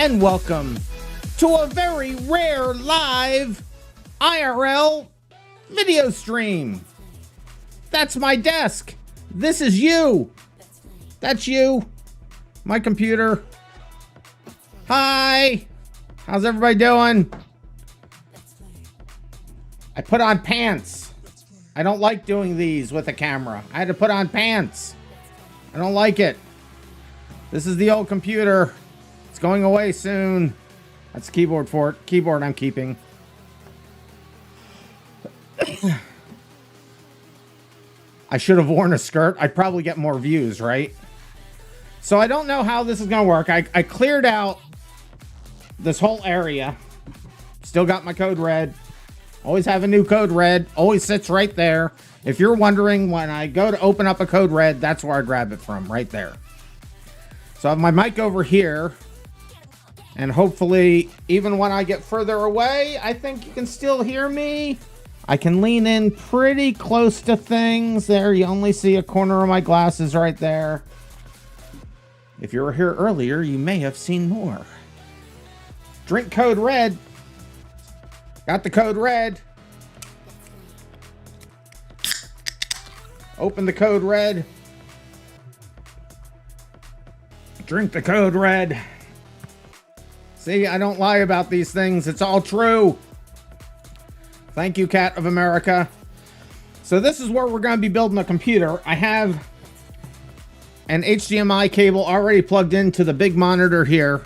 and welcome to a very rare live IRL video stream. That's my desk. This is you. That's you. My computer. Hi. How's everybody doing? I put on pants. I don't like doing these with a camera. I had to put on pants. I don't like it. This is the old computer. It's going away soon. That's the keyboard for it. Keyboard I'm keeping. I should have worn a skirt. I'd probably get more views, right? So I don't know how this is going to work. I cleared out this whole area. Still got my code red. Always have a new code red. Always sits right there. If you're wondering, when I go to open up a code red, that's where I grab it from, right there. So I have my mic over here. And hopefully, even when I get further away, I think you can still hear me. I can lean in pretty close to things. There, you only see a corner of my glasses right there. If you were here earlier, you may have seen more. Drink code red. Got the code red. Open the code red. Drink the code red. See, I don't lie about these things. It's all true. Thank you, Cat of America. So this is where we're going to be building a computer. I have an HDMI cable already plugged into the big monitor here.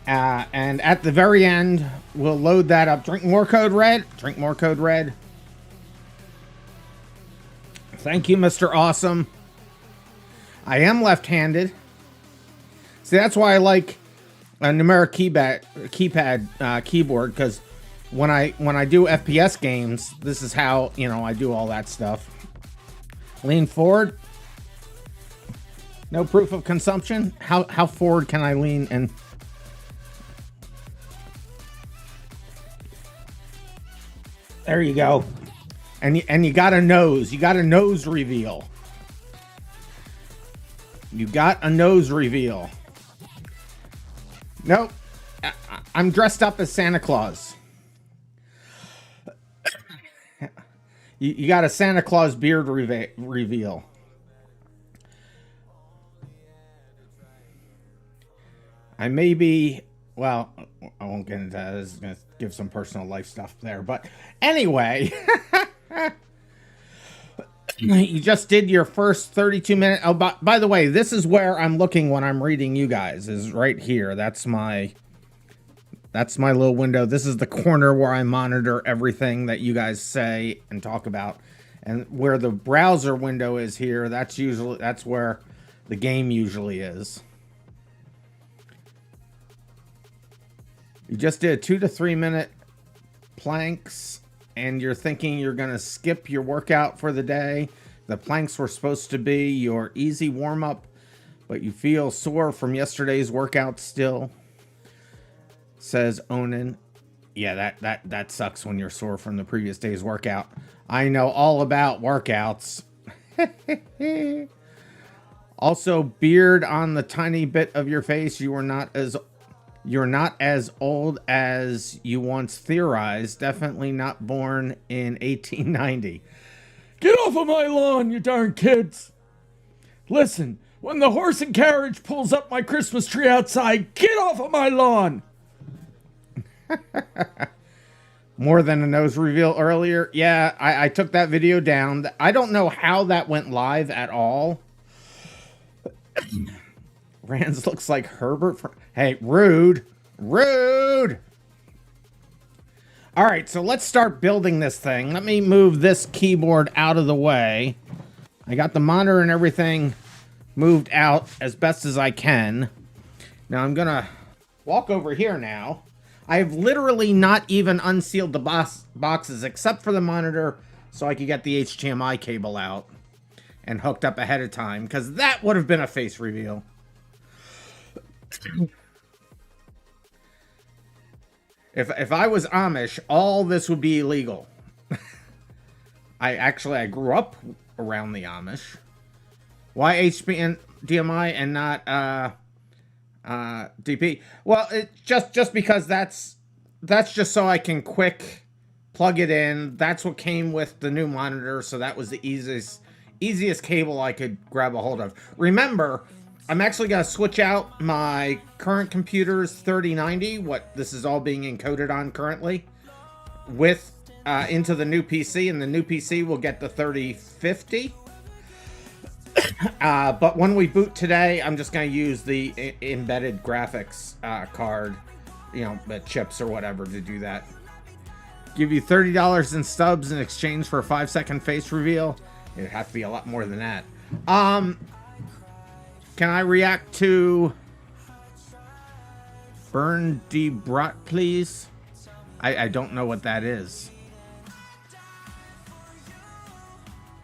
And at the very end, we'll load that up. Drink more code red. Drink more code red. Thank you, Mr. Awesome. I am left-handed. See, that's why I like a numeric keypad keyboard, because when I do FPS games, this is how, you know, I do all that stuff. Lean forward. No proof of consumption. How forward can I lean? And there you go. And you got a nose. You got a nose reveal. You got a nose reveal. Nope. I'm dressed up as Santa Claus. You got a Santa Claus beard reveal. I may be... Well, I won't get into that. This is going to give some personal life stuff there. But anyway... You just did your first 32-minute... Oh, by the way, this is where I'm looking when I'm reading you guys. Is right here. That's my little window. This is the corner where I monitor everything that you guys say and talk about. And where the browser window is here, that's where the game usually is. You just did 2 to 3 minute planks, and you're thinking you're going to skip your workout for the day. The planks were supposed to be your easy warm-up, but you feel sore from yesterday's workout still. Says Onan. Yeah, that sucks when you're sore from the previous day's workout. I know all about workouts. Also, beard on the tiny bit of your face. You're not as old as you once theorized. Definitely not born in 1890. Get off of my lawn, you darn kids. Listen, when the horse and carriage pulls up my Christmas tree outside, get off of my lawn. More than a nose reveal earlier. Yeah, I took that video down. I don't know how that went live at all. Rands looks like Herbert. Hey, rude. Rude. All right, so let's start building this thing. Let me move this keyboard out of the way. I got the monitor and everything moved out as best as I can. Now I'm going to walk over here now. I've literally not even unsealed the boxes except for the monitor so I could get the HDMI cable out and hooked up ahead of time, because that would have been a face reveal. If I was Amish, all this would be illegal. I grew up around the Amish. Why HDMI and not DP. Well, it just because that's just so I can quick plug it in. That's what came with the new monitor, so that was the easiest cable I could grab a hold of. Remember, I'm actually going to switch out my current computer's 3090, what this is all being encoded on currently, with into the new PC, and the new PC will get the 3050. But when we boot today, I'm just going to use the embedded graphics card, you know, the chips or whatever to do that. Give you $30 in stubs in exchange for a 5-second face reveal. It'd have to be a lot more than that. Can I react to Burn de Brat, please? I don't know what that is.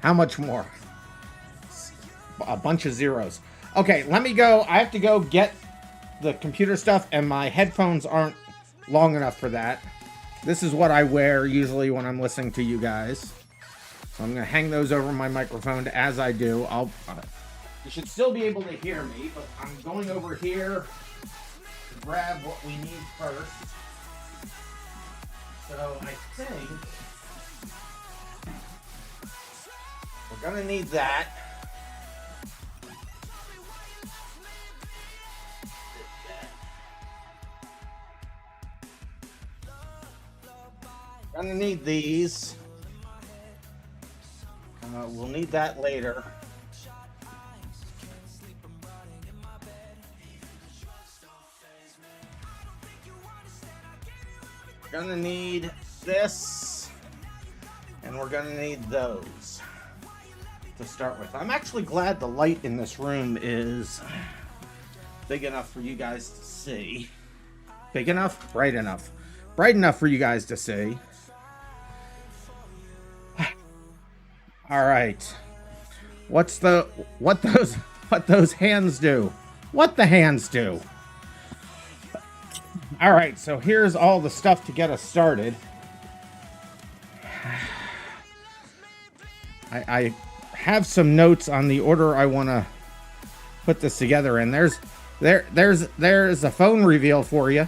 How much more? A bunch of zeros. Okay, let me go. I have to go get the computer stuff, and my headphones aren't long enough for that. This is what I wear usually when I'm listening to you guys. So I'm going to hang those over my microphone as I do. You should still be able to hear me, but I'm going over here to grab what we need first. So I think we're going to need that. Gonna need these. We'll need that later. We're gonna need this, and we're gonna need those to start with. I'm actually glad the light in this room is big enough for you guys to see. Big enough? Bright enough. Bright enough for you guys to see. All right. What those hands do? What the hands do? All right, so here's all the stuff to get us started. I have some notes on the order I want to put this together in. There's a phone reveal for you.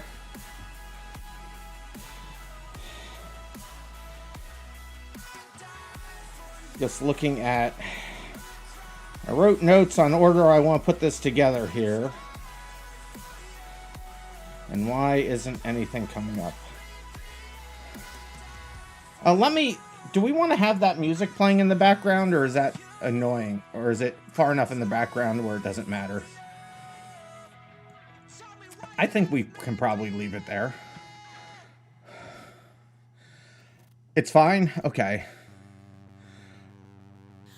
Just looking at, I wrote notes on order I want to put this together here. And why isn't anything coming up? Do we want to have that music playing in the background, or is that annoying? Or is it far enough in the background where it doesn't matter? I think we can probably leave it there. It's fine? Okay.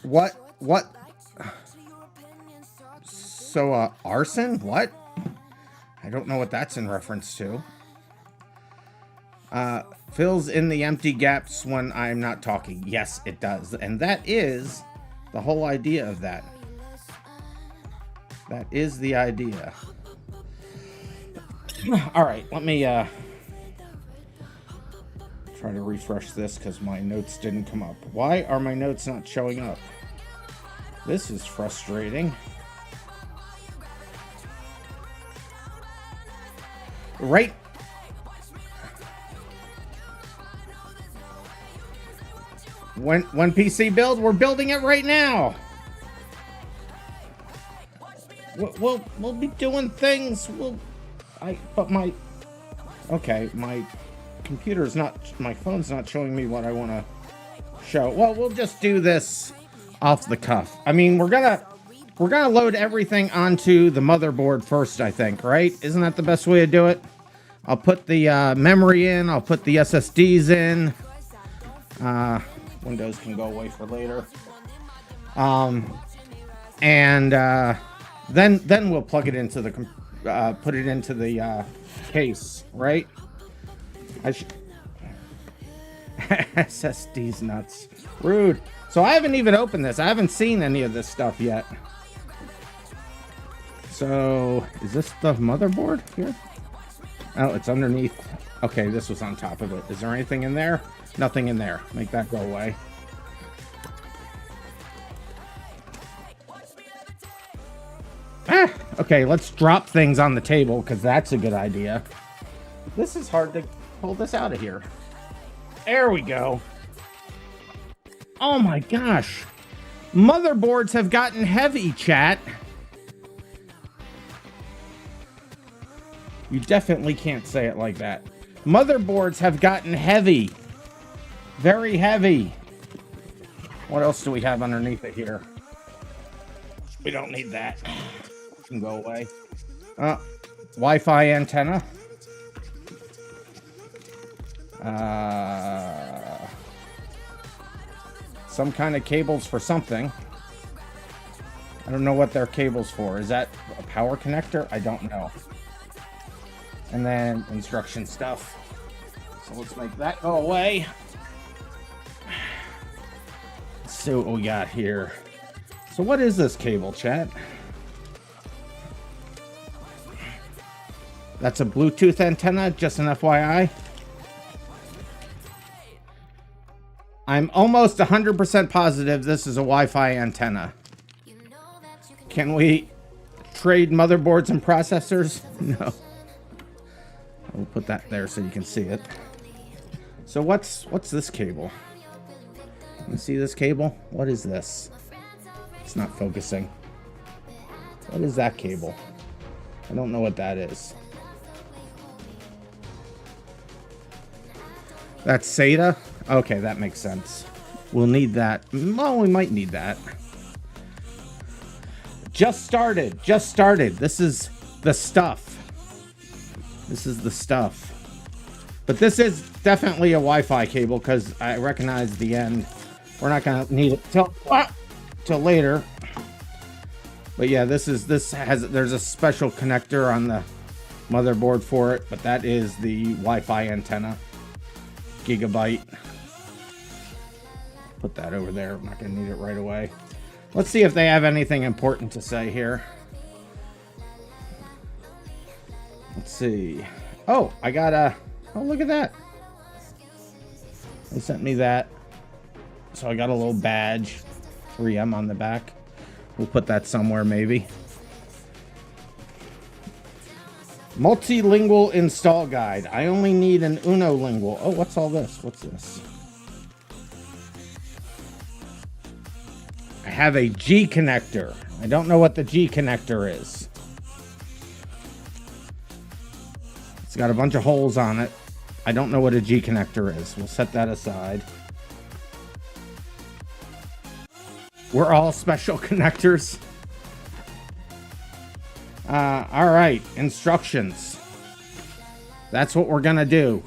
What? So, arson? What? I don't know what that's in reference to. Fills in the empty gaps when I'm not talking. Yes, it does. And that is the whole idea of that. That is the idea. All right, let me try to refresh this because my notes didn't come up. Why are my notes not showing up? This is frustrating. Right. When PC build, we're building it right now. We'll be doing things. Okay, my computer's not, my phone's not showing me what I want to show. Well, we'll just do this off the cuff. I mean, we're gonna load everything onto the motherboard first, I think, right? Isn't that the best way to do it? I'll put the memory in. I'll put the SSDs in. Windows can go away for later. Then we'll plug it into the put it into the case, right? SSD's nuts. Rude. So I haven't even opened this. I haven't seen any of this stuff yet. So is this the motherboard here? Oh, it's underneath. Okay, this was on top of it. Is there anything in there? Nothing in there. Make that go away. Okay, let's drop things on the table because that's a good idea. This is hard to pull this out of here. There we go. Oh my gosh. Motherboards have gotten heavy, chat. You definitely can't say it like that. Motherboards have gotten heavy. Very heavy. What else do we have underneath it here? We don't need that. It can go away. Wi-Fi antenna. Some kind of cables for something. I don't know what they're cables for. Is that a power connector? I don't know. And then instruction stuff. So let's make that go away. Let's see what we got here. So what is this cable, chat? That's a Bluetooth antenna, just an FYI. I'm almost 100% positive this is a Wi-Fi antenna. Can we trade motherboards and processors? No. We'll put that there so you can see it. So what's this cable? You see this cable? What is this? It's not focusing. What is that cable? I don't know what that is. That's SATA? Okay, that makes sense. We'll need that. Well, we might need that. Just started. Just started. This is the stuff. This is the stuff. But this is definitely a Wi-Fi cable because I recognize the end. We're not going to need it till later. But yeah, there's a special connector on the motherboard for it, but that is the Wi-Fi antenna. Gigabyte. Put that over there. I'm not going to need it right away. Let's see if they have anything important to say here. Let's see. Oh, I got a... Oh, look at that. They sent me that. So I got a little badge. 3M on the back. We'll put that somewhere, maybe. Multilingual install guide. I only need an unilingual. Oh, what's all this? What's this? I have a G connector. I don't know what the G connector is. It's got a bunch of holes on it. I don't know what a G connector is. We'll set that aside. We're all special connectors. All right, instructions. That's what we're gonna do.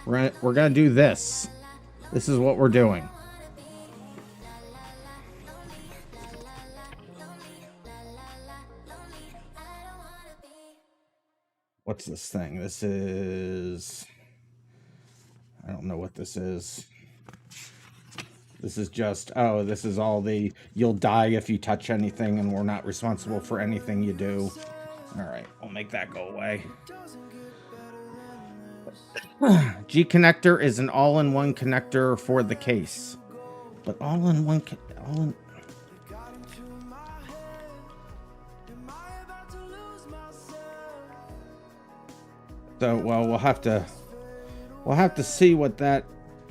We're gonna do this. This is what we're doing. What's this thing? This is... I don't know what this is. This is just... Oh, this is all the... You'll die if you touch anything, and we're not responsible for anything you do. Alright, we'll make that go away. G connector is an all-in-one connector for the case. But all-in-one... So, well, we'll have to see what that...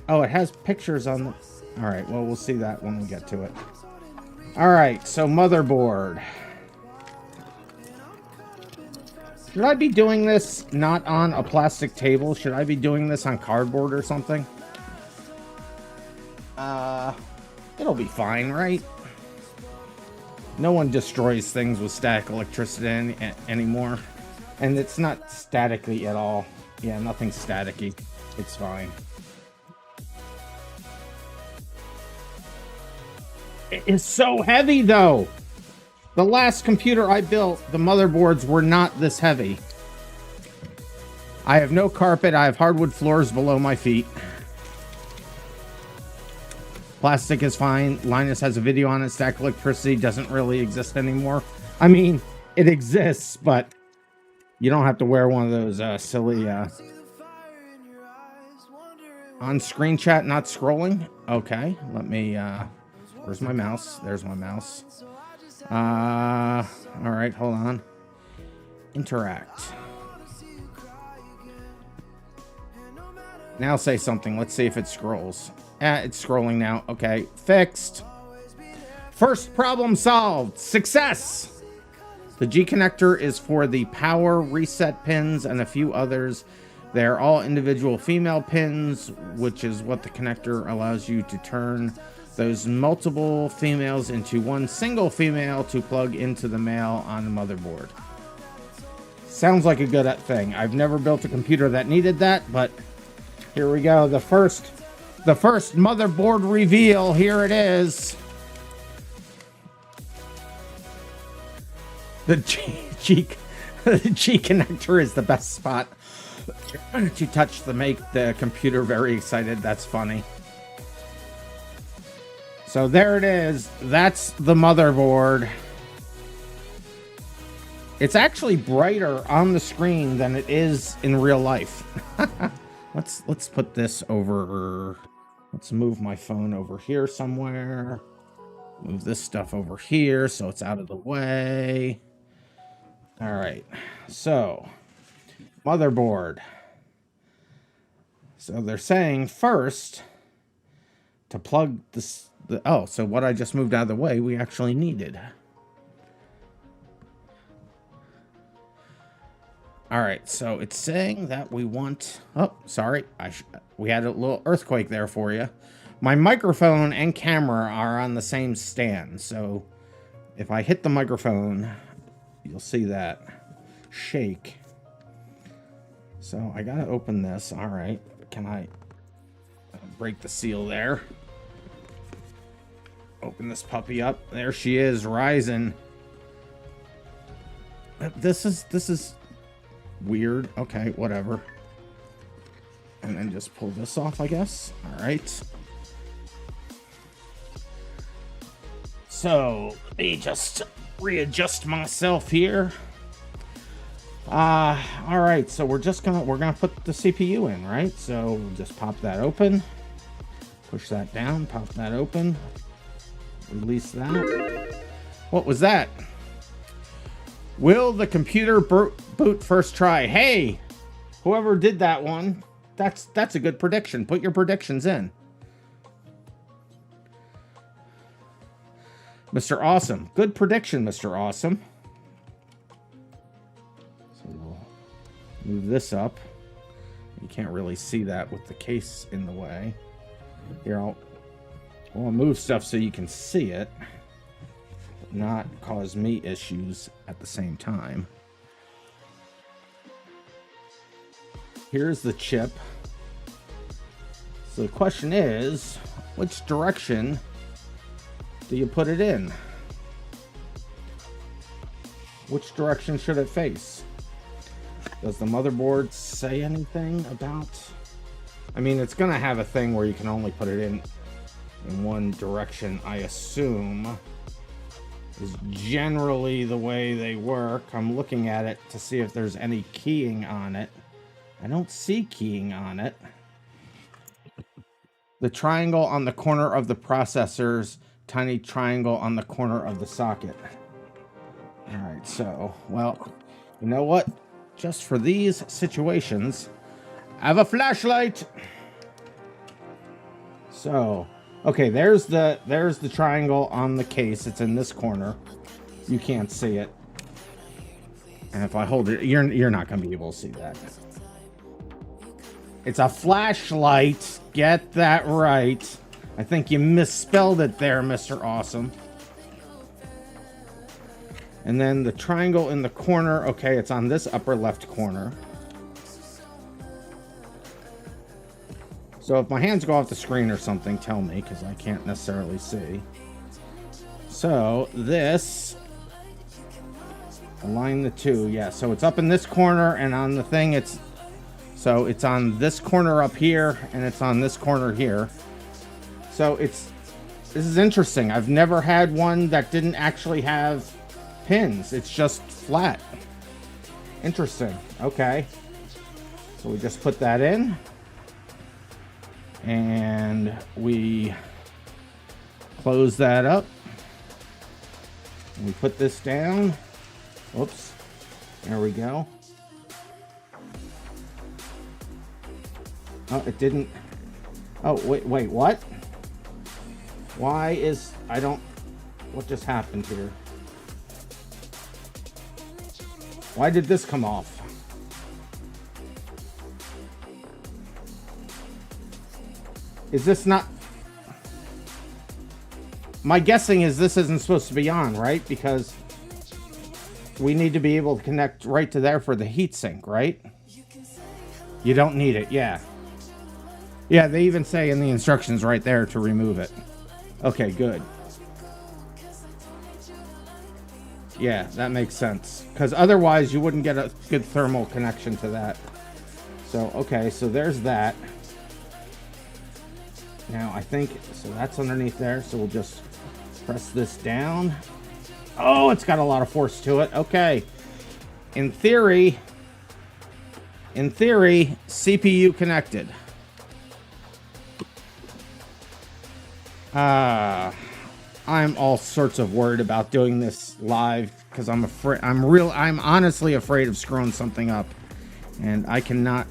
Oh, it has pictures on the... All right, well, we'll see that when we get to it. All right, so motherboard. Should I be doing this not on a plastic table? Should I be doing this on cardboard or something? It'll be fine, right? No one destroys things with static electricity anymore. And it's not staticky at all. Yeah, nothing's staticky. It's fine. It is so heavy, though. The last computer I built, the motherboards were not this heavy. I have no carpet. I have hardwood floors below my feet. Plastic is fine. Linus has a video on it. Static electricity doesn't really exist anymore. I mean, it exists, but you don't have to wear one of those silly on-screen chat not scrolling. Okay, let me... Where's my mouse? There's my mouse. All right, hold on. Interact. Now say something. Let's see if it scrolls. It's scrolling now. Okay, fixed. First problem solved. Success! The G connector is for the power reset pins and a few others. They're all individual female pins, which is what the connector allows you to turn those multiple females into one single female to plug into the male on the motherboard. Sounds like a good thing. I've never built a computer that needed that, but here we go. The first motherboard reveal. Here it is. The G connector is the best spot to touch to make the computer very excited. That's funny. So there it is. That's the motherboard. It's actually brighter on the screen than it is in real life. Let's put this over. Let's move my phone over here somewhere. Move this stuff over here so it's out of the way. All right. So, motherboard. So they're saying first to plug this. Oh, so what I just moved out of the way, we actually needed. All right, so it's saying that we want... Oh, sorry. We had a little earthquake there for you. My microphone and camera are on the same stand, so if I hit the microphone, you'll see that shake. So I gotta open this. All right, can I break the seal there? Open this puppy up. There she is, rising. This is weird. Okay, whatever. And then just pull this off, I guess. All right. So let me just readjust myself here. All right. So we're gonna put the CPU in, right? So we'll just pop that open, push that down, pop that open, release that. What was that? Will the computer boot first try? Hey, whoever did that one, that's a good prediction. Put your predictions in. Mr. Awesome. Good prediction, Mr. Awesome. So we'll move this up. You can't really see that with the case in the way. Here, I'll move stuff so you can see it, but not cause me issues at the same time. Here's the chip. So the question is, which direction do you put it in? Which direction should it face? Does the motherboard say anything about... I mean, it's going to have a thing where you can only put it in one direction, I assume. Is generally the way they work. I'm looking at it to see if there's any keying on it. I don't see keying on it. The triangle on the corner of the processor's tiny triangle on the corner of the socket. All right, so, well, you know what? Just for these situations, I have a flashlight. So, okay, there's the triangle on the case. It's in this corner. You can't see it. And if I hold it, you're not going to be able to see that. It's a flashlight. Get that right. I think you misspelled it there, Mr. Awesome. And then the triangle in the corner. Okay, it's on this upper left corner. So if my hands go off the screen or something, tell me, because I can't necessarily see. So this, align the two. Yeah, so it's up in this corner, and on the thing it's on this corner up here, and it's on this corner here. So this is interesting. I've never had one that didn't actually have pins. It's just flat. Interesting. Okay. So we just put that in. And we close that up. We put this down. Oops. There we go. Oh, it didn't. Oh, wait, what? Why is... I don't... What just happened here? Why did this come off? Is this not... My guessing is this isn't supposed to be on, right? Because we need to be able to connect right to there for the heatsink, right? You don't need it, yeah. Yeah, they even say in the instructions right there to remove it. Okay, good. Yeah, that makes sense. Because otherwise you wouldn't get a good thermal connection to that. So, okay, so there's that. Now, I think, so that's underneath there. So we'll just press this down. Oh, it's got a lot of force to it. Okay. In theory, CPU connected. I'm all sorts of worried about doing this live because I'm afraid, I'm honestly afraid of screwing something up, and I cannot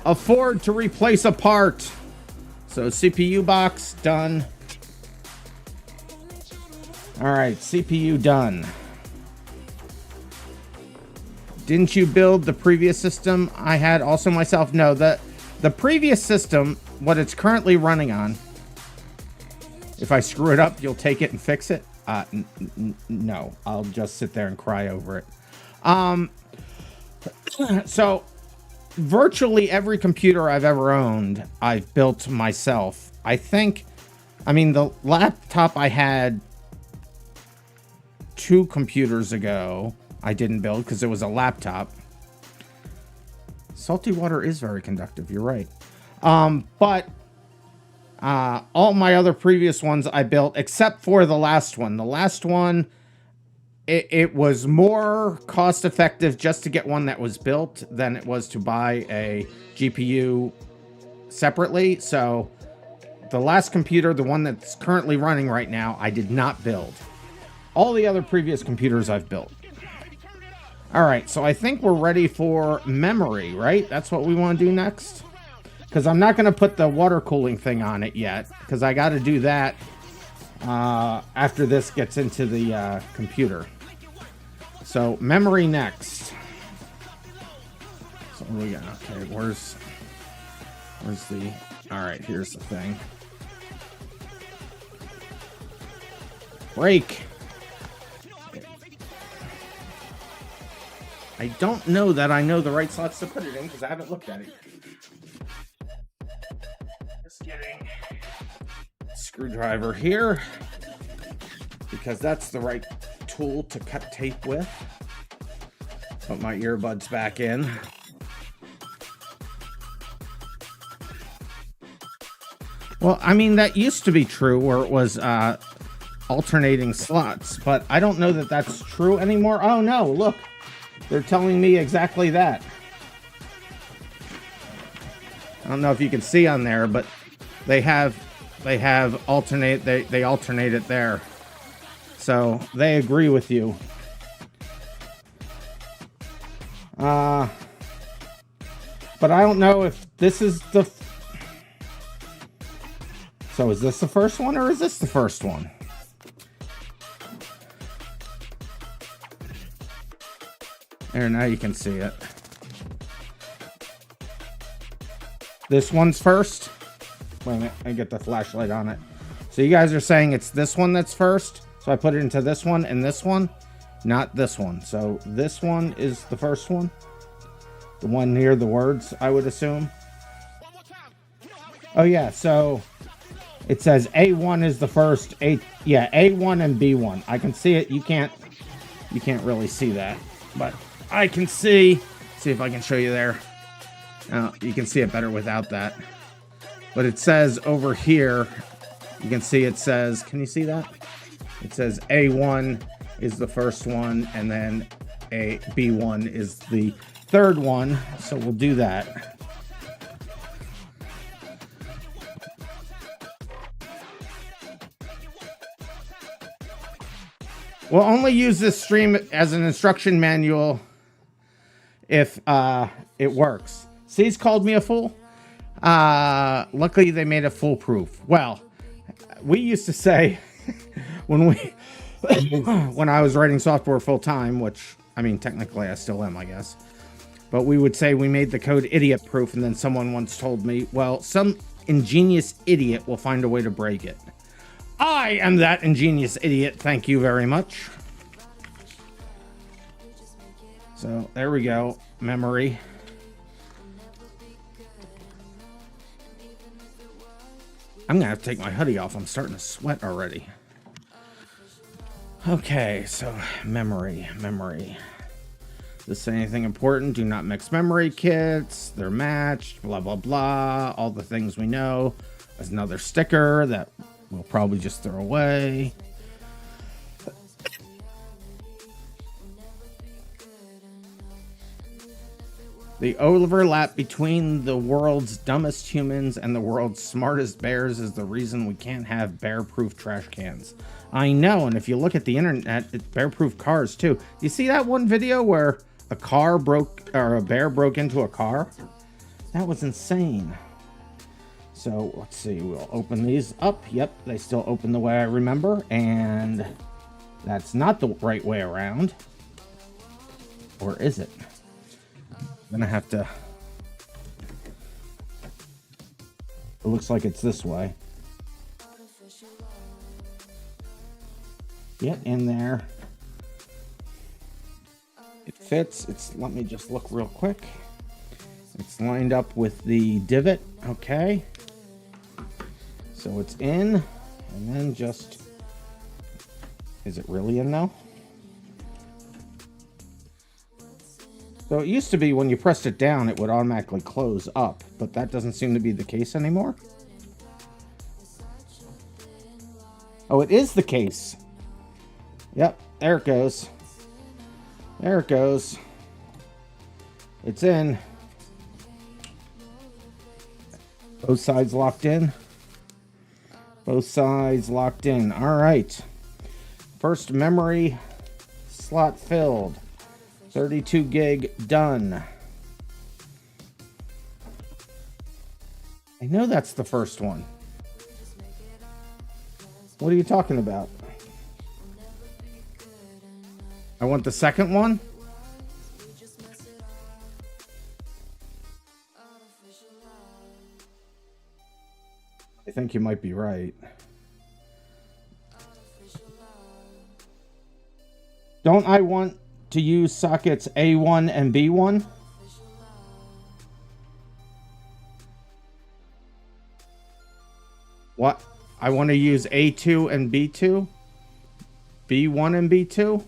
afford to replace a part. So CPU box done. All right, CPU done. Didn't you build the previous system I had also myself? No, the previous system, what it's currently running on, if I screw it up, you'll take it and fix it? No, I'll just sit there and cry over it. So virtually every computer I've ever owned, I've built myself. I mean, the laptop I had 2 computers ago, I didn't build because it was a laptop. Salty water is very conductive, you're right. But all my other previous ones I built, except for the last one. The last one, it was more cost effective just to get one that was built than it was to buy a GPU separately. So the last computer, the one that's currently running right now, I did not build. All the other previous computers I've built. All right, so I think we're ready for memory, right? That's what we want to do next. Because I'm not going to put the water cooling thing on it yet, because I got to do that after this gets into the computer. So memory next. So we got, okay, where's the, all right, here's the thing. Break. I don't know that I know the right slots to put it in because I haven't looked at it. Just kidding. Screwdriver here because that's the right tool to cut tape with. Put my earbuds back in. Well, I mean, that used to be true where it was alternating slots, but I don't know that that's true anymore. Oh no, look. They're telling me exactly that. I don't know if you can see on there, but they alternate, they alternate it there. So they agree with you. But I don't know if this is the... So is this the first one or is this the first one? There, now you can see it. This one's first. Wait a minute, I get the flashlight on it. So you guys are saying it's this one that's first. So I put it into this one and this one, not this one. So this one is the first one. The one near the words, I would assume. Oh yeah, so it says A1 is the first. A1 and B1. I can see it. You can't really see that, but I can see if I can show you there. You can see it better without that. But it says over here, you can see it says, can you see that? It says A1 is the first one, and then B1 is the third one. So we'll do that. We'll only use this stream as an instruction manual if it works. C's called me a fool. Luckily they made it foolproof. Well, we used to say when when I was writing software full time, which I mean technically I still am, I guess. But we would say we made the code idiot proof, and then someone once told me, well, some ingenious idiot will find a way to break it. I am that ingenious idiot, thank you very much. So there we go, memory. I'm gonna have to take my hoodie off, I'm starting to sweat already. Okay, so memory. Does this say anything important? Do not mix memory kits, they're matched, blah blah blah, all the things we know. There's another sticker that we'll probably just throw away. The overlap between the world's dumbest humans and the world's smartest bears is the reason we can't have bear-proof trash cans. I know, and if you look at the internet, it's bear-proof cars too. You see that one video where a car broke, or a bear broke into a car? That was insane. So let's see, we'll open these up. Yep, they still open the way I remember, and that's not the right way around. Or is it? I'm gonna have to. It looks like it's this way. Get in there. It fits. Let me just look real quick. It's lined up with the divot. Okay. So it's in, and then just. Is it really in now? So it used to be when you pressed it down, it would automatically close up, but that doesn't seem to be the case anymore. Oh, it is the case. Yep, there it goes. There it goes. It's in. Both sides locked in. Both sides locked in. All right. First memory slot filled. 32 gig done. I know that's the first one. What are you talking about? I want the second one? I think you might be right. Don't I want to use sockets A1 and B1? What? I want to use A2 and B2? B1 and B2?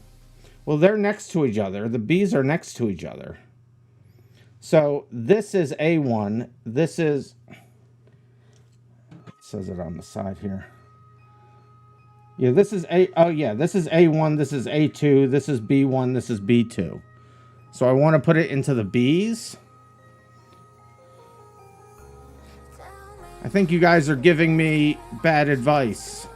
Well, they're next to each other. The B's are next to each other. So this is A1. This is... It says it on the side here. Yeah, this is A. Oh, yeah, this is A1, this is A2, this is B1, this is B2. So I want to put it into the B's. I think you guys are giving me bad advice.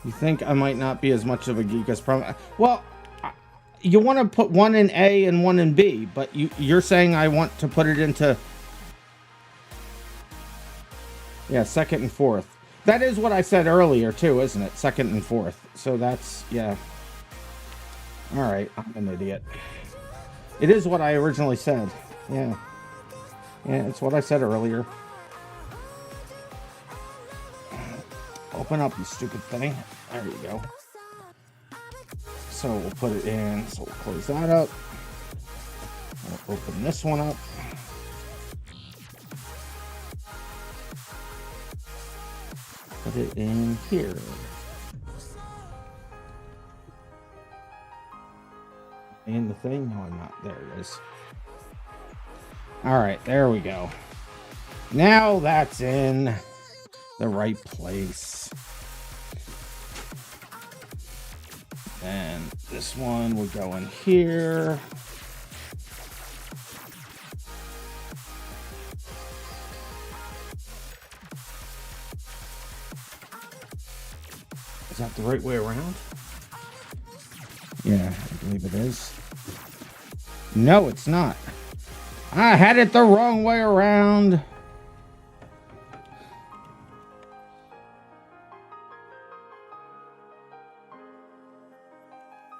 You think I might not be as much of a geek as probably... Well, you want to put one in A and one in B, but you're saying I want to put it into... Yeah, second and fourth. That is what I said earlier, too, isn't it? Second and fourth. So that's... Yeah. All right, I'm an idiot. It is what I originally said. Yeah. Yeah, it's what I said earlier. Open up, you stupid thing. There you go. So we'll put it in. So we'll close that up. We'll open this one up. Put it in here. In the thing? No, I'm not. There it is. All right, there we go. Now that's in the right place. And this one would go in here. Is that the right way around? Yeah, I believe it is. No, it's not. I had it the wrong way around.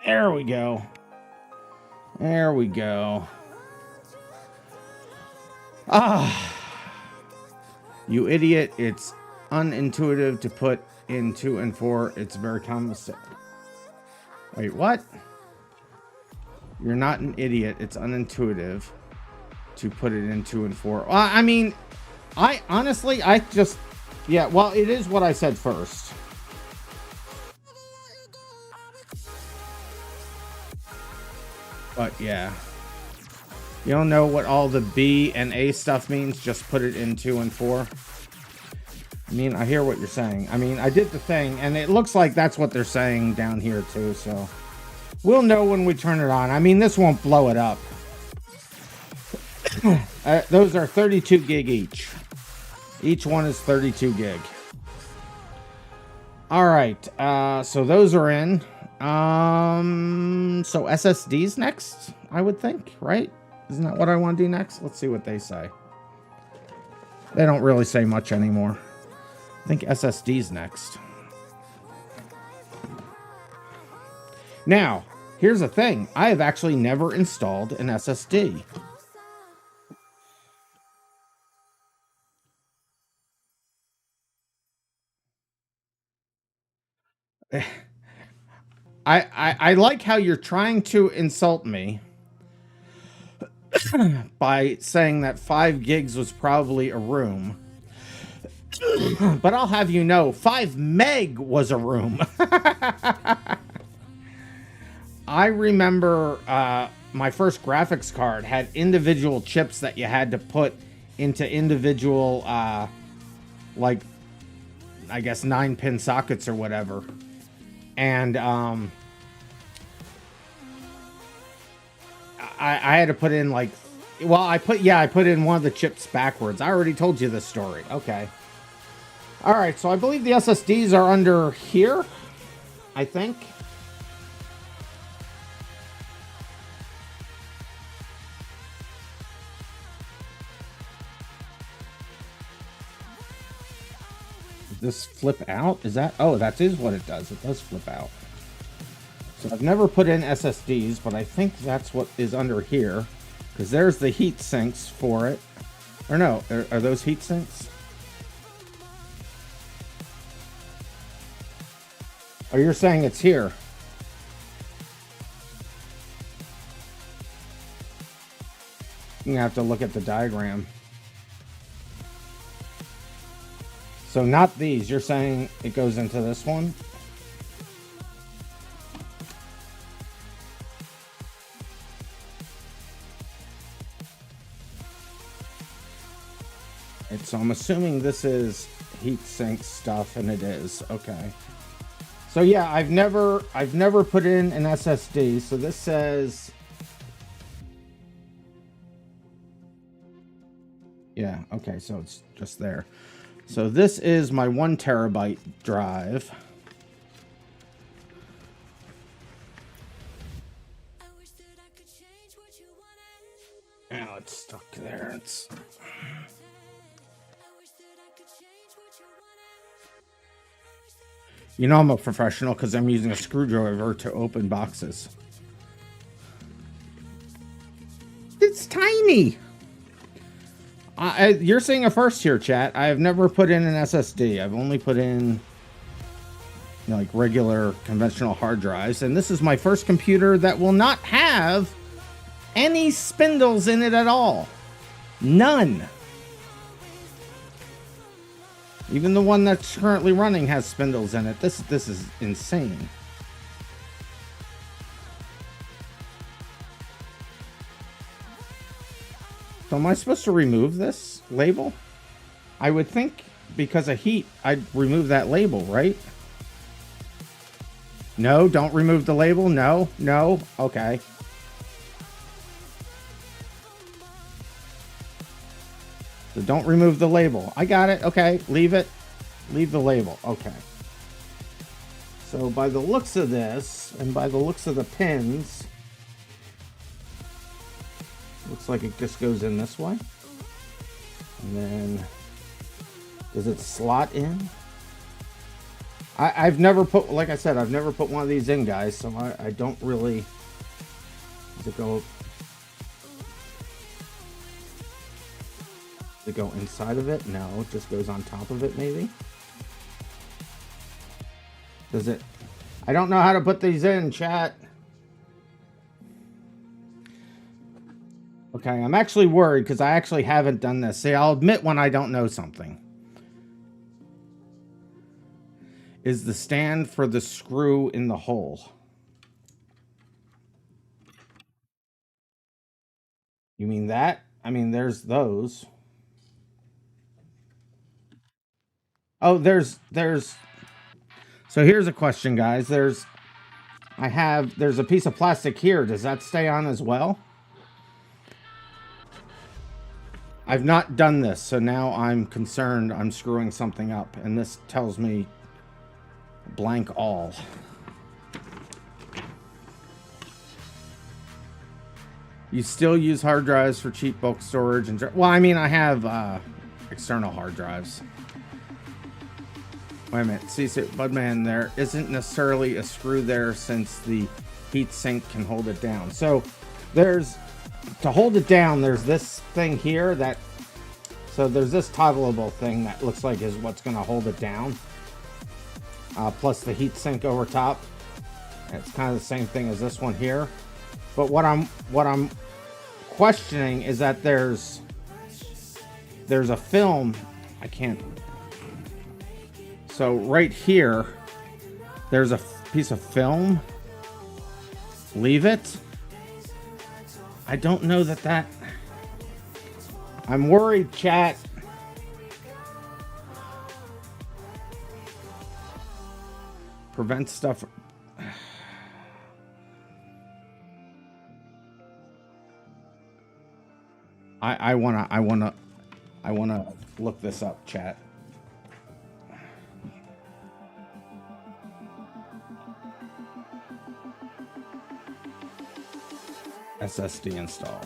There we go. There we go. Ah. You idiot. It's unintuitive to put in 2 and 4. It's very common mistake. Wait, what? You're not an idiot. It's unintuitive to put it in 2 and 4. I mean, I honestly, I just, yeah, well, it is what I said first. But yeah, you don't know what all the B and A stuff means. Just put it in 2 and 4. I mean, I hear what you're saying. I mean, I did the thing, and it looks like that's what they're saying down here too. So we'll know when we turn it on. I mean, this won't blow it up. Those are 32 gig each. Each one is 32 gig. All right, so those are in. So SSDs next, I would think, right? Isn't that what I want to do next? Let's see what they say. They don't really say much anymore. I think SSDs next. Now, here's the thing. I have actually never installed an SSD. I like how you're trying to insult me by saying that 5 gigs was probably a room. But I'll have you know, 5 meg was a room. I remember my first graphics card had individual chips that you had to put into individual, like, I guess 9-pin sockets or whatever. And I had to put in like, well, I put in one of the chips backwards. I already told you this story. Okay. All right, so I believe the SSDs are under here, I think. Does this flip out? Is that? Oh, that is what it does. It does flip out. So I've never put in SSDs, but I think that's what is under here, because there's the heat sinks for it. Or no, are those heat sinks? Oh, you're saying it's here. You're gonna have to look at the diagram. So not these. You're saying it goes into this one? So I'm assuming this is heatsink stuff, and it is. Okay. So yeah, I've never put in an SSD. So this says, yeah, okay, so it's just there. So this is my 1 terabyte drive. Now it's stuck there. It's You know I'm a professional because I'm using a screwdriver to open boxes. It's tiny. You're seeing a first here, chat. I have never put in an SSD. I've only put in, you know, like regular conventional hard drives. And this is my first computer that will not have any spindles in it at all. None. Even the one that's currently running has spindles in it. This is insane. So am I supposed to remove this label? I would think because of heat, I'd remove that label, right? No, don't remove the label. No, no. Okay. So don't remove the label. I got it. Okay, leave it. Leave the label. Okay. So by the looks of this, and by the looks of the pins, looks like it just goes in this way. And then, does it slot in? I've never put, like I said, I've never put one of these in, guys, so I don't really, does it go inside of it? No, it just goes on top of it, maybe? Does it? I don't know how to put these in, chat. Okay, I'm actually worried because I actually haven't done this. See, I'll admit when I don't know something. Is the stand for the screw in the hole? You mean that? I mean, there's those. Oh, there's. So here's a question, guys. There's a piece of plastic here. Does that stay on as well? I've not done this, so now I'm concerned I'm screwing something up, and this tells me blank all. You still use hard drives for cheap bulk storage and well, I mean, I have external hard drives. Wait a minute, see, Budman, there isn't necessarily a screw there since the heat sink can hold it down. So there's, to hold it down, there's this thing here that, so there's this toggleable thing that looks like is what's going to hold it down. Plus the heat sink over top. It's kind of the same thing as this one here. But what I'm questioning is that there's a film. I can't. So right here, there's a piece of film. Leave it. I don't know that. I'm worried, chat. Prevent stuff. I wanna look this up, chat. SSD install.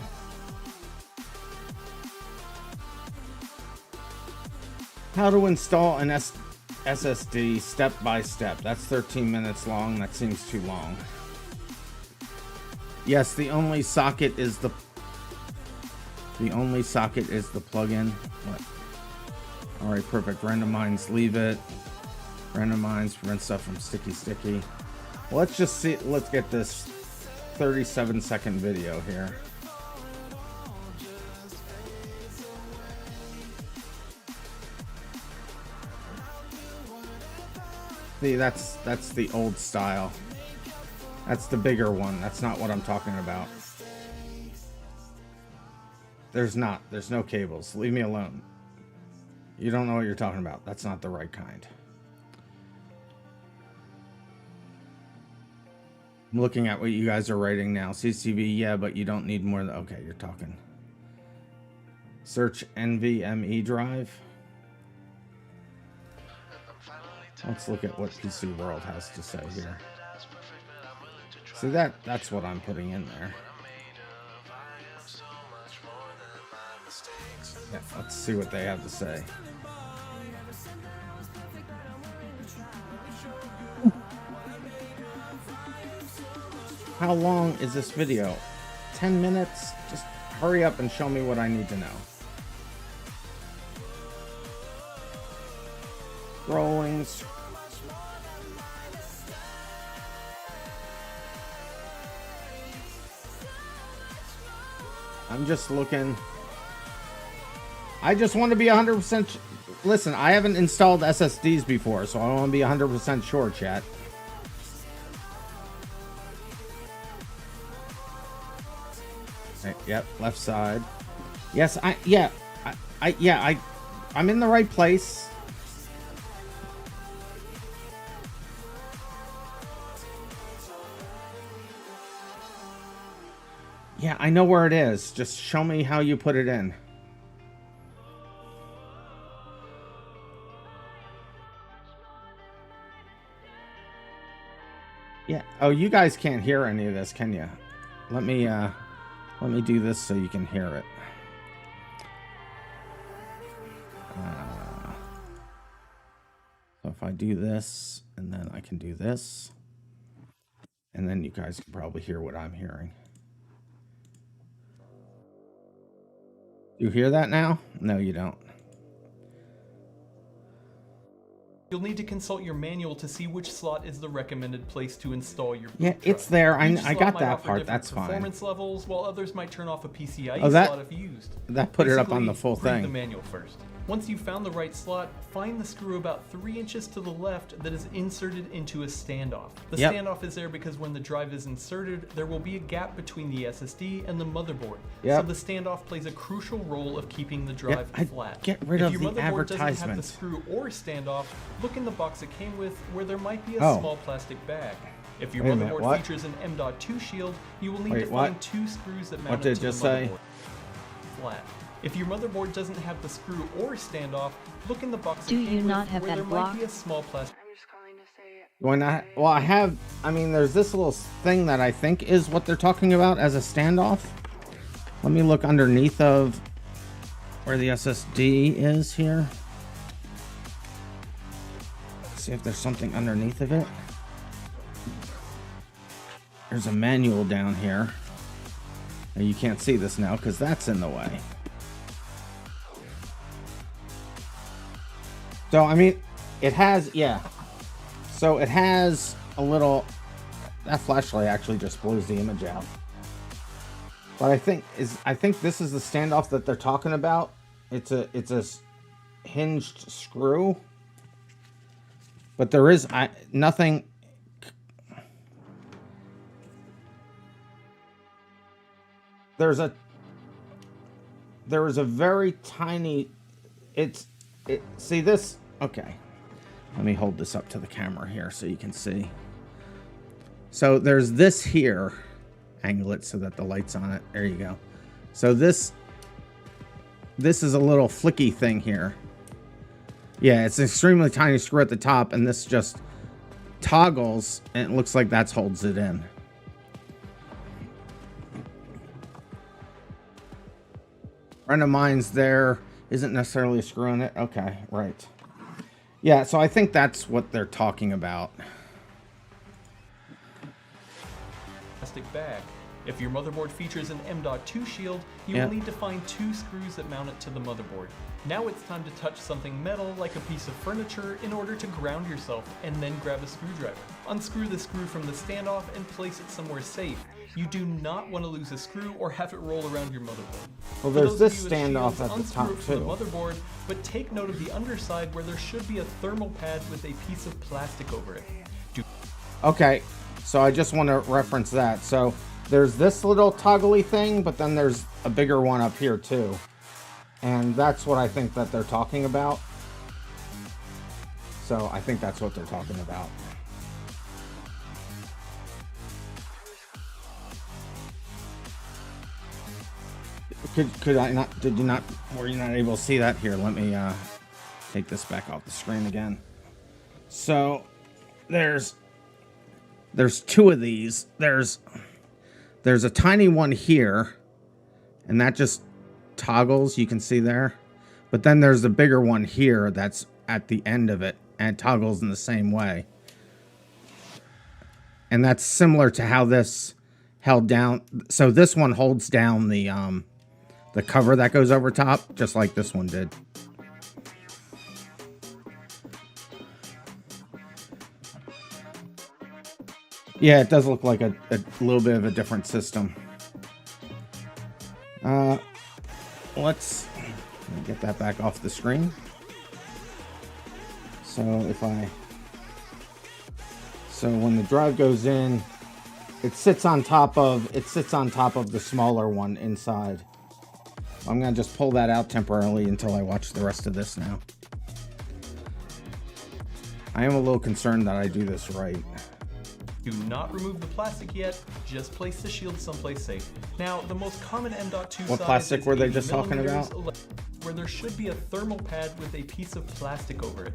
How to install an SSD step by step. That's 13 minutes long. That seems too long. Yes, the only socket is the plug-in. What? All right, perfect. RandomMinds, leave it. RandomMinds prevent stuff from sticky. Well, let's just see. Let's get this 37-second video here. See, that's the old style. That's the bigger one. That's not what I'm talking about. There's no cables. Leave me alone. You don't know what you're talking about. That's not the right kind. I'm looking at what you guys are writing now. CCV, yeah, but you don't need more than... Okay, you're talking. Search NVMe drive. Let's look at what PC World has to say here. See, that's what I'm putting in there. Yeah, let's see what they have to say. How long is this video? 10 minutes? Just hurry up and show me what I need to know. Rolling. I'm just looking. I just want to be 100%. Listen, I haven't installed SSDs before, so I want to be 100% sure, chat. Yep, left side. Yes, I'm in the right place. Yeah, I know where it is. Just show me how you put it in. Yeah. Oh, you guys can't hear any of this, can you? Let me do this so you can hear it. So if I do this, and then I can do this, and then you guys can probably hear what I'm hearing. You hear that now? No, you don't. You'll need to consult your manual to see which slot is the recommended place to install your boot Yeah, it's drive. there. Each I slot got might that offer part. different That's fine. performance levels, while others might turn off a PCIe Oh, slot if used. That put it up on the Basically, full read thing. the manual first. Once you've found the right slot, find the screw about 3 inches to the left that is inserted into a standoff. The Yep. standoff is there because when the drive is inserted, there will be a gap between the SSD and the motherboard. Yep. So the standoff plays a crucial role of keeping the drive flat. Get rid if of your the motherboard doesn't have the advertisements. screw or standoff, look in the box it came with where there might be a Oh. small plastic bag. If your Wait a minute, motherboard what? features an M.2 shield, you will need Wait, to what? find 2 screws that What mount did it it to the just say? motherboard. Flat. If your motherboard doesn't have the screw or standoff, look in the box Do it came you not with have where that there block? might be a small plastic. I'm just calling to say. When well, I have. I mean, there's this little thing that I think is what they're talking about as a standoff. Let me look underneath of where the SSD is here. See if there's something underneath of it. There's a manual down here. And you can't see this now because that's in the way. So, I mean, it has, yeah. So it has a little, that flashlight actually just blows the image out. But I think this is the standoff that they're talking about. It's a hinged screw. But there is nothing. There is a very tiny, see this, okay. Let me hold this up to the camera here so you can see. So there's this here, angle it so that the light's on it. There you go. So this is a little flicky thing here. Yeah, it's an extremely tiny screw at the top, and this just toggles, and it looks like that holds it in. RandomMinds there isn't necessarily a screw in it. Okay, right. Yeah, so I think that's what they're talking about. Plastic bag. If your motherboard features an M.2 shield, you Yep. will need to find 2 screws that mount it to the motherboard. Now it's time to touch something metal like a piece of furniture in order to ground yourself, and then grab a screwdriver. Unscrew the screw from the standoff and place it somewhere safe. You do not want to lose a screw or have it roll around your motherboard. Well, For there's those of this you with standoff shields, at the unscrew top it from too. the motherboard, but take note of the underside where there should be a thermal pad with a piece of plastic over it. Okay, so I just want to reference that. So there's this little toggly thing, but then there's a bigger one up here too. And that's what I think that they're talking about. So I think that's what they're talking about. Could I not, did you not, were you not able to see that? Here, let me take this back off the screen again. So there's 2 of these. There's a tiny one here, and that just toggles, you can see there. But then there's the bigger one here that's at the end of it and toggles in the same way. And that's similar to how this held down. So this one holds down the cover that goes over top, just like this one did. Yeah, it does look like a little bit of a different system. Let's get that back off the screen. So when the drive goes in, it sits on top of the smaller one inside. I'm gonna just pull that out temporarily until I watch the rest of this now. I am a little concerned that I do this right. Do not remove the plastic yet, just place the shield someplace safe. Now, the most common M.2 What size plastic is were they 80 just talking millimeters, about? where there should be a thermal pad with a piece of plastic over it.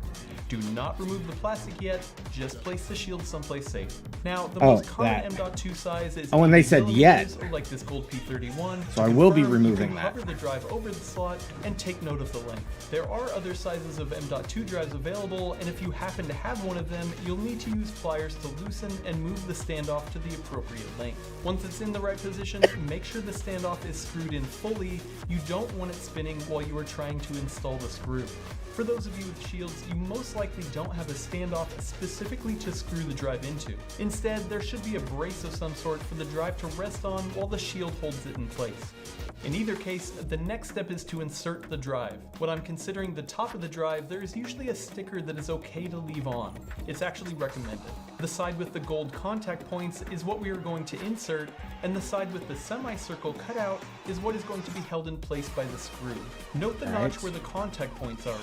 Do not remove the plastic yet, just place the shield someplace safe. Now, the most common M.2 size is when they said yet, or like this gold P31. so I will be Confirm, removing you can that. hover the drive over the slot and take note of the length. There are other sizes of M.2 drives available, and if you happen to have one of them, you'll need to use pliers to loosen and move the standoff to the appropriate length. Once it's in the right position, make sure the standoff is screwed in fully. You don't want it spinning while you are trying to install the screw. For those of you with shields, you most likely don't have a standoff specifically to screw the drive into. Instead, there should be a brace of some sort for the drive to rest on while the shield holds it in place. In either case, the next step is to insert the drive. When I'm considering the top of the drive, there is usually a sticker that is okay to leave on. It's actually recommended. The side with the gold contact points is what we are going to insert, and the side with the semicircle cutout is what is going to be held in place by the screw. Note the notch where the contact points are.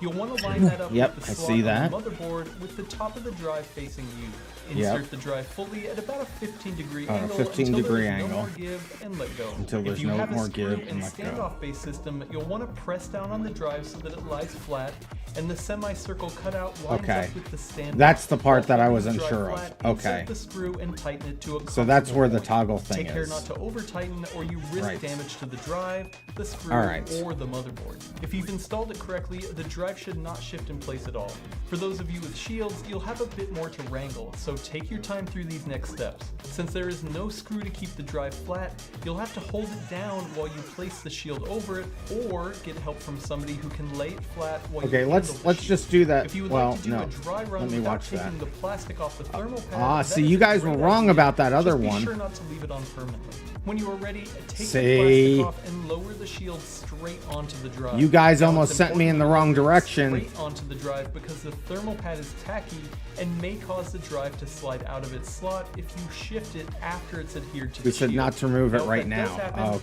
You'll want to line that up with the slot on the motherboard with the top of the drive facing you. Insert the drive fully at about a 15-degree angle until there's no more give and let go. If you have a screw and standoff-based system, you'll want to press down on the drive so that it lies flat, and the semicircle cutout lines up with the standoff. That's the part that I wasn't sure of. Insert the screw and tighten it to a so that's where the toggle thing is. Take care not to over-tighten or you risk damage to the drive, the screw, or the motherboard. If you've installed it correctly, the drive should not shift in place at all. For those of you with shields, you'll have a bit more to wrangle, so take your time through these next steps. Since there is no screw to keep the drive flat, you'll have to hold it down while you place the shield over it, or get help from somebody who can lay it flat while you let's just do that. If you would like to do a dry run without taking the plastic off the thermal pad, see, you guys were wrong about that other one. Be sure not to leave it on permanently. When you are ready, take the plastic off and lower the shield straight onto the drive. You guys almost sent me in the wrong direction. Straight onto the drive because the thermal pad is tacky and may cause the drive to slide out of its slot if you shift it after it's adhered to the shield. We said not to remove it right now.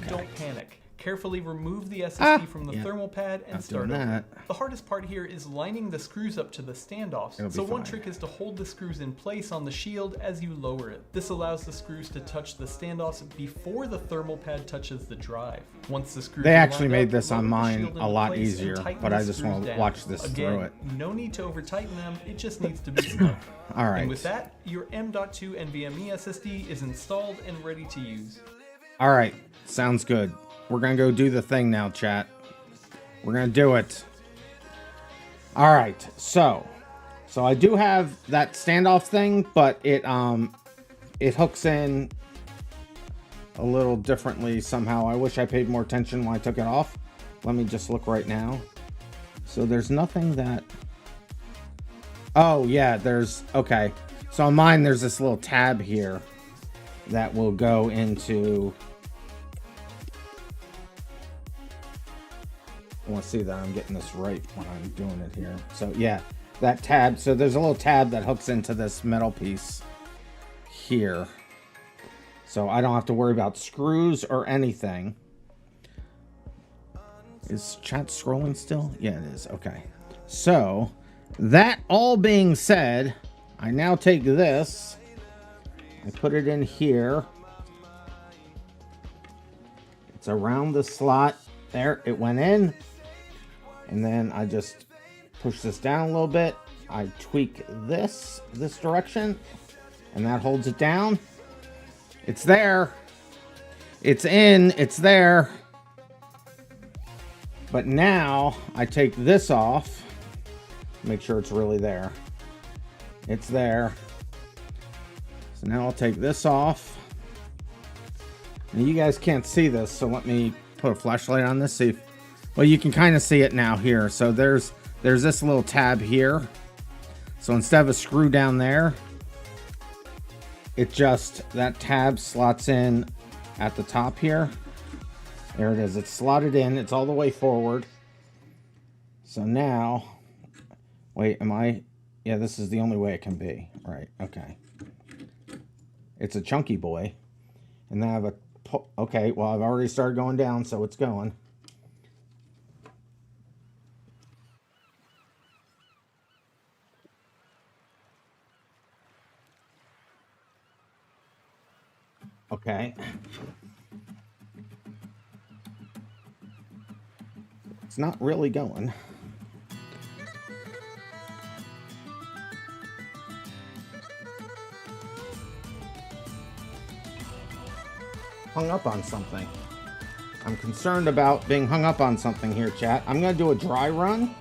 Don't panic. Carefully remove the SSD from the thermal pad and start over. The hardest part here is lining the screws up to the standoffs. So one trick is to hold the screws in place on the shield as you lower it. This allows the screws to touch the standoffs before the thermal pad touches the drive. Once the screws actually made this on mine a lot easier, but I just want to watch this through it. No need to over tighten them, it just needs to be snug. Alright. And with that, your M.2 NVMe SSD is installed and ready to use. Alright, sounds good. We're going to go do the thing now, chat. We're going to do it. All right. So I do have that standoff thing, but it hooks in a little differently somehow. I wish I paid more attention when I took it off. Let me just look right now. So there's nothing that... Oh, yeah, there's... Okay. So on mine, there's this little tab here that will go into... I want to see that I'm getting this right when I'm doing it here. So yeah, that tab. So there's a little tab that hooks into this metal piece here. So I don't have to worry about screws or anything. Is chat scrolling still? Yeah, it is. Okay. So that all being said, I now take this. I put it in here. It's around the slot. There, it went in. And then I just push this down a little bit. I tweak this direction, and that holds it down. It's there. It's in. It's there. But now I take this off. Make sure it's really there. It's there. So now I'll take this off. And you guys can't see this, so let me put a flashlight on this. See if, well, you can kind of see it now here. So there's this little tab here. So instead of a screw down there, it just, that tab slots in at the top here. There it is. It's slotted in. It's all the way forward. So now, wait, yeah, this is the only way it can be. Right, okay. It's a chunky boy. And then I have a, okay, well, I've already started going down, so it's going. Okay. It's not really going. Hung up on something. I'm concerned about being hung up on something here, chat. I'm going to do a dry run,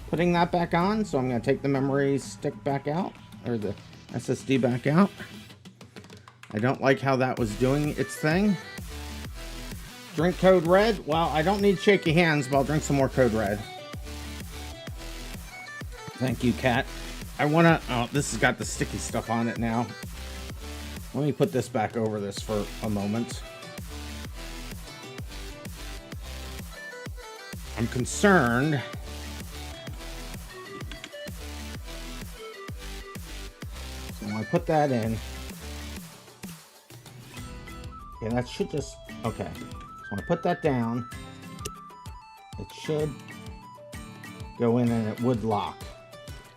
putting that back on. So I'm going to take the memory stick back out, or the SSD back out. I don't like how that was doing its thing. Drink Code Red. Well, I don't need shaky hands, but I'll drink some more Code Red. Thank you, Kat. I want to... Oh, this has got the sticky stuff on it now. Let me put this back over this for a moment. I'm concerned. So when I put that in, yeah, that should just, okay. So when I put that down, it should go in and it would lock.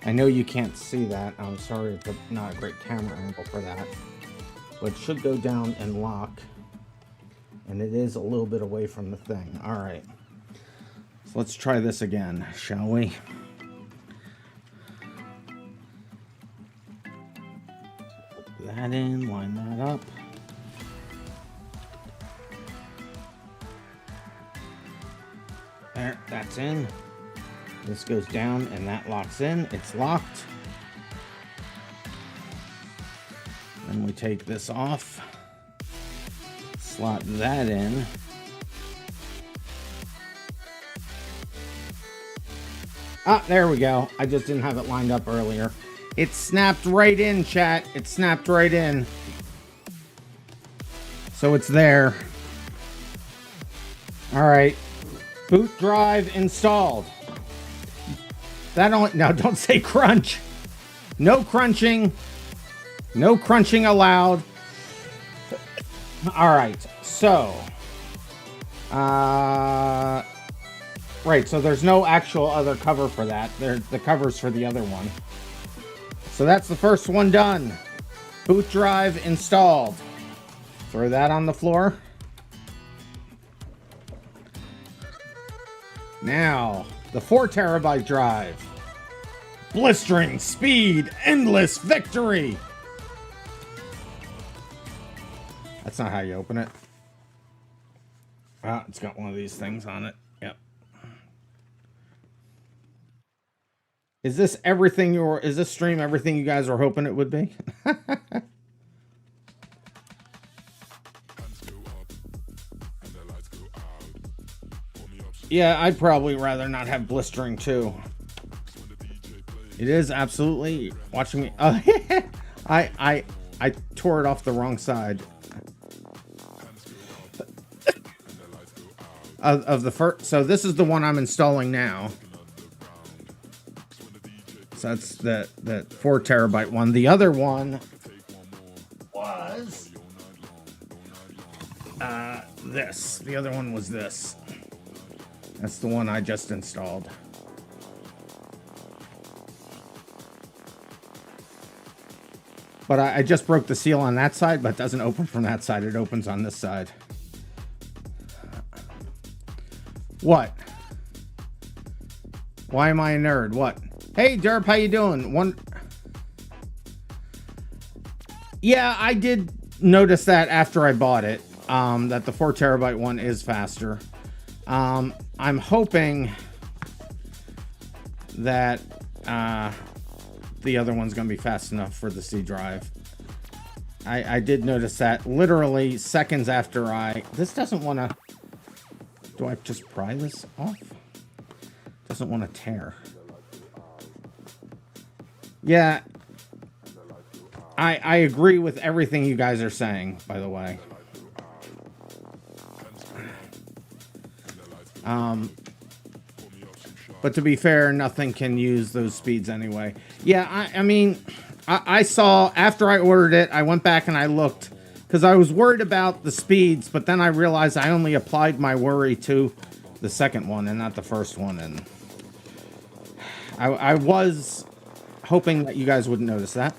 I know you can't see that. I'm sorry, it's not a great camera angle for that. But it should go down and lock. And it is a little bit away from the thing. All right. So let's try this again, shall we? Put that in, line that up. There, that's in. This goes down and that locks in. It's locked. Then we take this off. Slot that in. Ah, there we go. I just didn't have it lined up earlier. It snapped right in, chat. It snapped right in. So it's there. All right. Boot drive installed. That only, no, don't say crunch. No crunching. No crunching allowed. All right. So, right, so there's no actual other cover for that. The cover's for the other one. So that's the first one done. Boot drive installed. Throw that on the floor. Now, the 4 terabyte drive. Blistering speed, endless victory. That's not how you open it. Ah, it's got one of these things on it. Yep. Is this everything is this stream everything you guys were hoping it would be? Yeah, I'd probably rather not have blistering too. It is absolutely watching me. Oh, I tore it off the wrong side. Of the first, so this is the one I'm installing now. So that's the 4 terabyte one. The other one was this. The other one was this. That's the one I just installed. But I just broke the seal on that side, but it doesn't open from that side. It opens on this side. What? Why am I a nerd? What? Hey, Derp, how you doing? Yeah, I did notice that after I bought it, that the 4 terabyte one is faster. I'm hoping that the other one's going to be fast enough for the C drive. I did notice that literally seconds after this doesn't want to... Do I just pry this off? Doesn't want to tear. Yeah. I agree with everything you guys are saying, by the way. But to be fair, nothing can use those speeds anyway. Yeah, I mean, I saw, after I ordered it, I went back and I looked, because I was worried about the speeds, but then I realized I only applied my worry to the second one and not the first one, and I was hoping that you guys wouldn't notice that.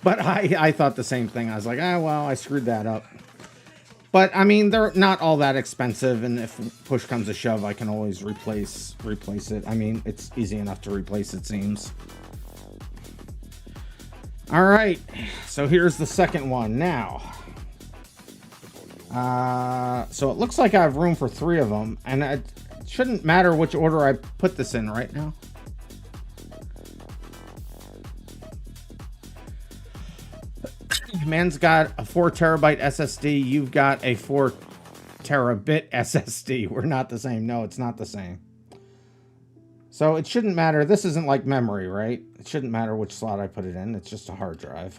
But I thought the same thing. I was like, ah, well, I screwed that up. But I mean, they're not all that expensive, and if push comes to shove, I can always replace it. I mean, it's easy enough to replace, it seems. All right, so here's the second one now. So it looks like I have room for 3 of them, and it shouldn't matter which order I put this in right now. Man's got a 4 terabyte SSD. You've got a 4 terabit SSD. We're not the same. No, it's not the same. So it shouldn't matter. This isn't like memory, right? It shouldn't matter which slot I put it in. It's just a hard drive.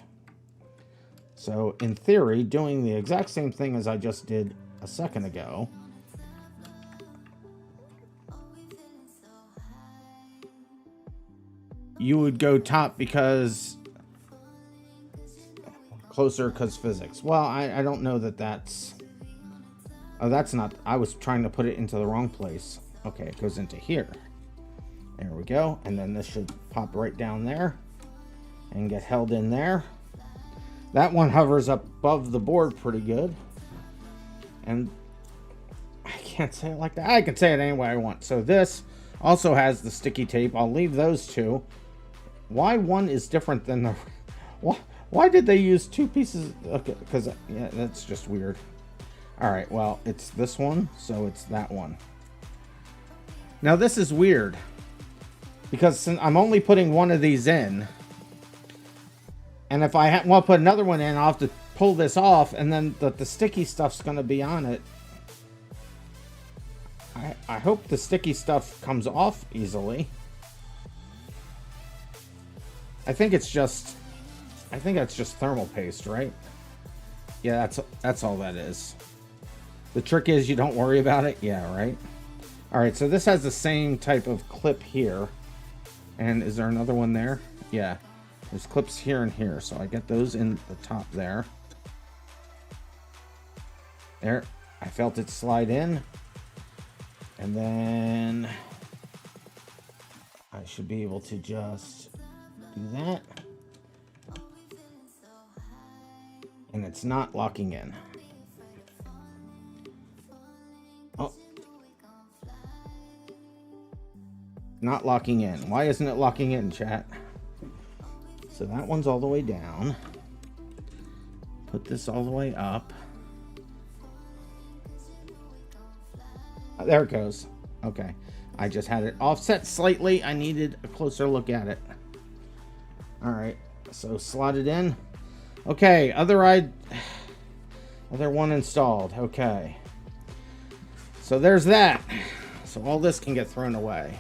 So in theory, doing the exact same thing as I just did a second ago, you would go top because closer because physics. Well, I don't know that that's... Oh, that's not... I was trying to put it into the wrong place. Okay, it goes into here. There we go. And then this should pop right down there and get held in there. That one hovers up above the board pretty good. And I can't say it like that. I can say it any way I want. So this also has the sticky tape. I'll leave those 2. Why one is different than the... Why did they use 2 pieces? Okay, because, yeah, that's just weird. All right, well, it's this one, so it's that one. Now, this is weird. Because since I'm only putting one of these in, and if I want to put another one in, I'll have to pull this off, and then the sticky stuff's going to be on it. I hope the sticky stuff comes off easily. I think that's just thermal paste, right? Yeah, that's all that is. The trick is you don't worry about it. Yeah, right? All right, so this has the same type of clip here. And is there another one there? Yeah. There's clips here and here, so I get those in the top there. There. I felt it slide in. And then I should be able to just do that. And it's not locking in. Oh. Not locking in. Why isn't it locking in, chat? So that one's all the way down. Put this all the way up. Oh, there it goes. Okay. I just had it offset slightly. I needed a closer look at it. All right. So slot it in. Okay, other one installed. Okay. So there's that. So all this can get thrown away.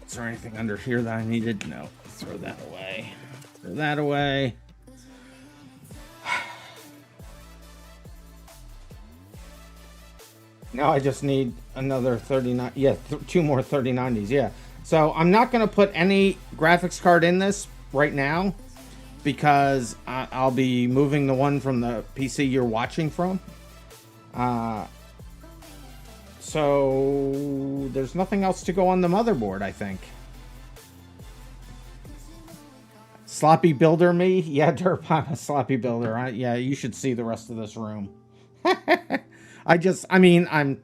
Is there anything under here that I needed? No. Throw that away. Throw that away. Now I just need another 39. Yeah, 2 more 3090s. Yeah. So I'm not going to put any graphics card in this right now because I'll be moving the one from the PC you're watching from. So there's nothing else to go on the motherboard, I think. Sloppy builder me? Yeah, Derp, I'm a sloppy builder. Yeah, you should see the rest of this room. I'm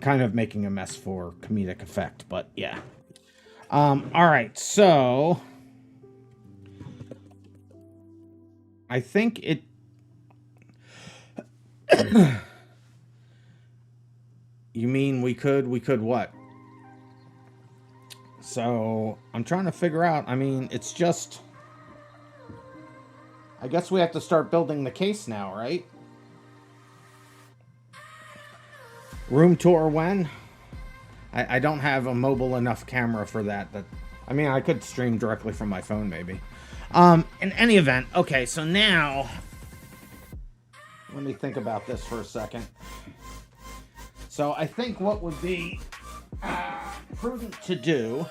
kind of making a mess for comedic effect, but yeah. All right, so I think it... You mean we could what? So I'm trying to figure out, I mean, it's just... I guess we have to start building the case now, right? Room tour when? I don't have a mobile enough camera for that. I mean, I could stream directly from my phone, maybe. In any event, okay, so now... Let me think about this for a second. So I think what would be prudent to do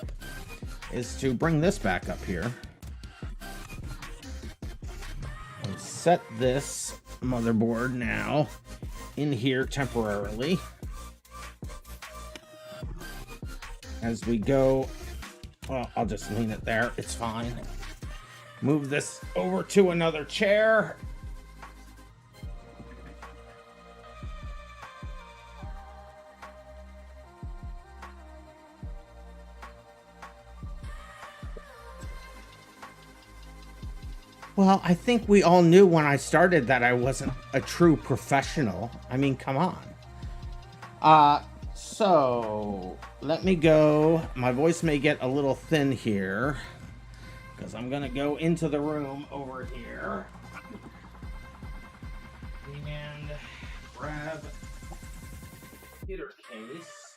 is to bring this back up here. And set this motherboard now in here temporarily. as we go. Well, I'll just lean it there. It's fine. Move this over to another chair. Well, I think we all knew when I started that I wasn't a true professional. I mean, come on. So let me go. My voice may get a little thin here because I'm gonna go into the room over here and grab computer case.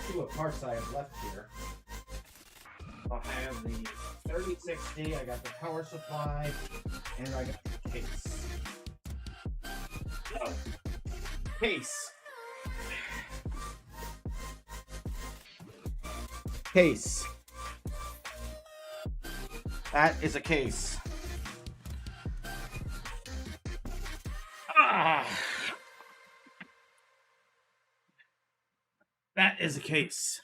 See what parts I have left here. I have the 3060, I got the power supply, and I got the case. Oh, case. Case. That is a case. That is a case.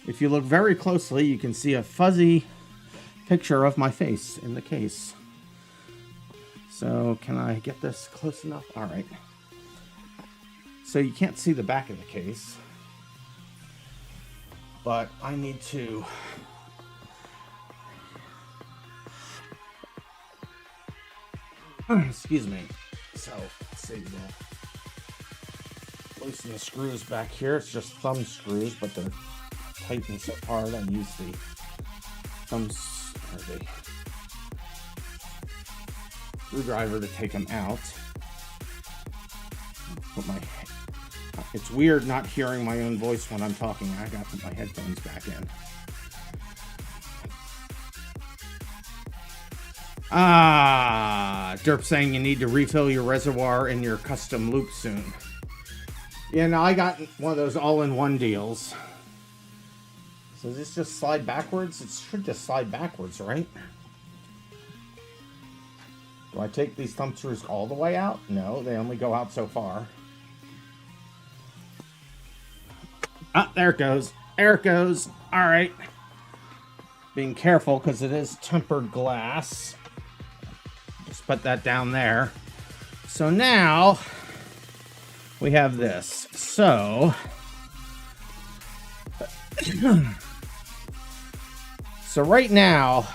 If you look very closely, you can see a fuzzy picture of my face in the case. So can I get this close enough? All right. So you can't see the back of the case, but I need to excuse me. So let's see, loosen the screws back here. It's just thumb screws, but they're tightened so hard. I use the thumbs or the screwdriver to take them out. Put my. It's weird not hearing my own voice when I'm talking. I got to put my headphones back in. Derp saying you need to refill your reservoir in your custom loop soon. Yeah, no, I got one of those all-in-one deals. So does this just slide backwards? It should just slide backwards, right? Do I take these thumb screws all the way out? No, they only go out so far. Ah, there it goes. There it goes. All right. Being careful because it is tempered glass. Just put that down there. So now we have this. So right now,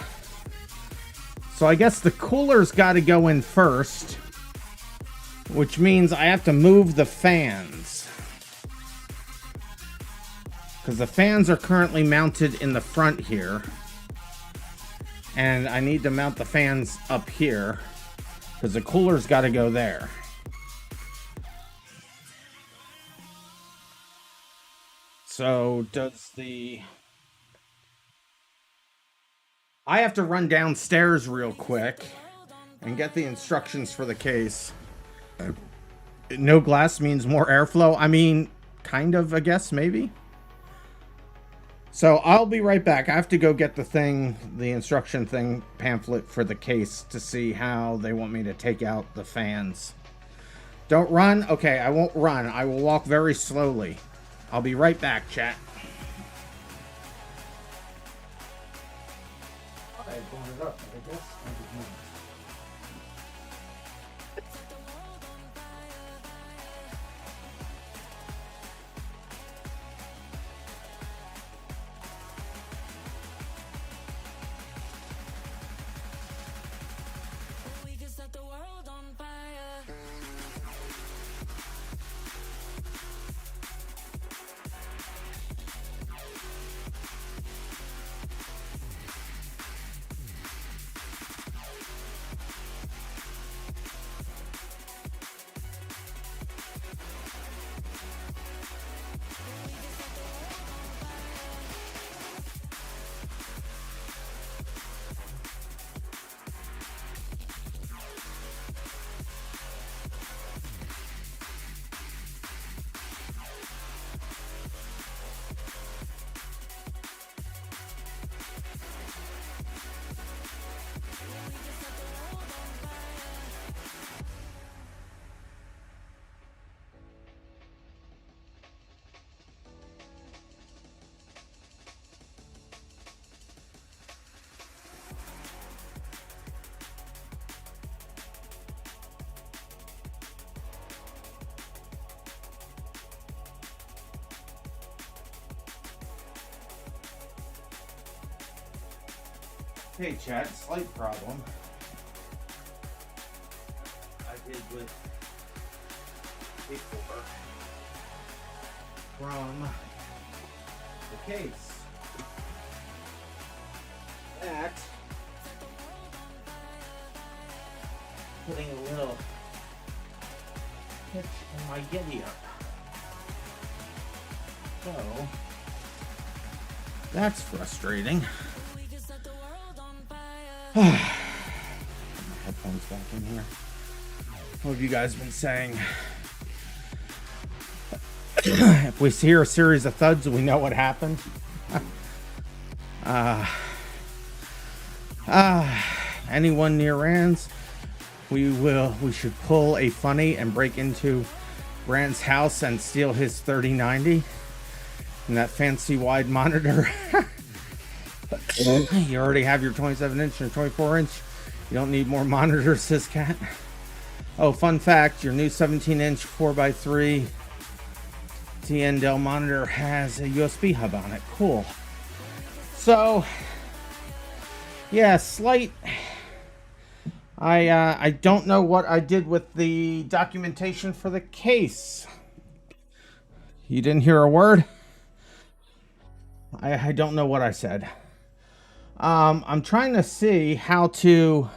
so I guess the cooler's got to go in first, which means I have to move the fans. Because the fans are currently mounted in the front here. And I need to mount the fans up here. Because the cooler's got to go there. So does the... I have to run downstairs real quick and get the instructions for the case. No glass means more airflow. I mean, kind of, I guess, maybe. So I'll be right back. I have to go get the instruction thing pamphlet for the case to see how they want me to take out the fans. Don't run? Okay, I won't run. I will walk very slowly. I'll be right back, chat. I brought it up, I guess. Hey chat, slight problem I did with paperwork from the case that putting a little hitch in my giddy up. So that's frustrating. My headphones back in here. What have you guys been saying? If we hear a series of thuds, we know what happened. Anyone near Rand's, we should pull a funny and break into Rand's house and steal his 3090 and that fancy wide monitor. You already have your 27-inch and 24-inch. You don't need more monitors, says Cat. Oh, fun fact, your new 17-inch 4x3 TN Dell monitor has a USB hub on it. Cool. So, yeah, slight. I don't know what I did with the documentation for the case. You didn't hear a word? I don't know what I said. I'm trying to see how to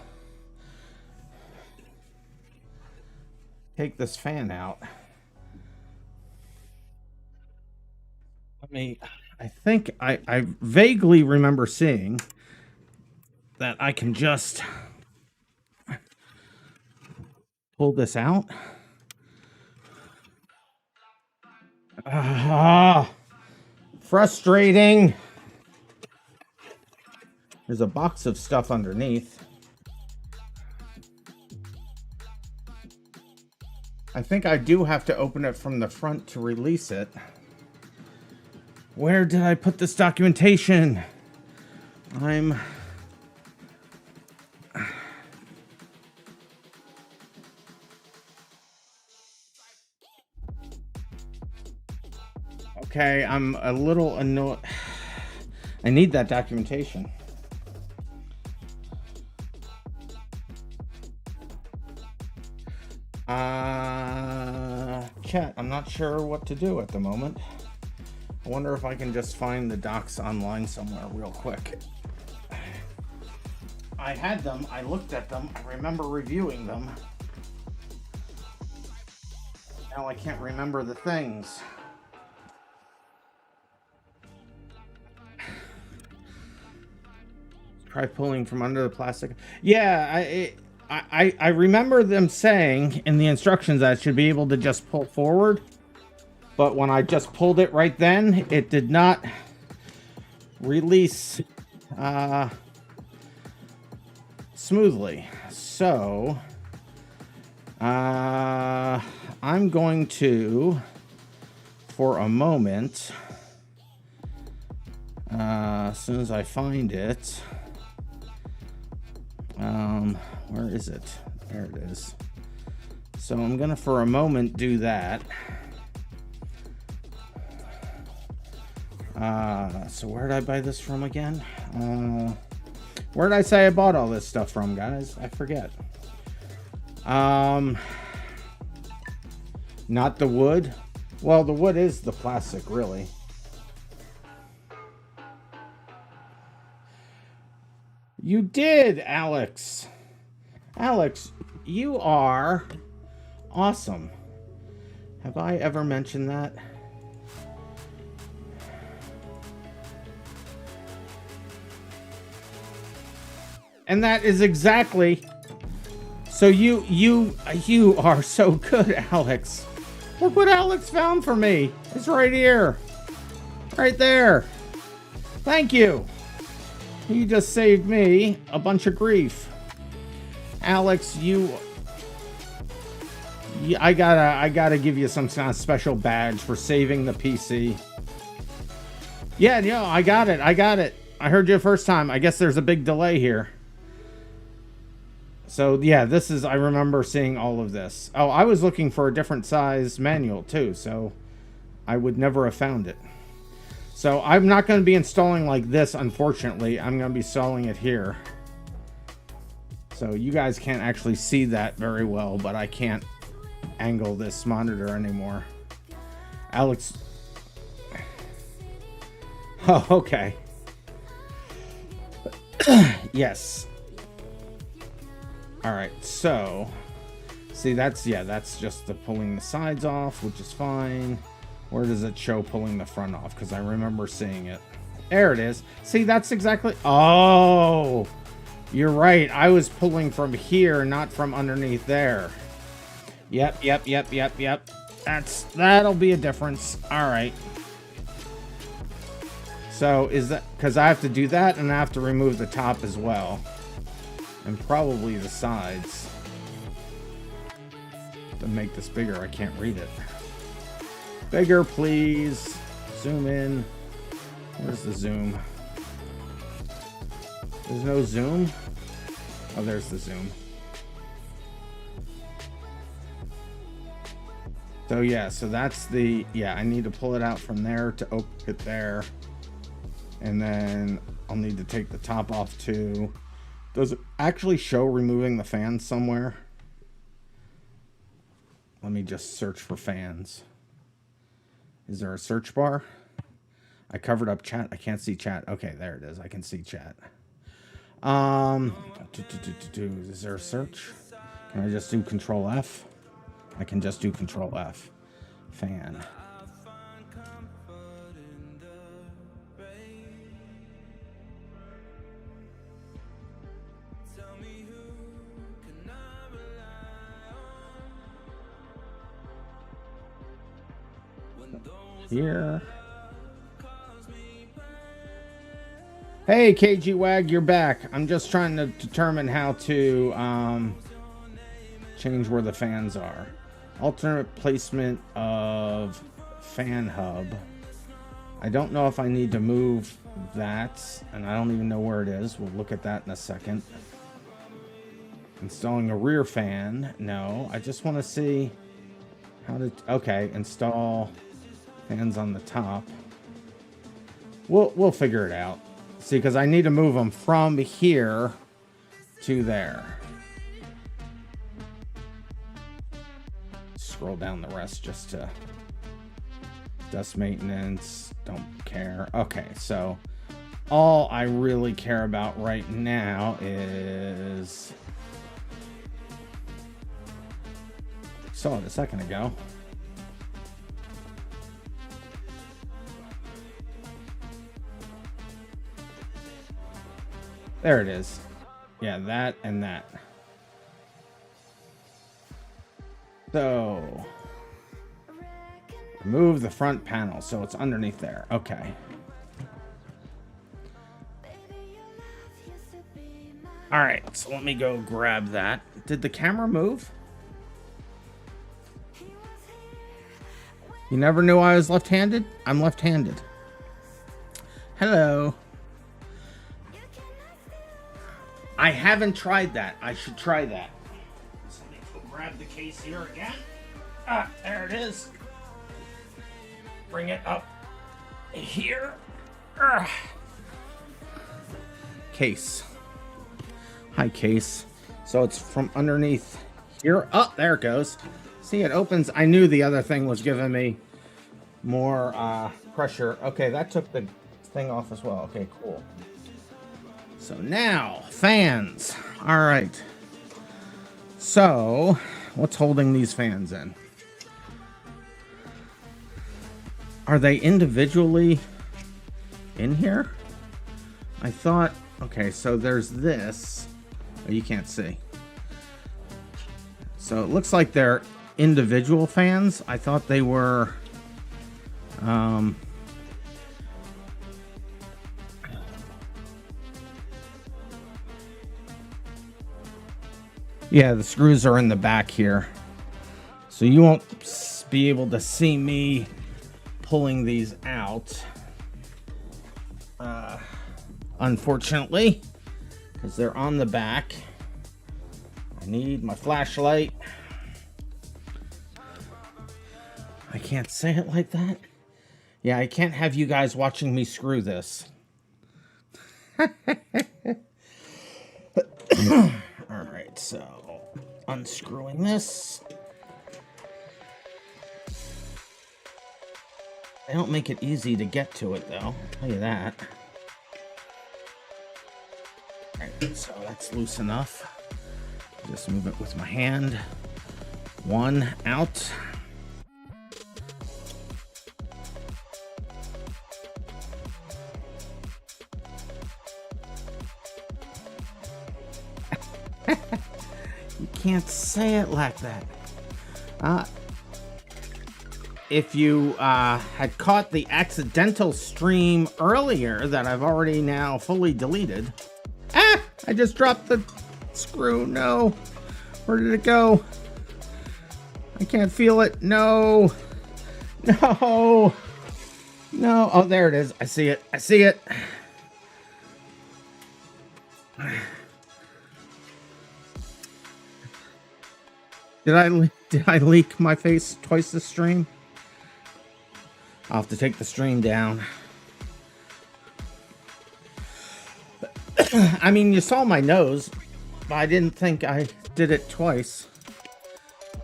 take this fan out. I think I vaguely remember seeing that I can just pull this out. Frustrating. There's a box of stuff underneath. I think I do have to open it from the front to release it. Where did I put this documentation? Okay, I'm a little annoyed. I need that documentation. Chat, I'm not sure what to do at the moment. I wonder if I can just find the docs online somewhere real quick. I had them, I looked at them, I remember reviewing them. Now I can't remember the things. Try pulling from under the plastic. Yeah, I remember them saying in the instructions that I should be able to just pull forward. But when I just pulled it right then, it did not release smoothly. So I'm going to, for a moment, as soon as I find it, where is it? There it is. So I'm gonna, for a moment, do that. So where did I buy this from again? Where did I say I bought all this stuff from, guys? I forget. Not the wood. Well, the wood is the plastic, really. You did, Alex. Alex, you are awesome. Have I ever mentioned that? And that is exactly. So you are so good, Alex. Look what Alex found for me. It's right here. Right there. Thank you. You just saved me a bunch of grief. Alex, I gotta give you some kind of special badge for saving the PC. Yeah, I got it. I heard you the first time. I guess there's a big delay here. So yeah, this is, I remember seeing all of this. Oh, I was looking for a different size manual too, so I would never have found it. So I'm not going to be installing like this, unfortunately. I'm going to be installing it here. So you guys can't actually see that very well, but I can't angle this monitor anymore. Alex. Oh, okay. Yes. All right, so see, that's just the pulling the sides off, which is fine. Where does it show pulling the front off? Because I remember seeing it. There it is. See, that's exactly... Oh, you're right. I was pulling from here, not from underneath there. Yep. That'll be a difference. All right. So is that... Because I have to do that, and I have to remove the top as well. And probably the sides. To make this bigger, I can't read it. Bigger, please. Zoom in. Where's the zoom? There's no zoom? Oh, there's the zoom. So yeah, so that's the... Yeah, I need to pull it out from there to open it there. And then I'll need to take the top off too. Does it actually show removing the fans somewhere? Let me just search for fans. Is there a search bar? I covered up chat. I can't see chat. Okay, there it is. I can see chat. Is there a search? Can I just do Control F? I can just do Control F. Fan. Here. Hey, KG Wag, you're back. I'm just trying to determine how to change where the fans are. Alternate placement of fan hub. I don't know if I need to move that, and I don't even know where it is. We'll look at that in a second. Installing a rear fan. No, I just want to see how to... Okay, install... Fans on the top. We'll figure it out. See, because I need to move them from here to there. Scroll down the rest just to... Dust maintenance. Don't care. Okay, so all I really care about right now is... Saw it a second ago. There it is. Yeah, that and that. So, remove the front panel so it's underneath there. Okay. All right, so let me go grab that. Did the camera move? You never knew I was left-handed? I'm left-handed. Hello. I haven't tried that. I should try that. So let me go grab the case here again. Ah, there it is. Bring it up here. Case. Hi, case. So it's from underneath here. Oh, there it goes. See, it opens. I knew the other thing was giving me more pressure. Okay, that took the thing off as well. Okay, cool. So now, fans. All right. So, what's holding these fans in? Are they individually in here? I thought, okay, so there's this. Oh, you can't see. So it looks like they're individual fans. I thought they were... yeah, the screws are in the back here. So you won't be able to see me pulling these out. Unfortunately, because they're on the back. I need my flashlight. I can't say it like that. Yeah, I can't have you guys watching me screw this. Alright, so unscrewing this. They don't make it easy to get to it, though. I'll tell you that. Alright, so that's loose enough. Just move it with my hand. One out. You can't say it like that. If you had caught the accidental stream earlier that I've already now fully deleted. Ah! I just dropped the screw. No. Where did it go? I can't feel it. No. No. No. Oh, there it is. I see it. I see it. Did I leak my face twice this stream? I'll have to take the stream down. I mean, you saw my nose, but I didn't think I did it twice.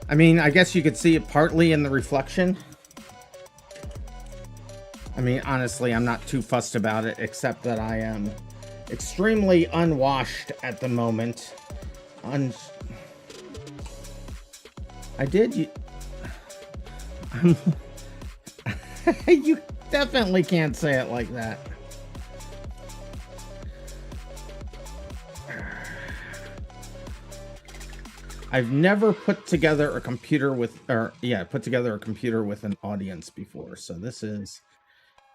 I mean, I guess you could see it partly in the reflection. I mean, honestly, I'm not too fussed about it, except that I am extremely unwashed at the moment. I did. You definitely can't say it like that. I've never put together a computer with, put together a computer with an audience before, so this is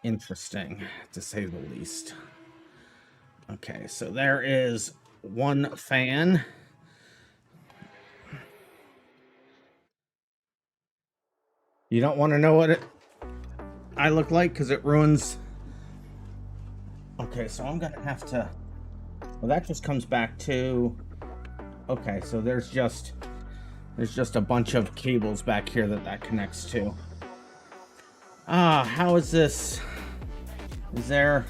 interesting, to say the least. Okay, so there is one fan. You don't want to know what I look like because it ruins. Okay, so I'm gonna have to. Well, that just comes back to. Okay, so there's just a bunch of cables back here that connects to. How is this? Is there?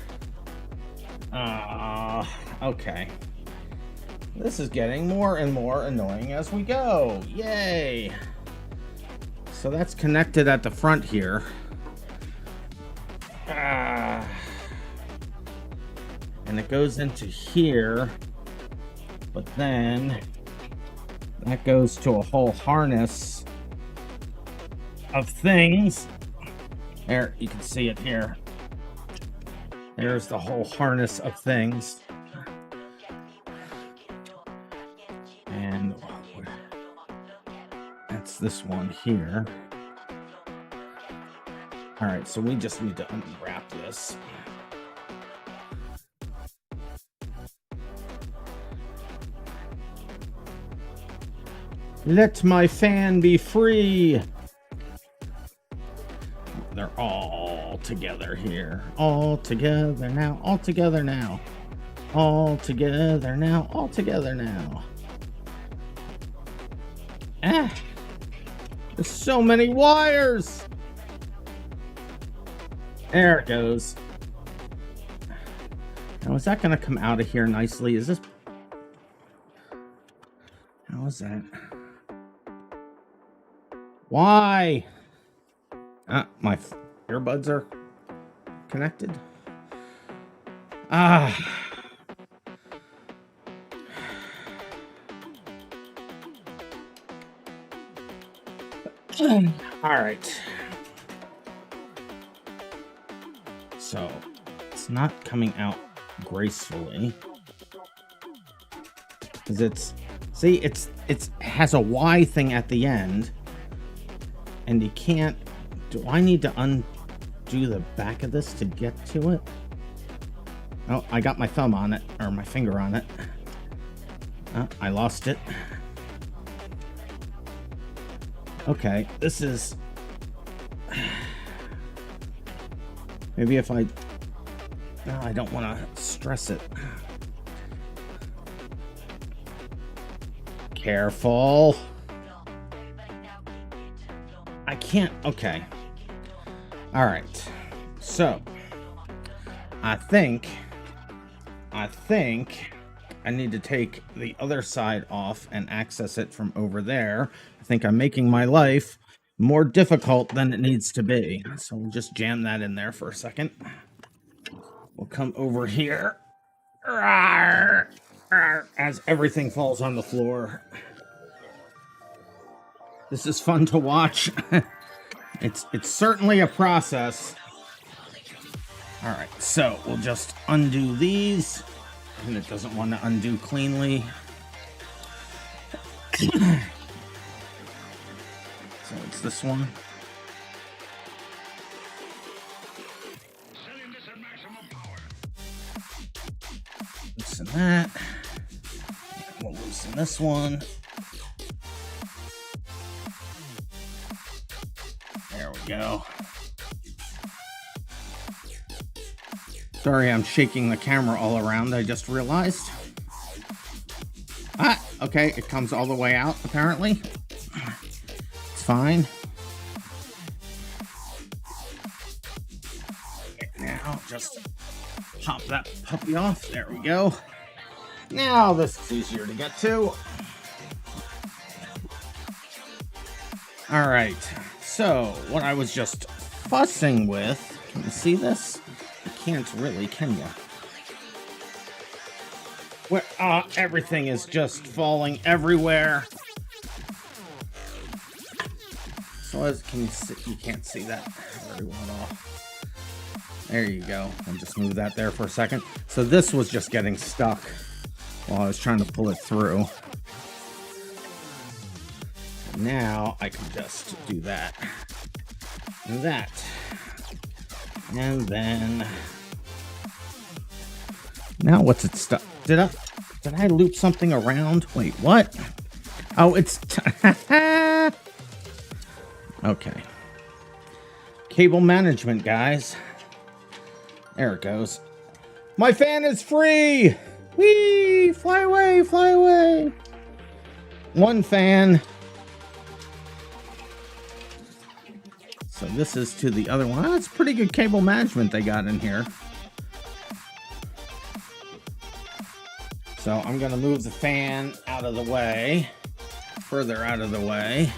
Okay. This is getting more and more annoying as we go. Yay! So that's connected at the front here. And it goes into here, but then that goes to a whole harness of things. There, you can see it here. There's the whole harness of things. And that's this one here. All right, so we just need to unwrap this. Let my fan be free. They're all together here. All together now. All together now. All together now. All together now. Ah! There's so many wires. There it goes. Now, is that going to come out of here nicely? Is this... How is that? Why? My earbuds are connected. All right. So it's not coming out gracefully because it has a Y thing at the end. And you can't. Do I need to undo the back of this to get to it? Oh, I got my thumb on it, or my finger on it. Oh, I lost it. Okay, this is. Maybe if I. No, I don't want to stress it. Careful. I can't. Okay. All right. So I think I need to take the other side off and access it from over there. I think I'm making my life more difficult than it needs to be. So we'll just jam that in there for a second. We'll come over here as everything falls on the floor. This is fun to watch. It's certainly a process. All right, so we'll just undo these, and it doesn't want to undo cleanly. So it's this one. Loosen that. We'll loosen this one. There we go. Sorry, I'm shaking the camera all around. I just realized. Ah, okay, it comes all the way out, apparently. It's fine. Now, just pop that puppy off. There we go. Now, this is easier to get to. All right, so what I was just fussing with, can you see this? You can't really, can you? Where everything is just falling everywhere. So as can you see, you can't see that very well at all. There you go. I'll just move that there for a second. So this was just getting stuck while I was trying to pull it through. Now I can just do that and that. And then now what's it stuck? Did I loop something around? Wait, what? Oh, it's okay. Cable management, guys. There it goes. My fan is free. Whee! Fly away, fly away. One fan. So this is to the other one. Oh, that's pretty good cable management they got in here. So I'm going to move the fan out of the way, further out of the way.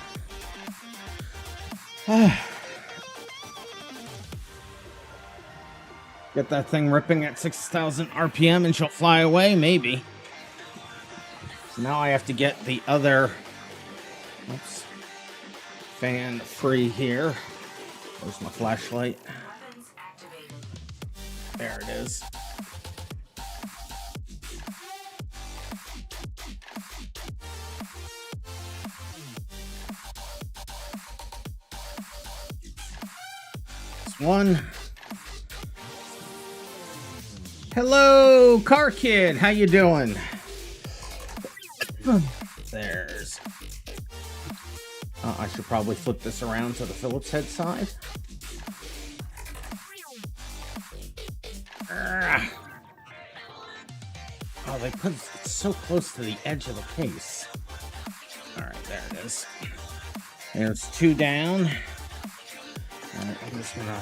Get that thing ripping at 6,000 RPM and she'll fly away, maybe. So now I have to get the other fan free here. Where's my flashlight? There it is. This one. Hello, Car Kid. How you doing? There's. I should probably flip this around to the Phillips head side. Oh, they put it so close to the edge of the case. All right, there it is. There's two down. All right, I'm just gonna.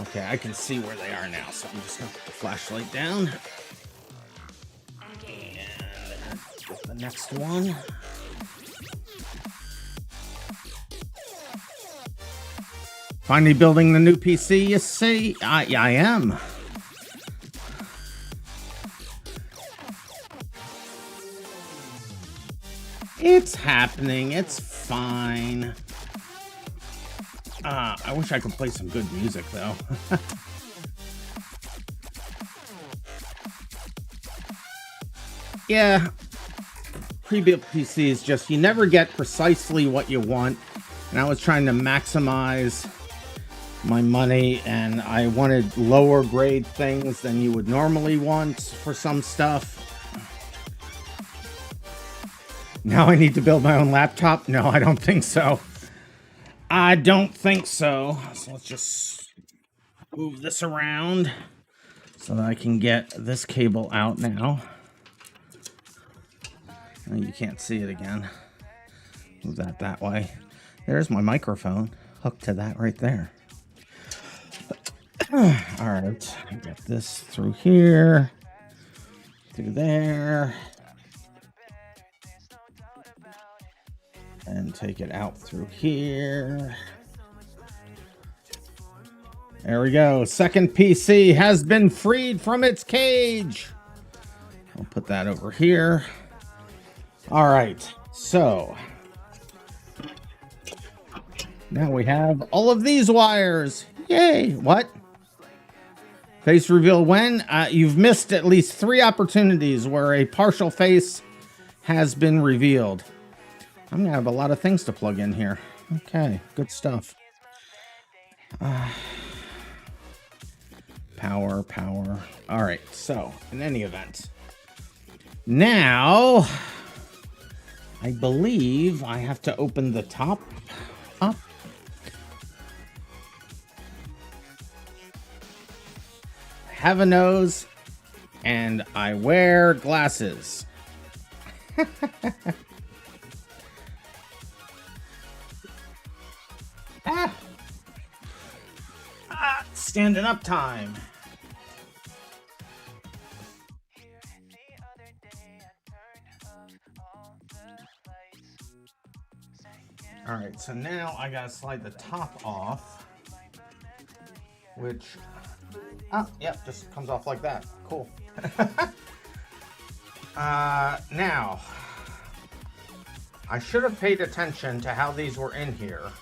Okay, I can see where they are now, so I'm just gonna put the flashlight down. And get the next one. Finally building the new PC, you see? I am. It's happening. It's fine. I wish I could play some good music, though. Yeah. Pre-built PCs, just you never get precisely what you want. And I was trying to maximize my money, and I wanted lower grade things than you would normally want for some stuff. Now I need to build my own laptop? No, I don't think so. I don't think so. So let's just move this around so that I can get this cable out now. Oh, you can't see it again. Move that way. There's my microphone hooked to that right there. All right, get this through here, through there, and take it out through here. There we go. Second PC has been freed from its cage. I'll put that over here. All right, so now we have all of these wires. Yay! What? Face reveal when? You've missed at least 3 opportunities where a partial face has been revealed. I'm gonna have a lot of things to plug in here. Okay, good stuff. Power. All right, so in any event, now I believe I have to open the top up. Have a nose, and I wear glasses. Standing up time. All right, so now I gotta slide the top off, which, yep, just comes off like that. Cool. Now, I should have paid attention to how these were in here,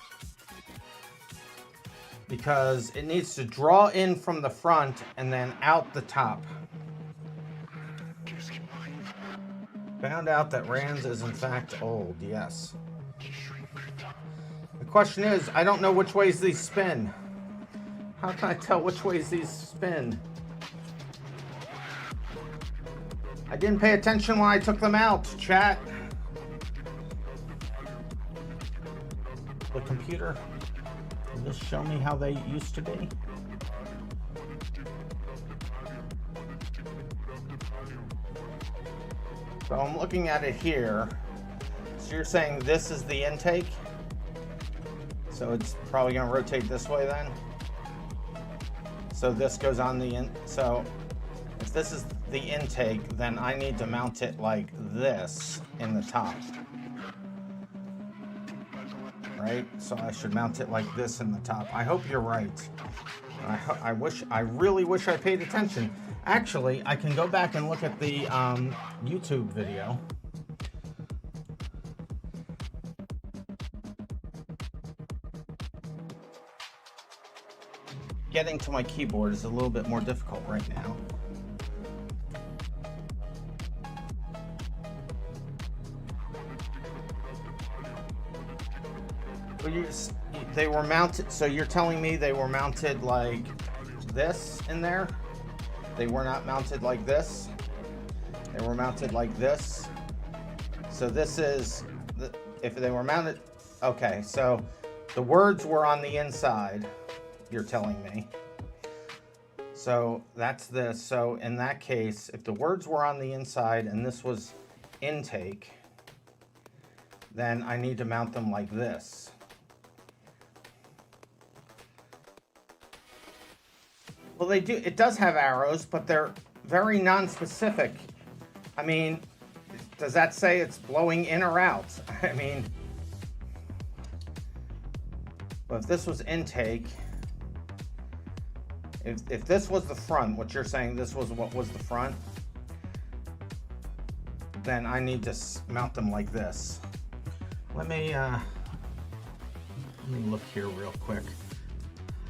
because it needs to draw in from the front and then out the top. Found out that Rands is in fact old, yes. The question is, I don't know which ways these spin. How can I tell which ways these spin? I didn't pay attention when I took them out, chat. The computer, will this show me how they used to be? So I'm looking at it here. So you're saying this is the intake? So it's probably gonna rotate this way then? So this goes on the in, so if this is the intake, then I need to mount it like this in the top. Right? So I should mount it like this in the top. I hope you're right. I really wish I paid attention. Actually, I can go back and look at the YouTube video. Getting to my keyboard is a little bit more difficult right now. They were mounted, so you're telling me they were mounted like this in there? They were not mounted like this? They were mounted like this? So this is, if they were mounted, okay, so the words were on the inside, you're telling me. So that's this. So in that case, if the words were on the inside and this was intake, then I need to mount them like this. Well, they do. It does have arrows, but they're very non-specific. I mean, does that say it's blowing in or out? I mean, well, if this was intake, if this was the front, what you're saying, this was what was the front, then I need to mount them like this. Let me look here real quick.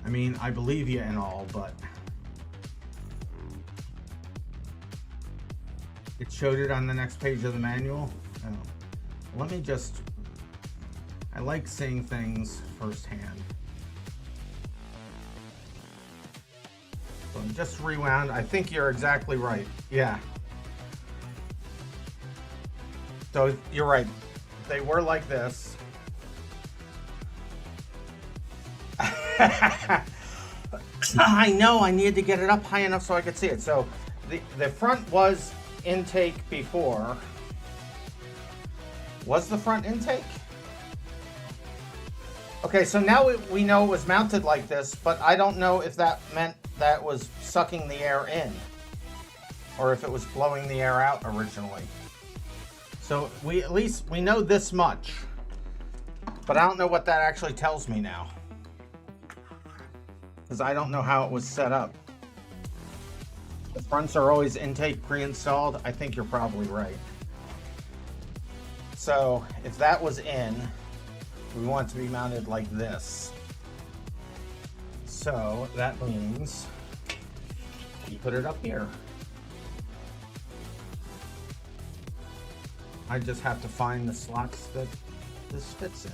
I mean, I believe you and all, but it showed it on the next page of the manual. Oh. Let me just, I like seeing things firsthand. So just rewound. I think you're exactly right. Yeah. So you're right. They were like this. I know, I needed to get it up high enough so I could see it. So the front was intake before. Was the front intake? Okay, so now we know it was mounted like this, but I don't know if that meant that was sucking the air in, or if it was blowing the air out originally. So at least we know this much, but I don't know what that actually tells me now, because I don't know how it was set up. The fronts are always intake pre-installed. I think you're probably right. So if that was in, we want it to be mounted like this. So that means you put it up here. I just have to find the slots that this fits in.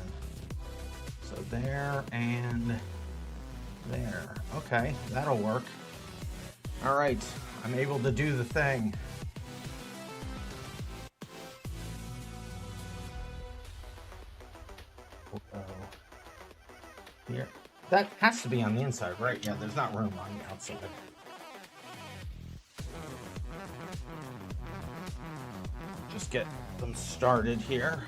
So there and there. Okay, that'll work. All right, I'm able to do the thing. Here. That has to be on the inside, right? Yeah, there's not room on the outside. Just get them started here.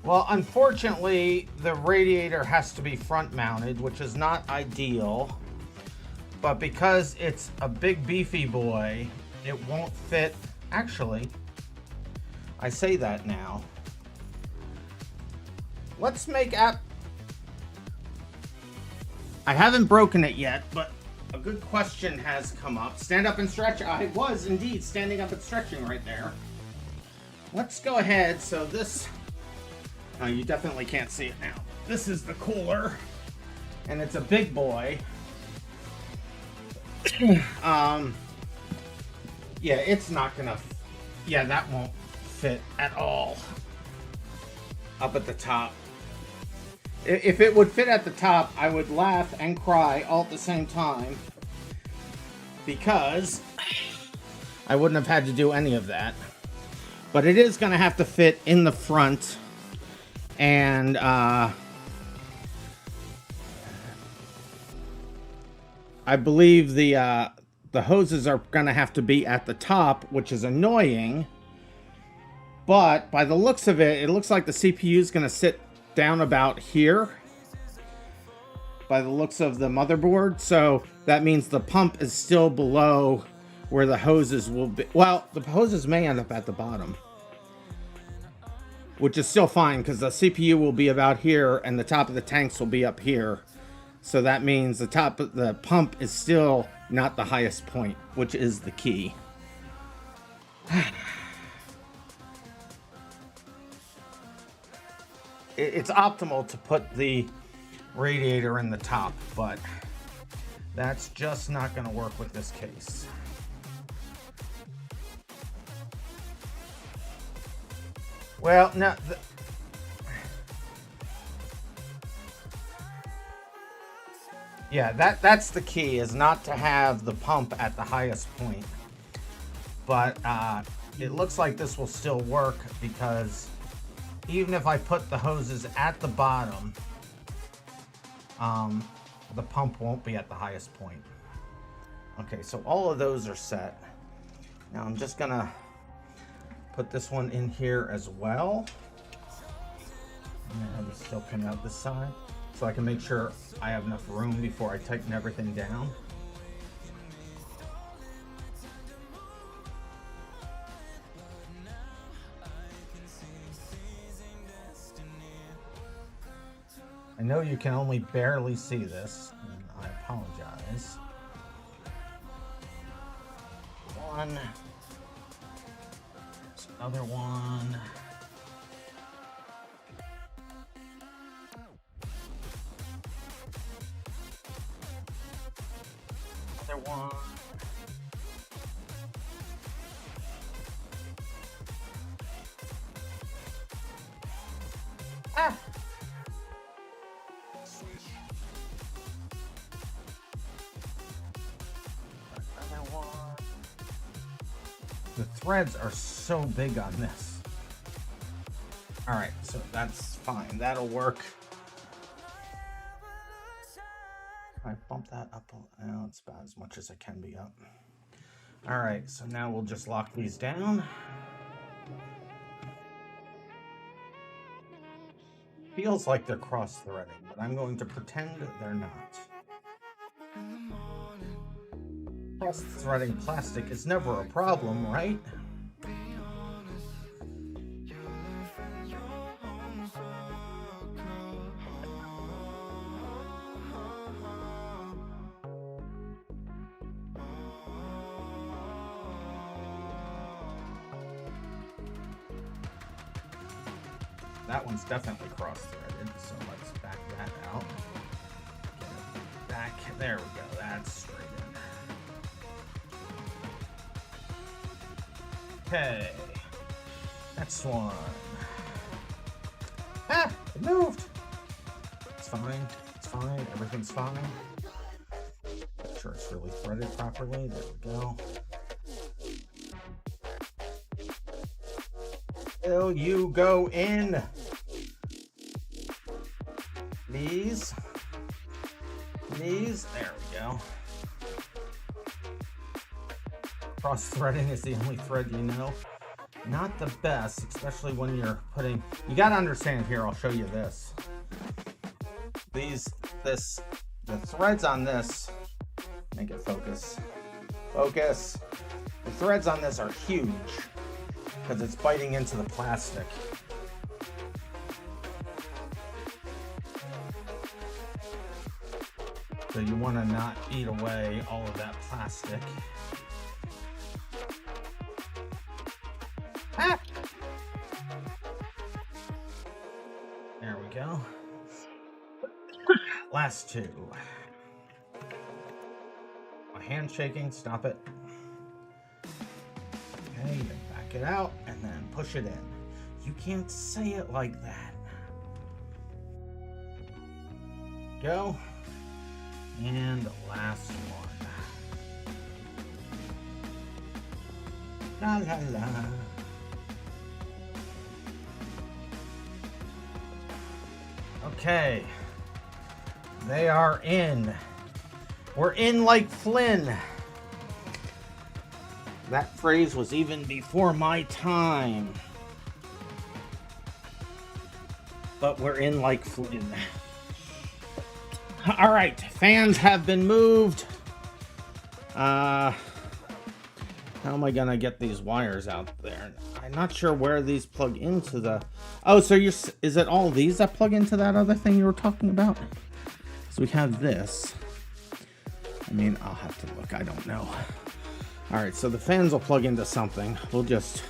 Well, unfortunately, the radiator has to be front mounted, which is not ideal. But because it's a big beefy boy, it won't fit. Actually, I say that now. Let's make up. I haven't broken it yet, but a good question has come up. Stand up and stretch. I was indeed standing up and stretching right there. Let's go ahead. So this, oh, you definitely can't see it now. This is the cooler, and it's a big boy. Yeah, it's not gonna, yeah, that won't fit at all up at the top. If it would fit at the top, I would laugh and cry all at the same time, because I wouldn't have had to do any of that. But it is gonna have to fit in the front, and I believe the hoses are gonna have to be at the top, which is annoying. But by the looks of it, it looks like the CPU is gonna sit down about here. By the looks of the motherboard, so that means the pump is still below where the hoses will be. Well, the hoses may end up at the bottom, which is still fine because the CPU will be about here and the top of the tanks will be up here. So that means the top of the pump is still not the highest point, which is the key. It's optimal to put the radiator in the top, but that's just not going to work with this case. Well, no. Yeah, that's the key, is not to have the pump at the highest point. But it looks like this will still work, because even if I put the hoses at the bottom, the pump won't be at the highest point. Okay, so all of those are set. Now I'm just gonna put this one in here as well. And then have it still pin out this side, so I can make sure I have enough room before I tighten everything down. I know you can only barely see this, and I apologize. One. There's another one. Another one. Ah! The threads are so big on this. All right, so that's fine. That'll work. I bump that up. Now it's about as much as I can be up. All right, so now we'll just lock these down. Feels like they're cross-threading, but I'm going to pretend they're not. Cross-threading plastic is never a problem, right? That one's definitely cross-threaded, so let's back that out. Back, there we go, that's straight in. Okay, next one. Ah, it moved. It's fine, everything's fine. Make sure it's really threaded properly, there we go. Will you go in? Knees. Knees. There we go. Cross-threading is the only thread you know. Not the best, especially when you're putting... You gotta understand here, I'll show you this. The threads on this... Make it focus. Focus. The threads on this are huge, because it's biting into the plastic. So you want to not eat away all of that plastic. Ah! There we go. Last two. My hand's shaking, stop it. Okay, then back it out and then push it in. You can't say it like that. Go. And the last one. La la la. Okay. They are in. We're in like Flynn. That phrase was even before my time. But we're in like Flynn. All right, fans have been moved. How am I gonna get these wires out there? I'm not sure where these plug into the... Oh, so is it all these that plug into that other thing you were talking about? So we have this. I mean, I'll have to look, I don't know. All right, so the fans will plug into something. We'll just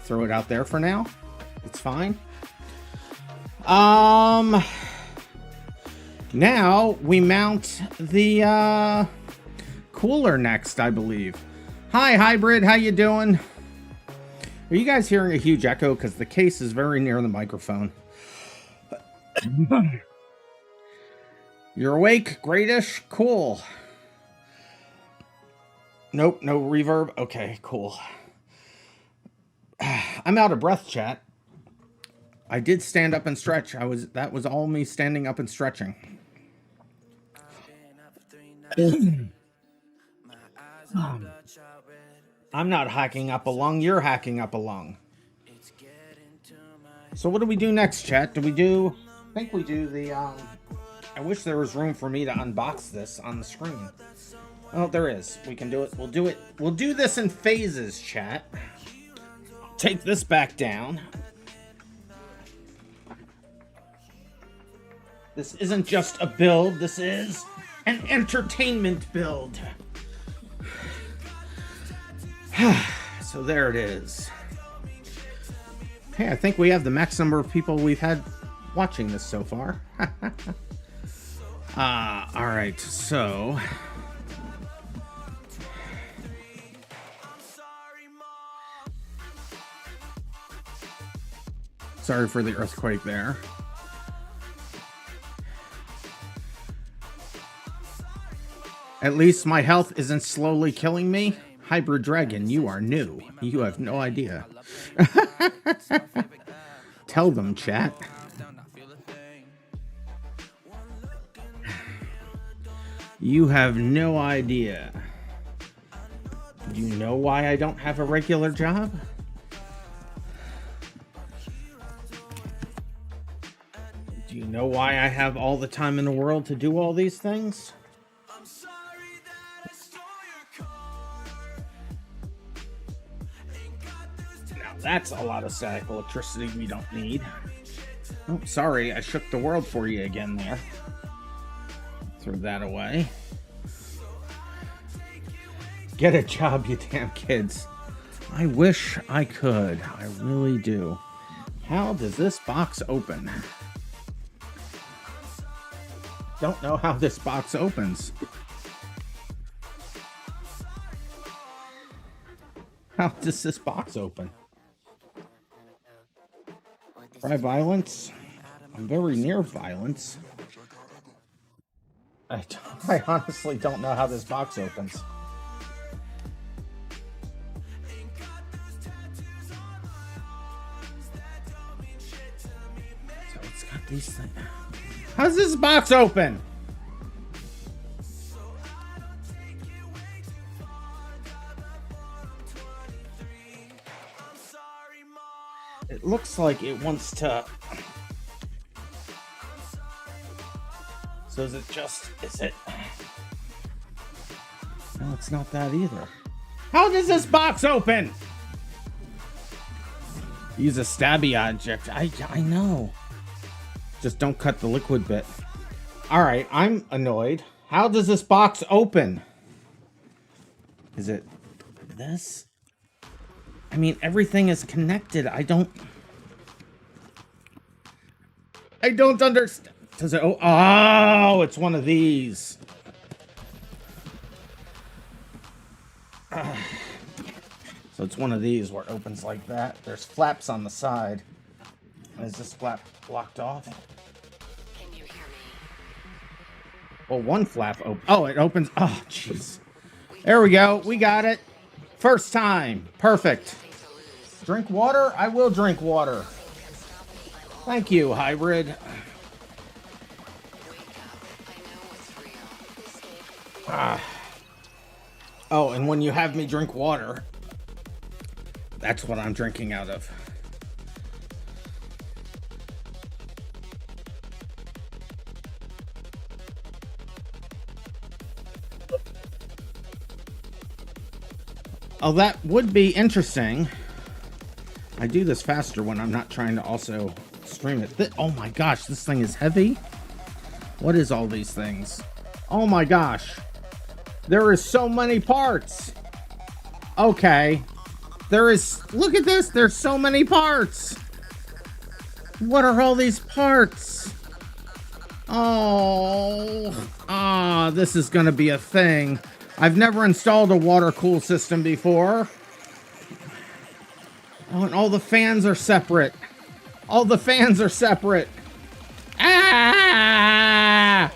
throw it out there for now. It's fine. Now we mount the cooler next, I believe. Hi, Hybrid, how you doing? Are you guys hearing a huge echo? Because the case is very near the microphone. You're awake? Greatish? Cool. Nope, no reverb. Okay, cool. I'm out of breath, chat. I did stand up and stretch. That was all me standing up and stretching. I'm not hacking up a lung, you're hacking up a lung. So what do we do next, chat? I think we do the, I wish there was room for me to unbox this on the screen. Well, there is. We can do it. We'll do it. We'll do this in phases, chat. Take this back down. This isn't just a build. This is an entertainment build. So there it is. Hey, I think we have the max number of people we've had watching this so far. All right, so... Sorry for the earthquake there. At least my health isn't slowly killing me. Hybrid Dragon, you are new. You have no idea. Tell them, chat. You have no idea. Do you know why I don't have a regular job? Do you know why I have all the time in the world to do all these things? Now that's a lot of static electricity we don't need. Oh, sorry, I shook the world for you again there. Throw that away. Get a job, you damn kids. I wish I could. I really do. How does this box open? Don't know how this box opens. How does this box open? Try violence? I'm very near violence. I honestly don't know how this box opens. So it's got these things. How's this box open? It looks like it wants to. So is it? No, it's not that either. How does this box open? Use a stabby object. I know. Just don't cut the liquid bit. All right, I'm annoyed. How does this box open? Is it this? I mean, everything is connected. I don't understand. Does it? Oh, it's one of these. So it's one of these where it opens like that. There's flaps on the side. Is this flap blocked off? Can you hear me? Well, one flap open. Oh, it opens. Oh, jeez. There we go. We got it. First time. Perfect. Drink water? I will drink water. Thank you, hybrid. Oh, and when you have me drink water, that's what I'm drinking out of. Oh, that would be interesting. I do this faster when I'm not trying to also stream it. Oh my gosh, this thing is heavy. What is all these things? Oh my gosh. There is so many parts. Okay. Look at this. There's so many parts. What are all these parts? Oh, this is going to be a thing. I've never installed a water cool system before. Oh, and all the fans are separate. All the fans are separate. Ah!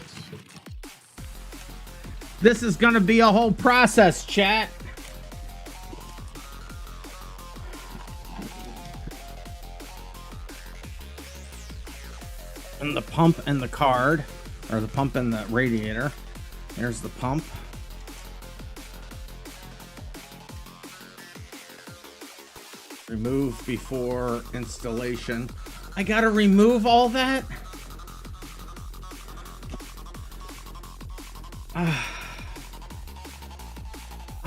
This is going to be a whole process, chat. And the pump and the card, or the pump and the radiator. There's the pump. Remove before installation. I gotta remove all that?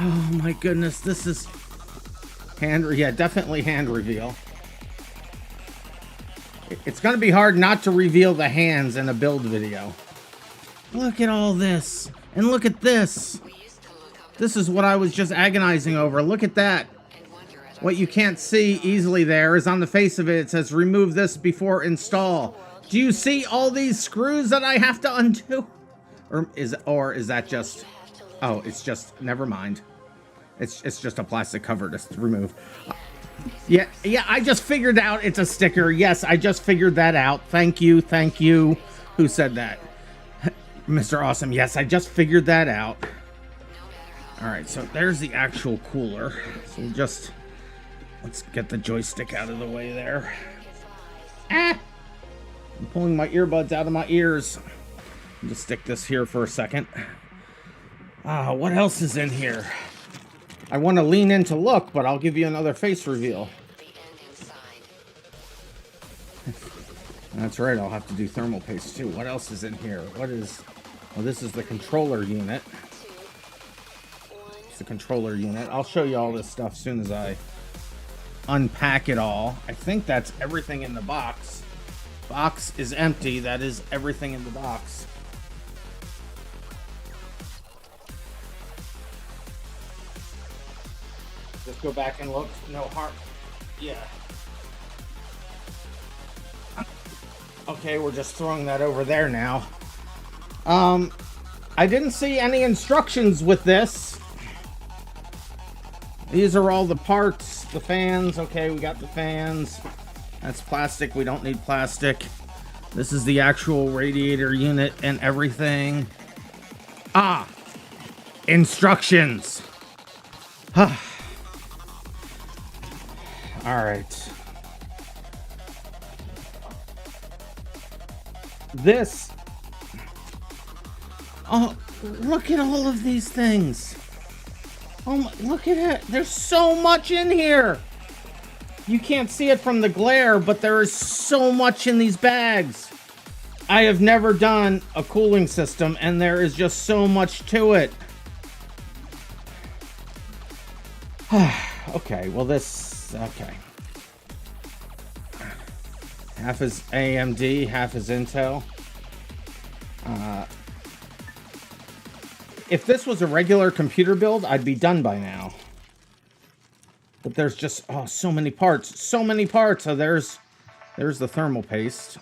Oh my goodness, this is definitely hand reveal. It's gonna be hard not to reveal the hands in a build video. Look at all this, and look at this. This is what I was just agonizing over. Look at that. What you can't see easily there is on the face of it, it says remove this before install. Do you see all these screws that I have to undo? Or is that just, oh, it's just, never mind. It's just a plastic cover to remove. Yeah, I just figured out it's a sticker. Yes, I just figured that out. Thank you. Who said that? Mr. Awesome. Yes, I just figured that out. All right, so there's the actual cooler. So let's get the joystick out of the way there. I'm pulling my earbuds out of my ears. I'll just stick this here for a second. What else is in here? I want to lean in to look, but I'll give you another face reveal. The end inside. That's right, I'll have to do thermal paste too. What else is in here? What is... Well, this is the controller unit. 2, 1. It's the controller unit. I'll show you all this stuff as soon as I unpack it all. I think that's everything in the box. Box is empty. That is everything in the box. Just go back and look. No harm. Yeah. Okay, we're just throwing that over there now. I didn't see any instructions with this. These are all the parts, the fans. Okay, we got the fans. That's plastic. We don't need plastic. This is the actual radiator unit and everything. Ah, instructions. All right. This. Oh, look at all of these things. Oh my, look at it. There's so much in here. You can't see it from the glare, but there is so much in these bags. I have never done a cooling system, and there is just so much to it. Okay, well this, okay. Half is AMD, half is Intel. If this was a regular computer build, I'd be done by now. But there's just, oh, so many parts. So many parts. So there's the thermal paste.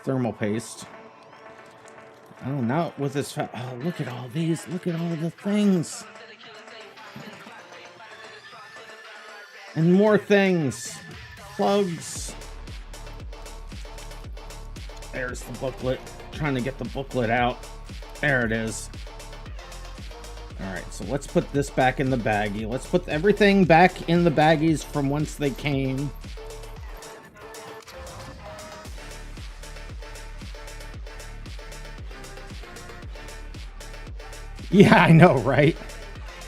Thermal paste. Oh, now with this, oh, look at all these. Look at all the things. And more things. Plugs. There's the booklet. Trying to get the booklet out. There it is. Alright, so let's put this back in the baggie. Let's put everything back in the baggies from whence they came. Yeah, I know, right?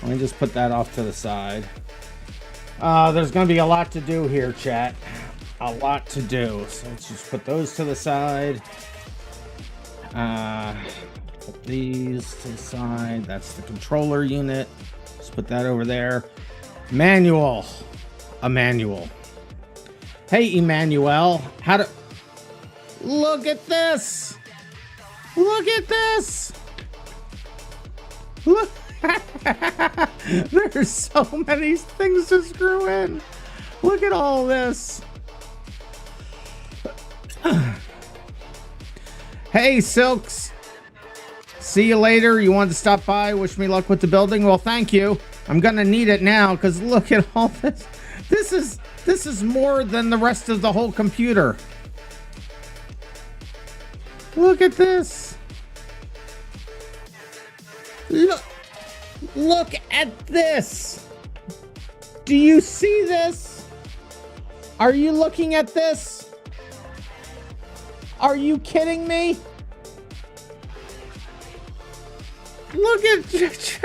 Let me just put that off to the side. There's going to be a lot to do here, chat. A lot to do. So let's just put those to the side. Put these to the side. That's the controller unit. Let's put that over there. Manual. A manual. Hey, Emmanuel. How to... Look at this. Look at this. Look. There's so many things to screw in. Look at all this. Hey, Silks. See you later. You wanted to stop by. Wish me luck with the building. Well, thank you. I'm gonna need it now because look at all this. This is more than the rest of the whole computer. Look at this. Look at this. Do you see this? Are you looking at this? Are you kidding me? Look at...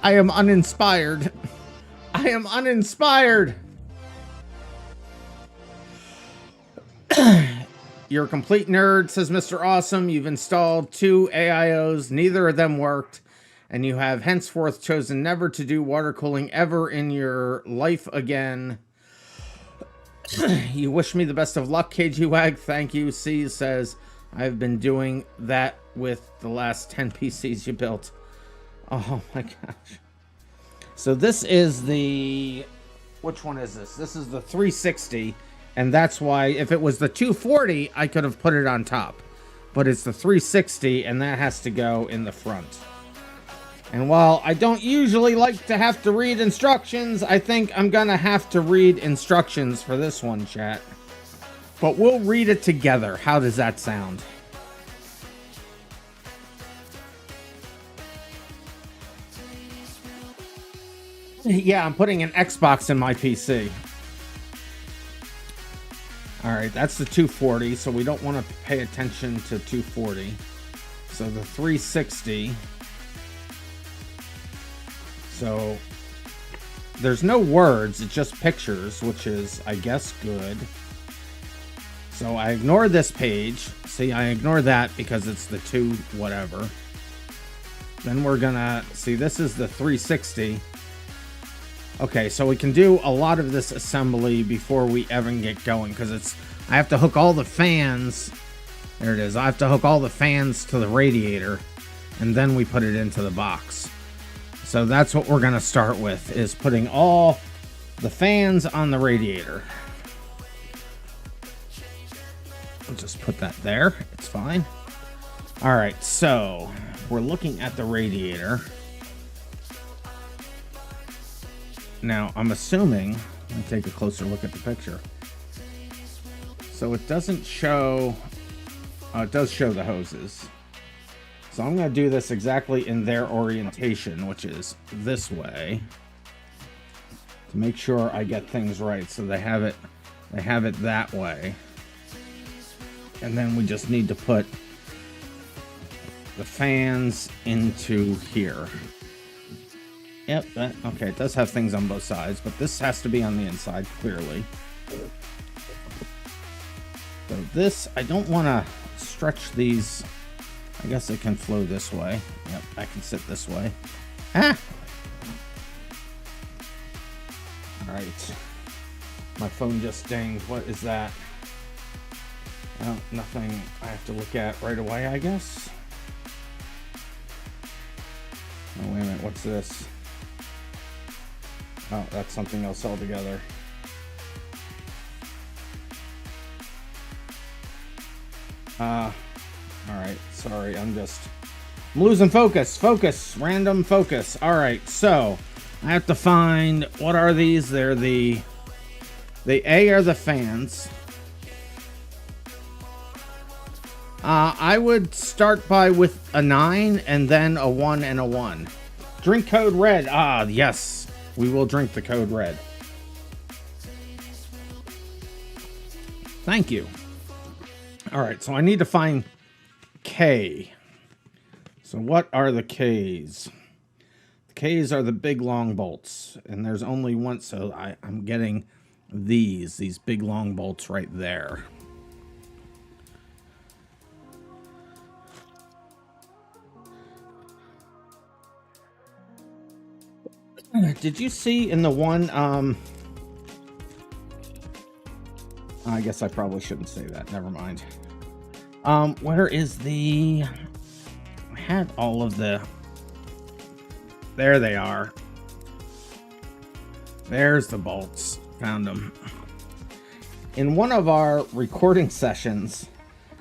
I am uninspired. I am uninspired. You're a complete nerd, says Mr. Awesome. You've installed 2 AIOs. Neither of them worked. And you have henceforth chosen never to do water cooling ever in your life again. You wish me the best of luck, KG Wag. Thank you. C says, I've been doing that with the last 10 PCs you built. Oh my gosh. So this is the... Which one is this? This is the 360. And that's why if it was the 240, I could have put it on top. But it's the 360, and that has to go in the front. And while I don't usually like to have to read instructions, I think I'm gonna have to read instructions for this one, chat. But we'll read it together. How does that sound? Yeah, I'm putting an Xbox in my PC. Alright, that's the 240, so we don't want to pay attention to 240. So the 360. So there's no words, it's just pictures, which is, I guess, good. So I ignore this page. See, I ignore that because it's the 2 whatever. Then we're gonna see, this is the 360. Okay, so we can do a lot of this assembly before we even get going, because I have to hook all the fans. There it is. I have to hook all the fans to the radiator, and then we put it into the box. So that's what we're gonna start with, is putting all the fans on the radiator. I'll just put that there. It's fine. All right, so we're looking at the radiator. Now, I'm assuming, let me take a closer look at the picture. So it doesn't show, it does show the hoses. So I'm going to do this exactly in their orientation, which is this way, to make sure I get things right. So they have it that way. And then we just need to put the fans into here. Yep, okay, it does have things on both sides, but this has to be on the inside, clearly. So this, I don't want to stretch these. I guess it can flow this way. Yep, I can sit this way. Ah! Alright. My phone just dinged. What is that? Oh, nothing I have to look at right away, I guess. Oh, wait a minute, what's this? Oh, that's something else altogether. Alright, sorry, I'm losing focus. Random focus. Alright, so I have to find, what are these? They're the A are the fans. I would start with a 9 and then a 1 and a 1. Drink code red. Ah, yes. We will drink the code red. Thank you. All right, so I need to find K. So what are the Ks? The Ks are the big long bolts, and there's only one, so I'm getting these big long bolts right there. Did you see in the one, I guess I probably shouldn't say that. Never mind. Where is I had all of the, there they are. There's the bolts. Found them. In one of our recording sessions,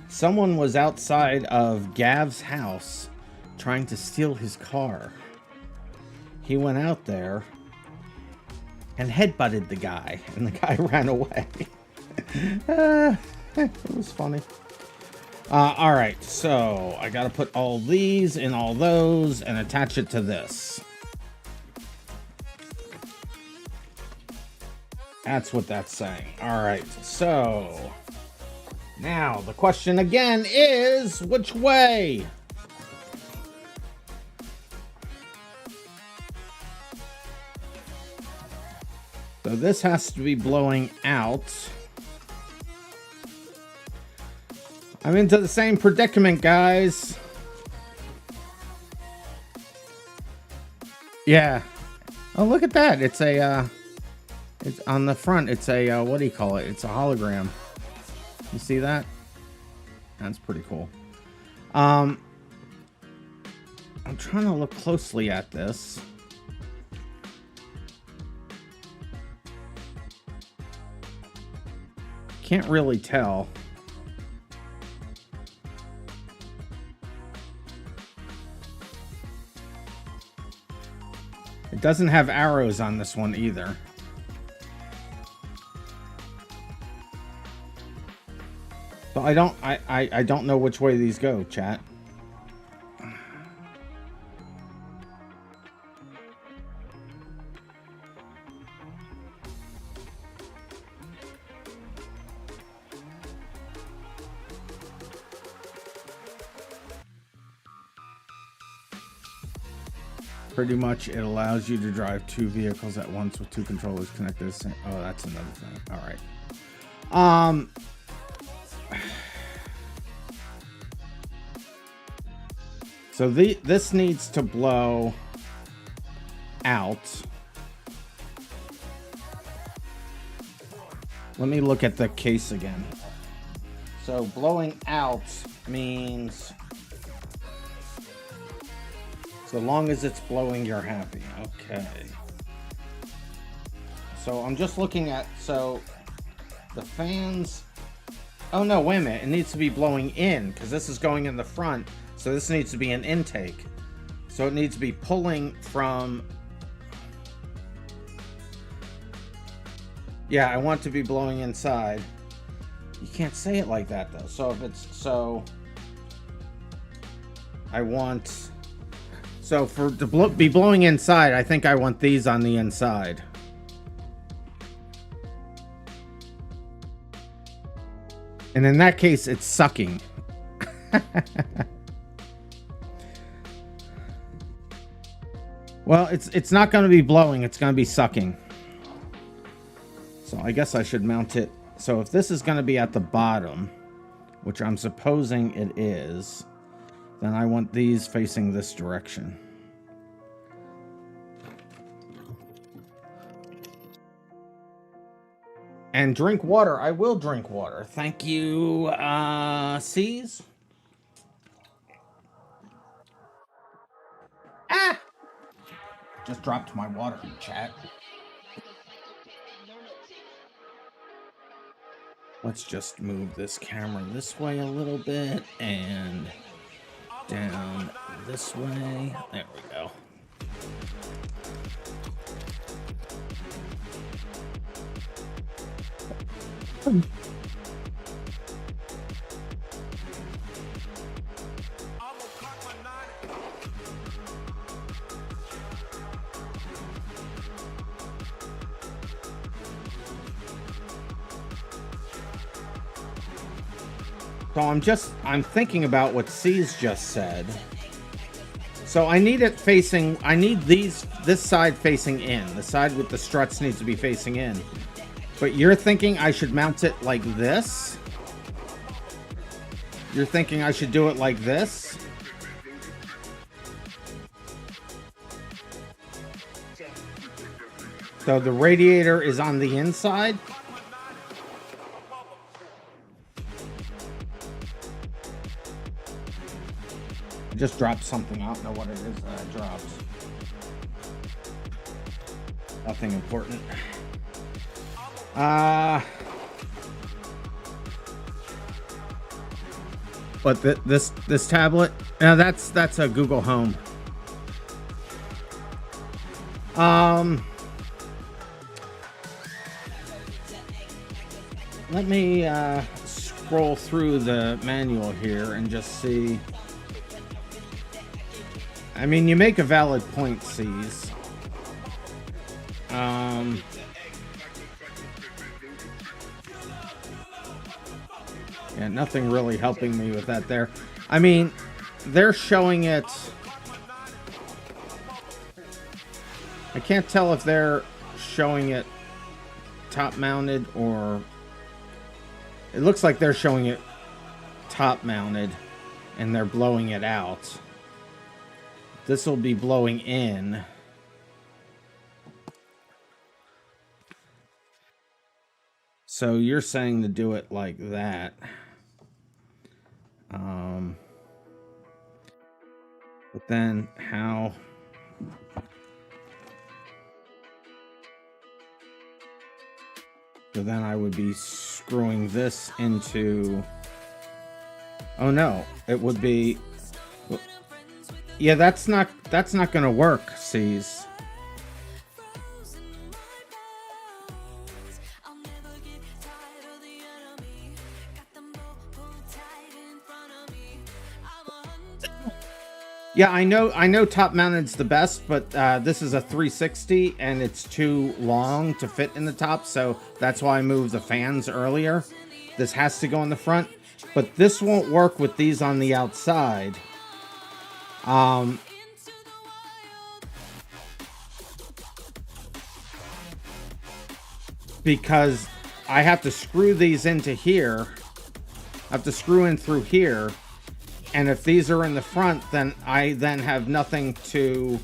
someone was outside of Gav's house trying to steal his car. He went out there and headbutted the guy, and the guy ran away. It was funny. All right, so I got to put all these in all those and attach it to this. That's what that's saying. All right, so now the question again is, which way? So this has to be blowing out. I'm into the same predicament, guys. Yeah. Oh, look at that. It's it's on the front. It's a, what do you call it? It's a hologram. You see that? That's pretty cool. I'm trying to look closely at this. Can't really tell. It doesn't have arrows on this one either. So I don't know which way these go, chat. Pretty much, it allows you to drive 2 vehicles at once with 2 controllers connected. Oh, that's another thing. All right. So this needs to blow out. Let me look at the case again. So blowing out means so long as it's blowing, you're happy. Okay. So I'm just looking at, so the fans, oh no, wait a minute. It needs to be blowing in because this is going in the front. So this needs to be an intake. So it needs to be pulling from, yeah, I want to be blowing inside. You can't say it like that though. So if it's, so I want, so for to be blowing inside, I think I want these on the inside. And in that case, it's sucking. Well, it's not going to be blowing, it's going to be sucking. So I guess I should mount it. So if this is going to be at the bottom, which I'm supposing it is, then I want these facing this direction. And drink water. I will drink water. Thank you, C's. Ah! Just dropped my water in chat. Let's just move this camera this way a little bit and down this way. There we go. So I'm thinking about what C's just said. So I need it facing, I need this side facing in. The side with the struts needs to be facing in. But you're thinking I should mount it like this? You're thinking I should do it like this? So the radiator is on the inside? I just dropped something. I don't know what it is that I dropped. Nothing important. But this tablet? No, that's a Google Home. Let me scroll through the manual here and just see. I mean, you make a valid point, C's. Yeah, nothing really helping me with that there. I mean, they're showing it. I can't tell if they're showing it top mounted or. It looks like they're showing it top mounted and they're blowing it out. This will be blowing in. So you're saying to do it like that. But then how? So then I would be screwing this into. Oh no, it would be. Yeah, that's not gonna work, C's. Yeah, I know top mounted's the best, but this is a 360 and it's too long to fit in the top, so that's why I moved the fans earlier. This has to go in the front, but this won't work with these on the outside. because I have to screw these into here. I have to screw in through here. And if these are in the front, then I then have nothing to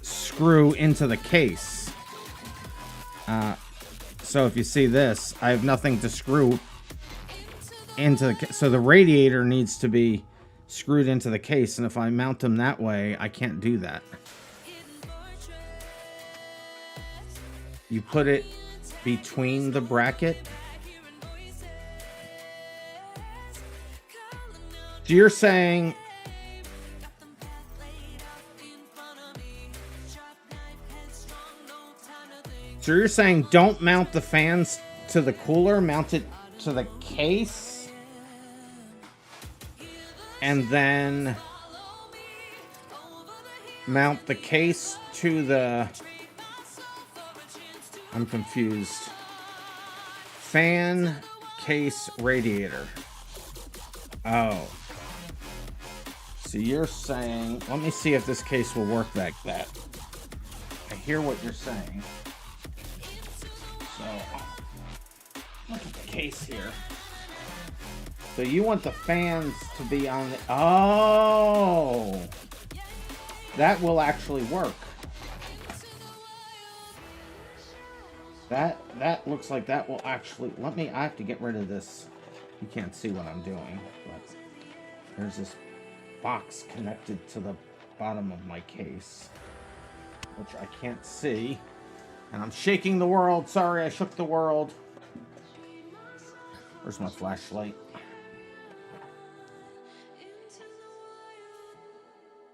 screw into the case. So if you see this, I have nothing to screw into the case. So the radiator needs to be screwed into the case. And if I mount them that way, I can't do that. You put it between the bracket. So you're saying don't mount the fans to the cooler, mount it to the case, and then mount the case to the, I'm confused, fan case radiator. Oh. So you're saying, let me see if this case will work like that. I hear what you're saying. So, look at the case here. So you want the fans to be on the, oh! That will actually work. That looks like that will actually, I have to get rid of this. You can't see what I'm doing, but there's this box connected to the bottom of my case, which I can't see, and I'm shaking the world. Sorry, I shook the world. Where's my flashlight?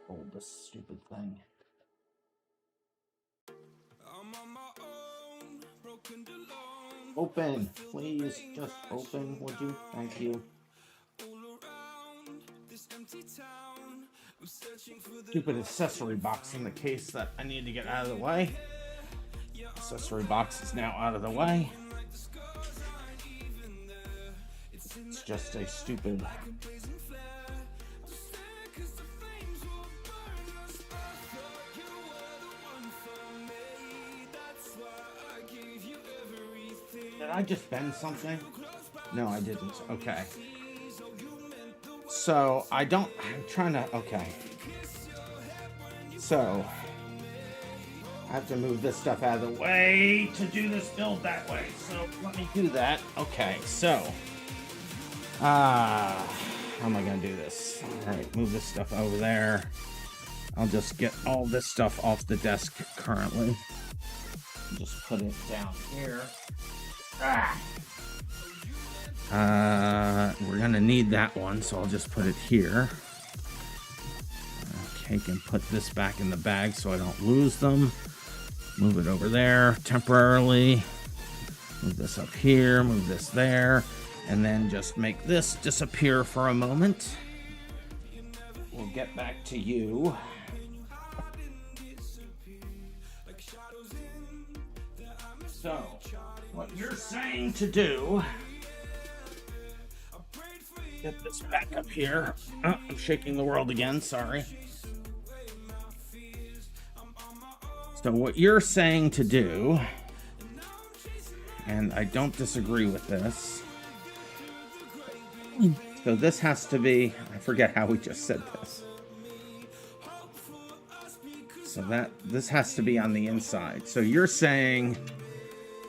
Hold this stupid thing. Open, please, just open, would you? Thank you. Stupid accessory box in the case that I need to get out of the way. Accessory box is now out of the way. It's just a stupid. Did I just bend something? No, I didn't. Okay. So, I'm trying to, okay. So, I have to move this stuff out of the way to do this build that way. So, let me do that. Okay, so, how am I going to do this? All right, move this stuff over there. I'll just get all this stuff off the desk currently. Just put it down here. We're gonna need that one, so I'll just put it here. Okay, can put this back in the bag so I don't lose them. Move it over there temporarily. Move this up here, move this there, and then just make this disappear for a moment. We'll get back to you. So, what you're saying to do, get this back up here. Oh, I'm shaking the world again, sorry. So what you're saying to do, and I don't disagree with this, so this has to be, I forget how we just said this. So this has to be on the inside. So you're saying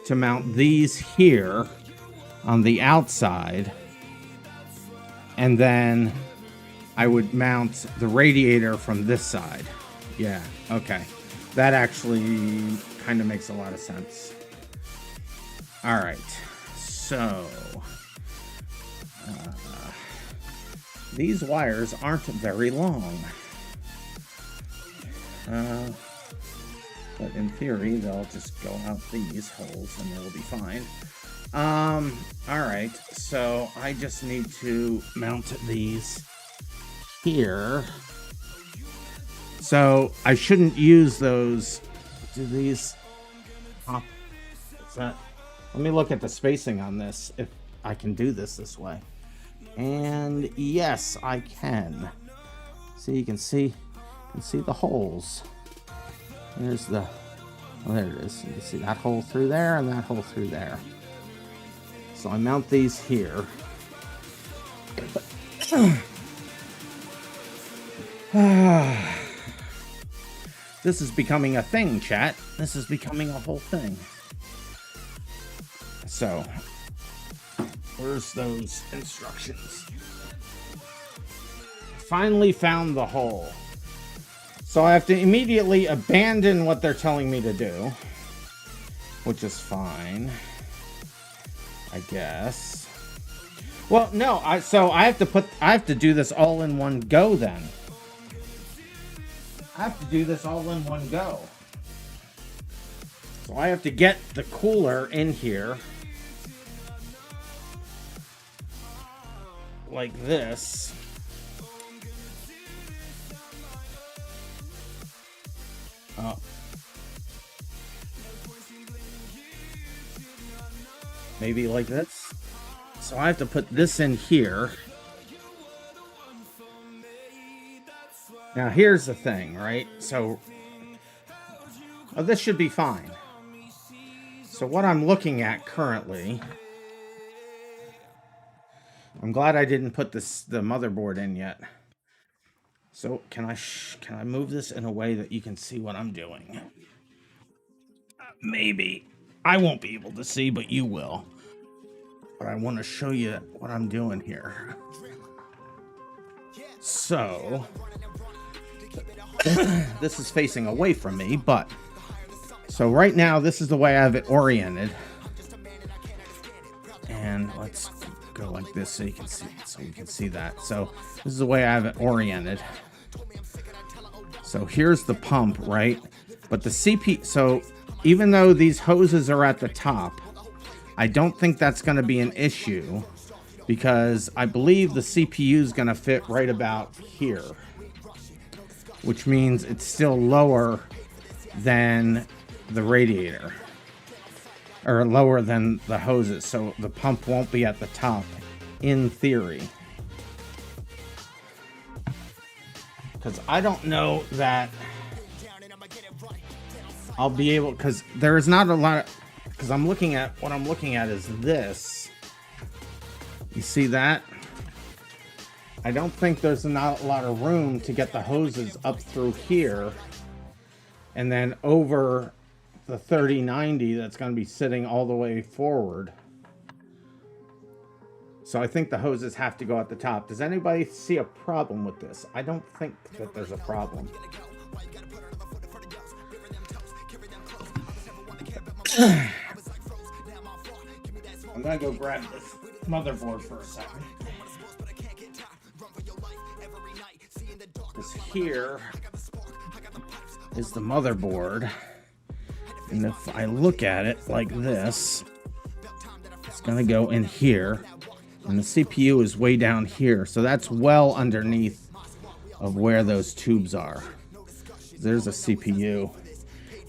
to mount these here on the outside, and then I would mount the radiator from this side. Yeah, okay. That actually kind of makes a lot of sense. All right, so these wires aren't very long. But in theory, they'll just go out these holes and they'll be fine. Alright, so I just need to mount these here. So I shouldn't use those. Do these pop? Is that? Let me look at the spacing on this, if I can do this way. And yes, I can. See, you can see the holes. There's the Oh, there it is. You can see that hole through there and that hole through there. So I mount these here. This is becoming a thing, chat. This is becoming a whole thing. So, where's those instructions? Finally found the hole. So I have to immediately abandon what they're telling me to do, which is fine, I guess. Well, no, I have to do this all in one go then. I have to do this all in one go. So I have to get the cooler in here like this. Oh. Maybe like this. So I have to put this in here. Now here's the thing, right? So this should be fine. So what I'm looking at currently, I'm glad I didn't put the motherboard in yet. So can I move this in a way that you can see what I'm doing? Maybe I won't be able to see, but you will. But I want to show you what I'm doing here. So this is facing away from me, but so right now this is the way I have it oriented. And let's go like this so you can see, so we can see that. So this is the way I have it oriented. So here's the pump, right? But the CP, so even though these hoses are at the top, I don't think that's going to be an issue because I believe the CPU is going to fit right about here, which means it's still lower than the radiator or lower than the hoses. So the pump won't be at the top in theory. Because I don't know that I'll be able, because there is not a lot of, because I'm looking at, what I'm looking at is this. You see that? I don't think there's not a lot of room to get the hoses up through here and then over the 3090 that's going to be sitting all the way forward. So I think the hoses have to go at the top. Does anybody see a problem with this? I don't think that there's a problem. I'm gonna go grab this motherboard for a second. This here is the motherboard. And if I look at it like this, it's gonna go in here. And the CPU is way down here. So that's well underneath of where those tubes are. There's a CPU.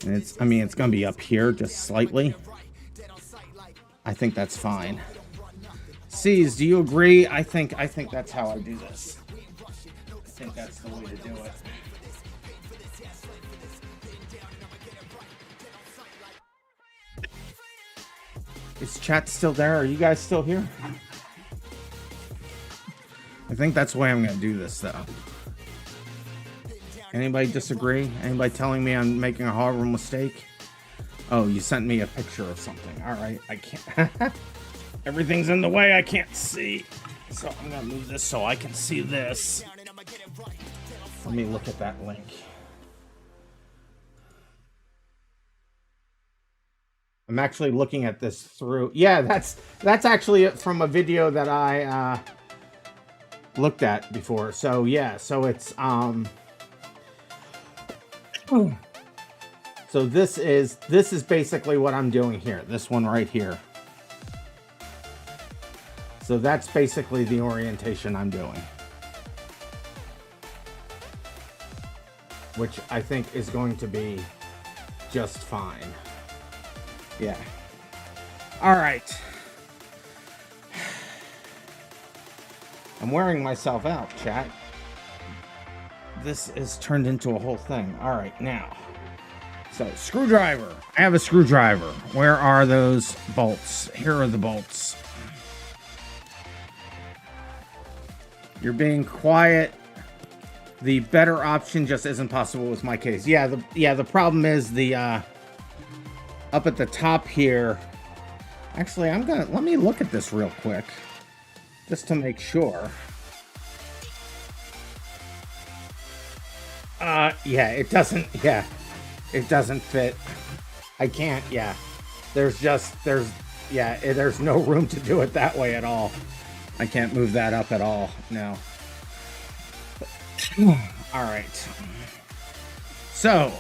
And it's, I mean, it's going to be up here just slightly. I think that's fine. C's, do you agree? I think that's how I do this. I think that's the way to do it. Is chat still there? Are you guys still here? I think that's the way I'm going to do this, though. Anybody disagree? Anybody telling me I'm making a horrible mistake? Oh, you sent me a picture of something. All right, I can't. Everything's in the way. I can't see. So I'm going to move this so I can see this. Let me look at that link. I'm actually looking at this through. Yeah, that's actually from a video that I looked at before. So yeah, so it's so this is basically what I'm doing here. This one right here. So that's basically the orientation I'm doing, which I think is going to be just fine. Yeah. All right. I'm wearing myself out, chat. This is turned into a whole thing. All right, now. So, screwdriver. I have a screwdriver. Where are those bolts? Here are the bolts. You're being quiet. The better option just isn't possible with my case. Yeah, the problem is the up at the top here. Actually, let me look at this real quick just to make sure. Yeah, it doesn't fit. I can't, yeah. There's no room to do it that way at all. I can't move that up at all, no. All right. So,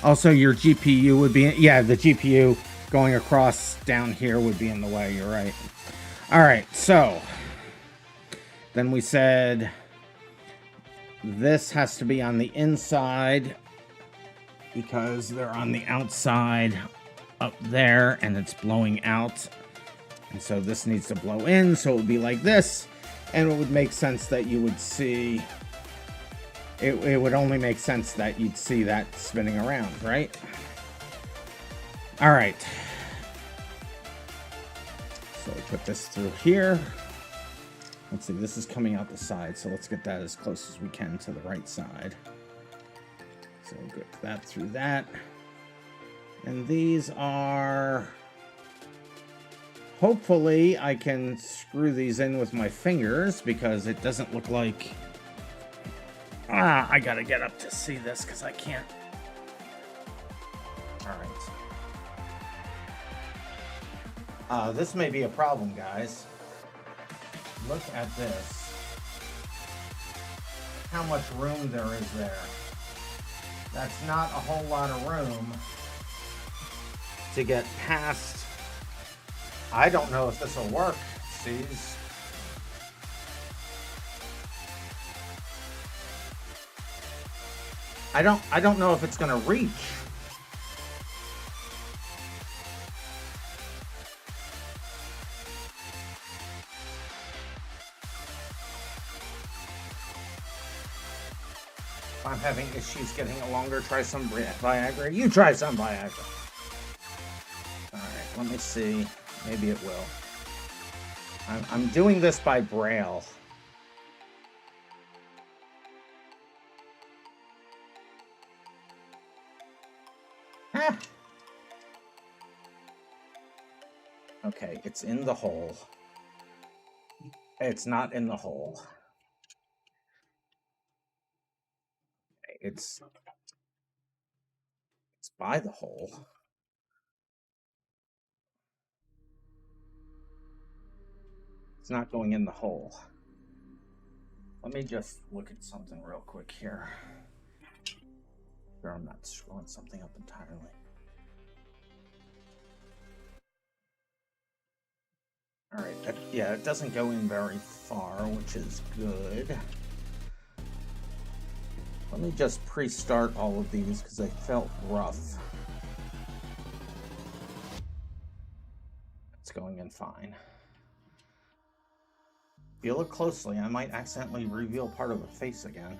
also your GPU would be, the GPU going across down here would be in the way, you're right. All right, so, then we said this has to be on the inside because they're on the outside up there and it's blowing out. And so this needs to blow in, so it would be like this. And it would make sense that you would see, it would only make sense that you'd see that spinning around, right? All right. So we put this through here. Let's see, this is coming out the side, so let's get that as close as we can to the right side. So we'll get that through that. And these are... Hopefully, I can screw these in with my fingers because it doesn't look like... I gotta get up to see this because I can't. Alright. This may be a problem, guys. Look at this. How much room there is there. That's not a whole lot of room to get past. I don't know if this will work. See? I don't know if it's gonna reach. If I'm having issues getting it longer, try some Viagra. You try some Viagra. Alright, let me see. Maybe it will. I'm doing this by braille. Ah. Okay, it's in the hole. It's not in the hole. It's by the hole. It's not going in the hole. Let me just look at something real quick here. Sure, I'm not screwing something up entirely. Alright, yeah, it doesn't go in very far, which is good. Let me just pre-start all of these because they felt rough. It's going in fine. If you look closely, I might accidentally reveal part of a face again.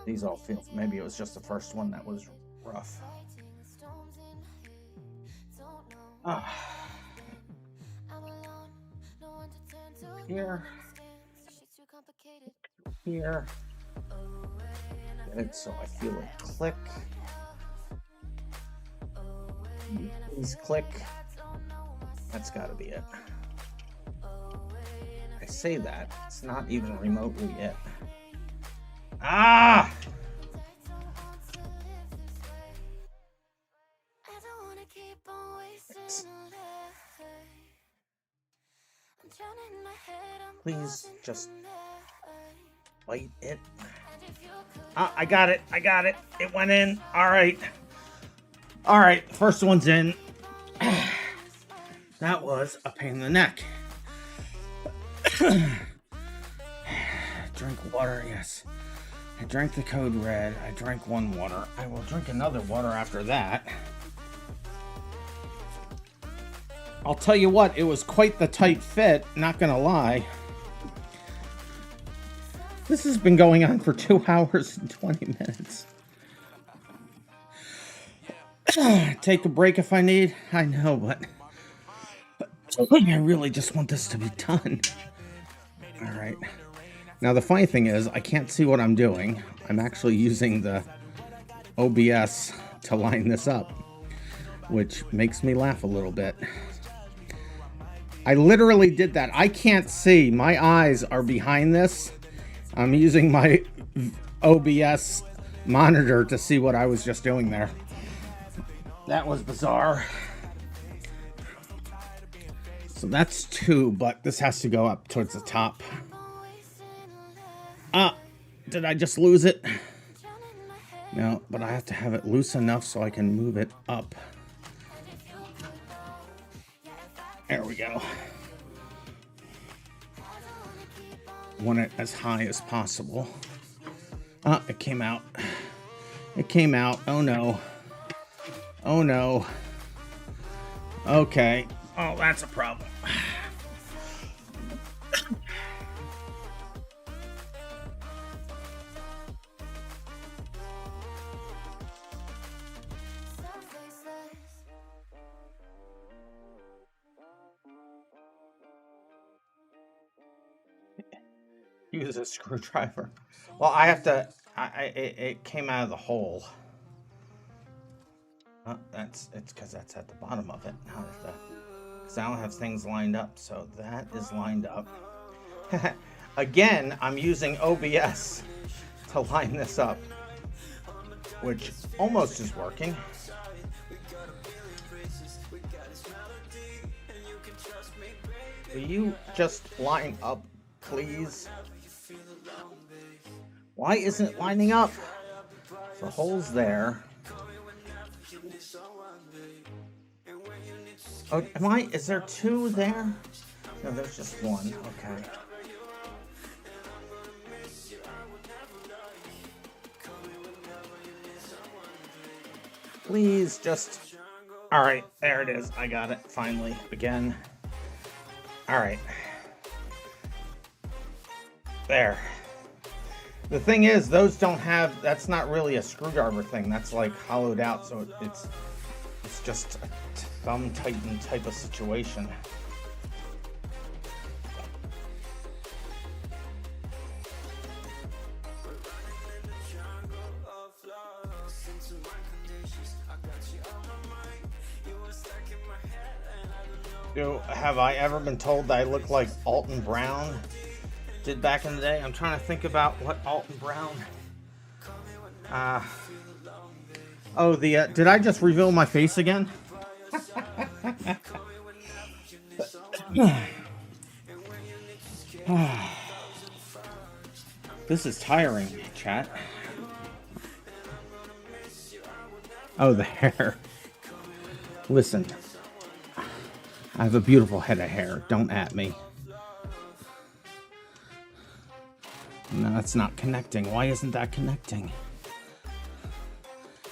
These all feel, maybe it was just the first one that was rough. Here. Here. Good, so I feel it click. Please click. That's gotta be it. I say that, it's not even remotely it. Ah! Please just bite it. Ah, I got it. I got it. It went in. All right. All right. First one's in. That was a pain in the neck. Drink water, yes. I drank the code red. I drank one water. I will drink another water after that. I'll tell you what, it was quite the tight fit, not gonna lie. This has been going on for 2 hours and 20 minutes. Take a break if I need. I know, but I really just want this to be done. All right. Now, the funny thing is, I can't see what I'm doing. I'm actually using the OBS to line this up, which makes me laugh a little bit. I literally did that. I can't see. My eyes are behind this. I'm using my OBS monitor to see what I was just doing there. That was bizarre. So that's 2, but this has to go up towards the top. Did I just lose it? No, but I have to have it loose enough so I can move it up. There we go. Want it as high as possible. It came out. It came out. Oh no. Oh no. Okay. Oh, that's a problem. Use a screwdriver. Well, I have to. It came out of the hole. It's because that's at the bottom of it. Now because I don't have things lined up, so that is lined up. Again, I'm using OBS to line this up, which almost is working. Will you just line up, please? Why isn't it lining up? The hole's there. Oh, is there 2 there? No, there's just 1. Okay. Please just... All right, there it is. I got it, finally, again. All right. There. The thing is, those don't have... That's not really a screwdriver thing. That's like hollowed out, so it's just a thumb tighten type of situation. Have I ever been told that I look like Alton Brown did back in the day? I'm trying to think about what Alton Brown... did I just reveal my face again? This is tiring, chat. Oh, the hair. Listen, I have a beautiful head of hair. Don't at me. No, it's not connecting. Why isn't that connecting?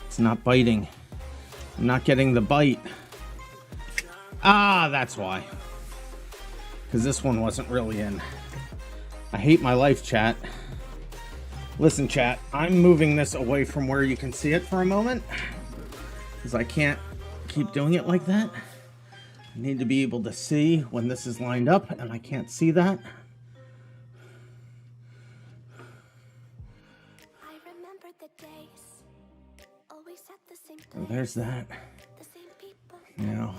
It's not biting. I'm not getting the bite. Ah, that's why. Because this one wasn't really in. I hate my life, chat. Listen, chat, I'm moving this away from where you can see it for a moment. Because I can't keep doing it like that. I need to be able to see when this is lined up, and I can't see that. So there's that. Now,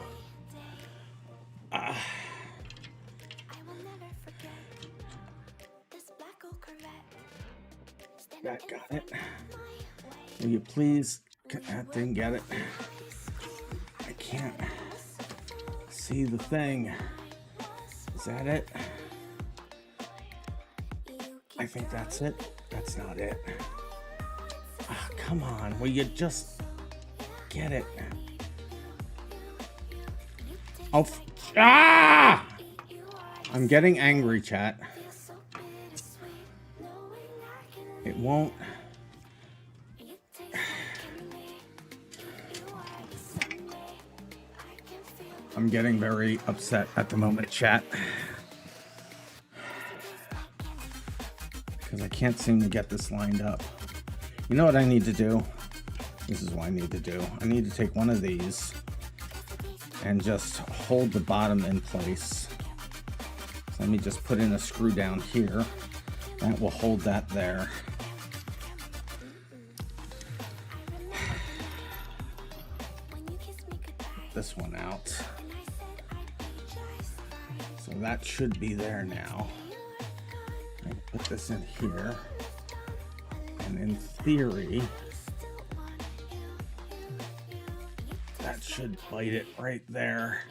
that got it. Will you please? That didn't get it. I can't see the thing. Is that it? I think that's it. That's not it. Oh, come on. Will you just get it? Oh, I'm getting angry, chat. It won't. I'm getting very upset at the moment, chat. Because because I can't seem to get this lined up. You know what I need to do? This is what I need to do. I need to take one of these and just hold the bottom in place. So let me just put in a screw down here. That will hold that there. This one out. So that should be there now. I put this in here. And in theory, that should bite it right there.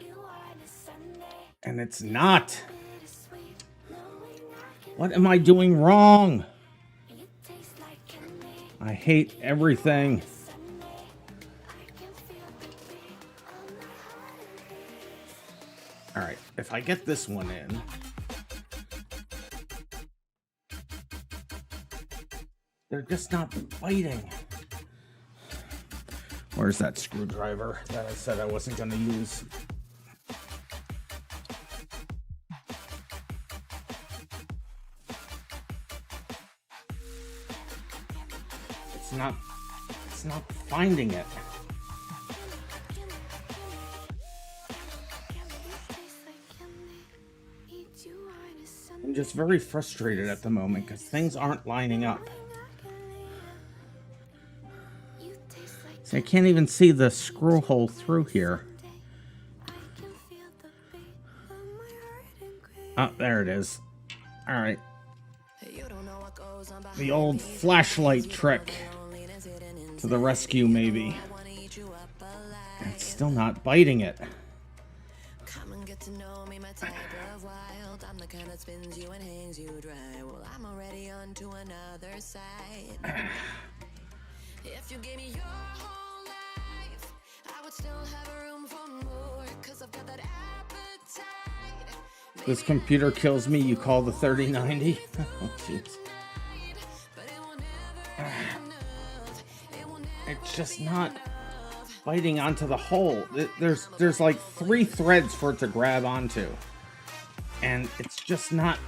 And it's not. What am I doing wrong? I hate everything. All right, if I get this one in, they're just not biting. Where's that screwdriver that I said I wasn't going to use? It's not finding it. I'm just very frustrated at the moment because things aren't lining up. See, I can't even see the screw hole through here. Oh, there it is. All right. The old flashlight trick to the rescue, maybe. It's still not biting it. Come and get to know me, my type of wild. I'm the kind that spins you and hangs you dry. Well, I'm already on to another side. If you gave me your whole life, I would still have room for more, 'cause I've got that appetite. This computer kills me, you call the 3090? Oh, jeez. It's just not biting onto the hole. There's like 3 threads for it to grab onto. And it's just not...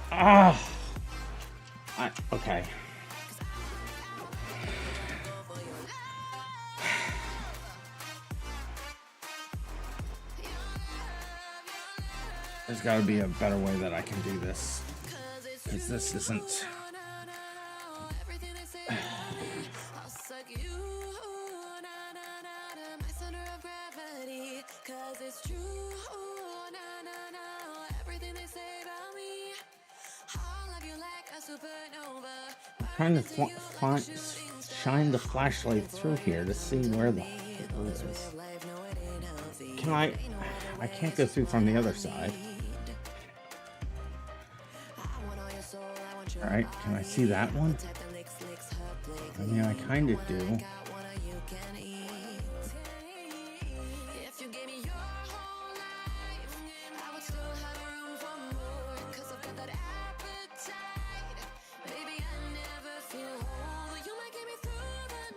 okay. There's got to be a better way that I can do this. Because this isn't... I'm trying to shine the flashlight through here to see where the hole is. Can I can't go through from the other side. All right, can I see that one? I mean, I kind of do.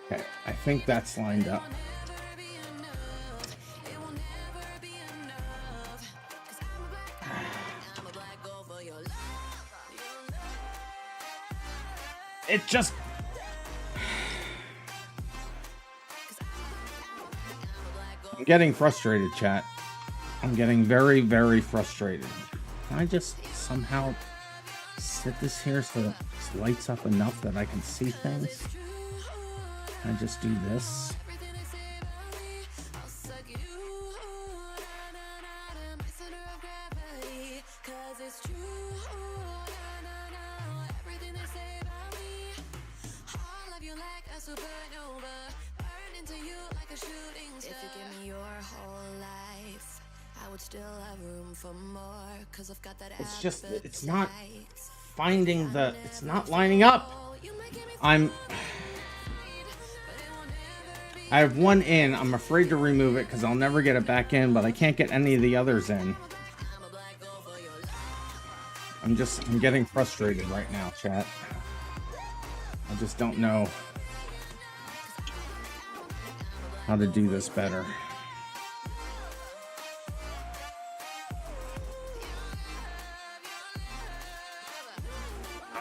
Okay, I think that's lined up. It just... I'm getting frustrated, chat. I'm getting very, very frustrated. Can I just somehow sit this here so it lights up enough that I can see things? Can I just do this? It's just, it's not finding the, it's not lining up. I have one in. I'm afraid to remove it because I'll never get it back in, but I can't get any of the others in. I'm getting frustrated right now, chat. I just don't know how to do this better.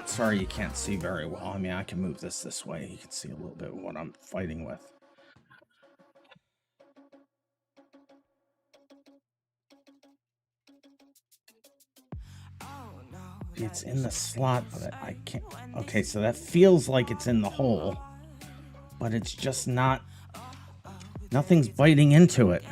Sorry you can't see very well. I mean, I can move this way. You can see a little bit of what I'm fighting with. It's in the slot, but I can't. Okay, so that feels like it's in the hole, but it's just not. Nothing's biting into it.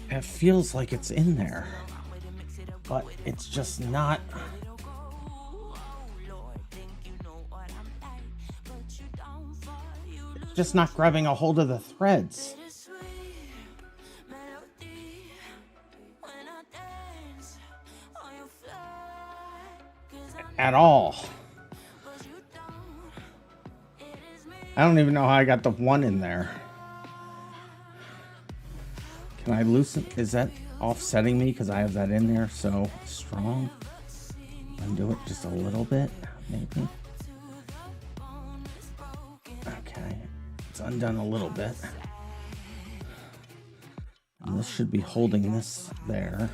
It feels like it's in there, but it's just not. It's just not grabbing a hold of the threads. At all. I don't even know how I got the one in there. Can I loosen? Is that offsetting me because I have that in there so strong? Undo it just a little bit, maybe. Okay, it's undone a little bit. And this should be holding this there.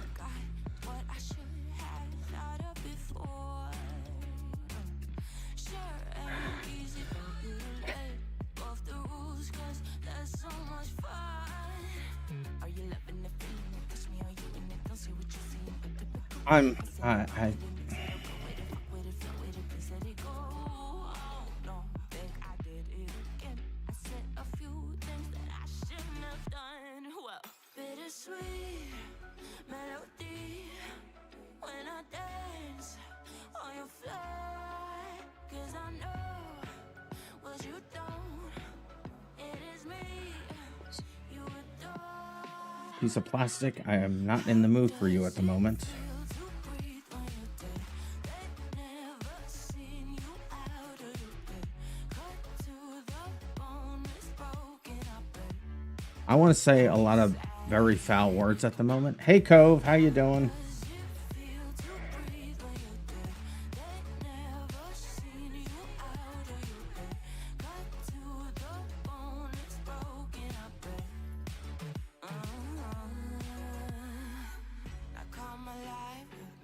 I piece of plastic. I am not in the mood for you at the moment. I want to say a lot of very foul words at the moment. Hey Cove, how you doing?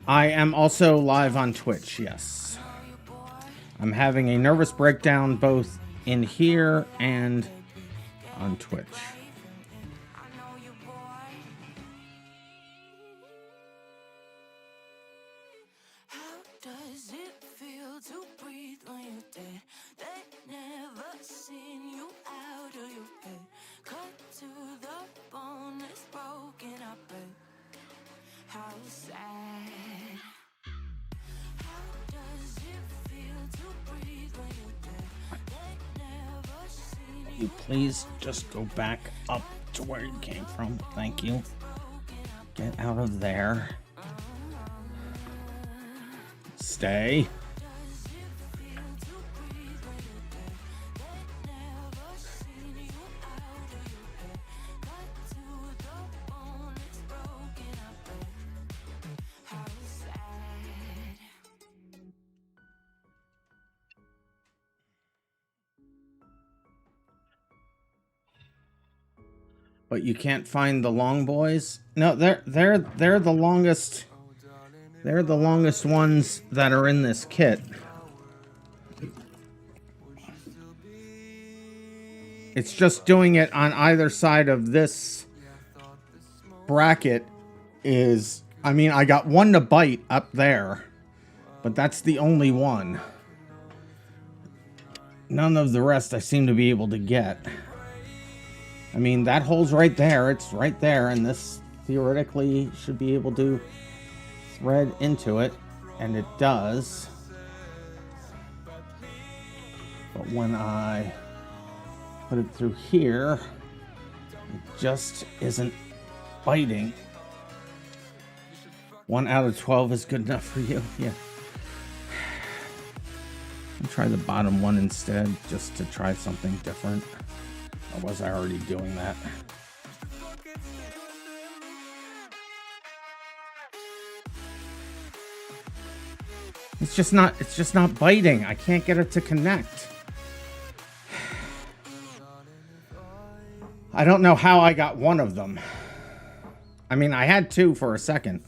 I am also live on Twitch, yes. I'm having a nervous breakdown both in here and on Twitch. You please just go back up to where you came from. Thank you. Get out of there. Stay. But you can't find the long boys? No, they're the longest. They're the longest ones that are in this kit. It's just doing it on either side of this bracket is, I mean, I got one to bite up there, but that's the only one. None of the rest I seem to be able to get. I mean, that hole's right there. It's right there, and this theoretically should be able to thread into it, and it does. But when I put it through here, it just isn't biting. 1 out of 12 is good enough for you? Yeah. I'll try the bottom one instead, just to try something different. Or was I already doing that? It's just not biting. I can't get it to connect. I don't know how I got one of them. I mean, I had two for a second.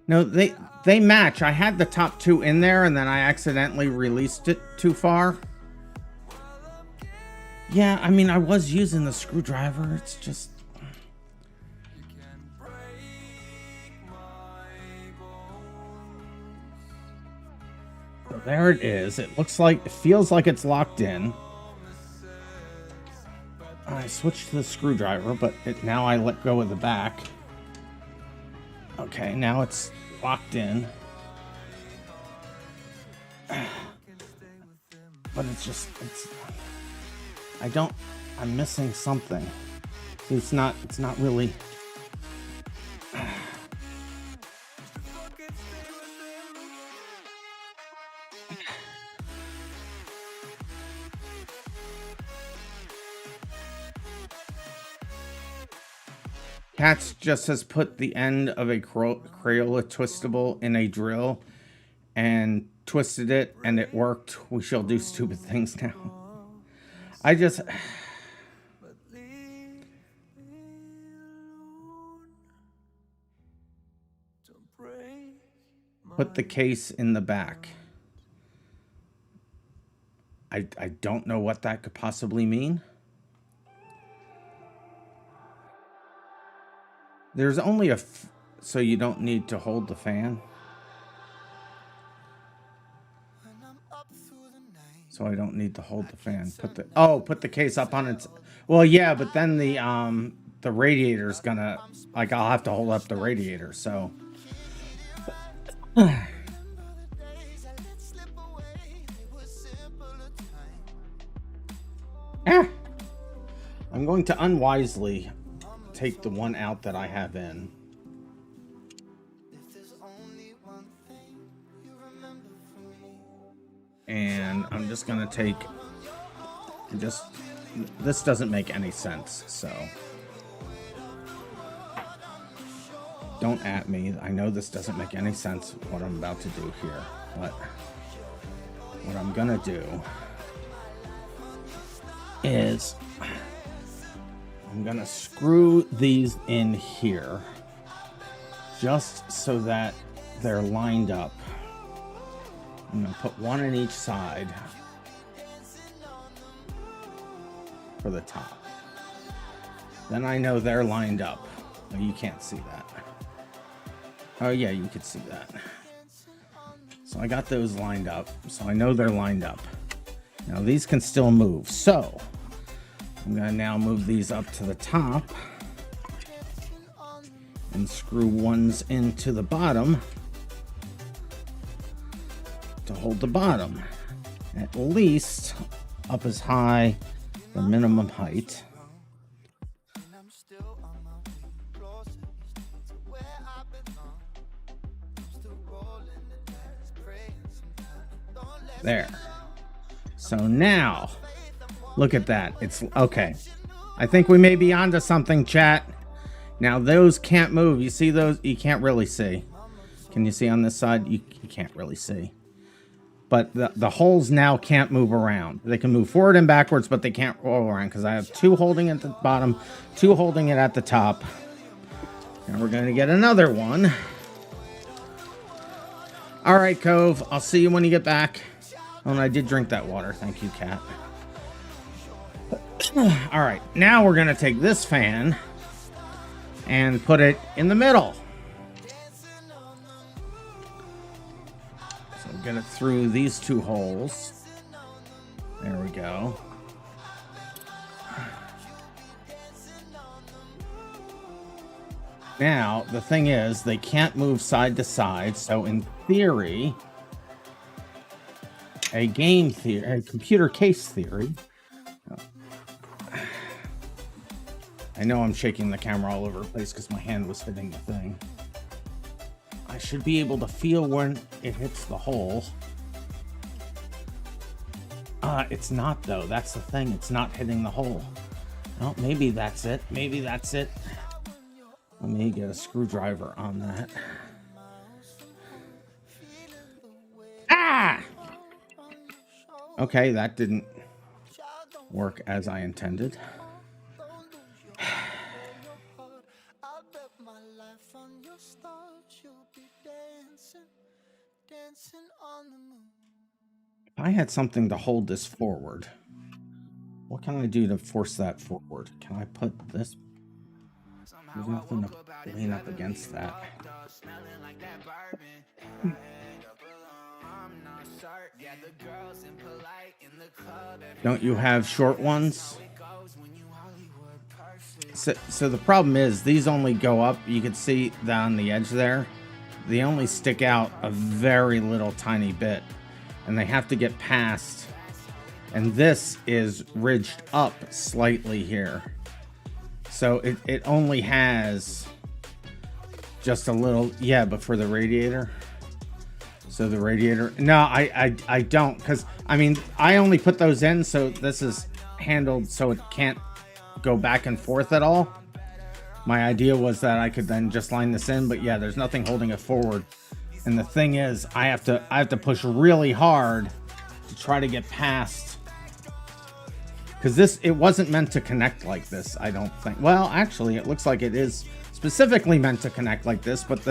No, they match. I had the top two in there, and then I accidentally released it too far. Yeah, I mean, I was using the screwdriver. It's just... So there it is. It looks like... It feels like it's locked in. I switched to the screwdriver, but now I let go of the back. Okay, now it's locked in. But it's I'm missing something. It's not really. Cats just has put the end of a Crayola twistable in a drill and twisted it, and it worked. We shall do stupid things now. I just... Put the case in the back. I don't know what that could possibly mean. There's only so you don't need to hold the fan. So I don't need to hold the fan. Put the case up on its... Well, yeah, but then the radiator's gonna... Like, I'll have to hold up the radiator, so... I'm going to unwisely take the one out that I have in. And I'm just gonna take this doesn't make any sense, so don't at me. I know this doesn't make any sense what I'm about to do here, but what I'm gonna do is I'm gonna screw these in here just so that they're lined up. I'm gonna put one on each side for the top. Then I know they're lined up. Oh, you can't see that. Oh yeah, you could see that. So I got those lined up, so I know they're lined up. Now these can still move, so I'm gonna now move these up to the top and screw ones into the bottom to hold the bottom at least up as high the minimum height. There. So now look at that. It's okay. I think we may be onto something, chat. Now those can't move. You see those? You can't really see. Can you see on this side? You can't really see. But the holes now can't move around. They can move forward and backwards, but they can't roll around because I have two holding it at the bottom, two holding it at the top. Now we're going to get another one. All right, Cove. I'll see you when you get back. Oh, and I did drink that water. Thank you, Cat. All right. Now we're going to take this fan and put it in the middle. Get it through these two holes. There we go. Now, the thing is, they can't move side to side, so in theory, a computer case theory. I know I'm shaking the camera all over the place because my hand was hitting the thing. I should be able to feel when it hits the hole. It's not though. That's the thing. It's not hitting the hole. Well, maybe that's it. Maybe that's it. Let me get a screwdriver on that. Ah! Okay, that didn't work as I intended. If I had something to hold this forward, what can I do to force that forward? Can I put this? There's nothing to lean up against that. Don't you have short ones? So the problem is these only go up. You can see down the edge there. They only stick out a very little tiny bit. And they have to get past. And this is ridged up slightly here. So it only has just a little, yeah, but for the radiator. So the radiator, no, I don't, because I mean, I only put those in so this is handled so it can't go back and forth at all. My idea was that I could then just line this in, but yeah, there's nothing holding it forward. And the thing is, I have to push really hard to try to get past. Because it wasn't meant to connect like this, I don't think. Well, actually, it looks like it is specifically meant to connect like this, but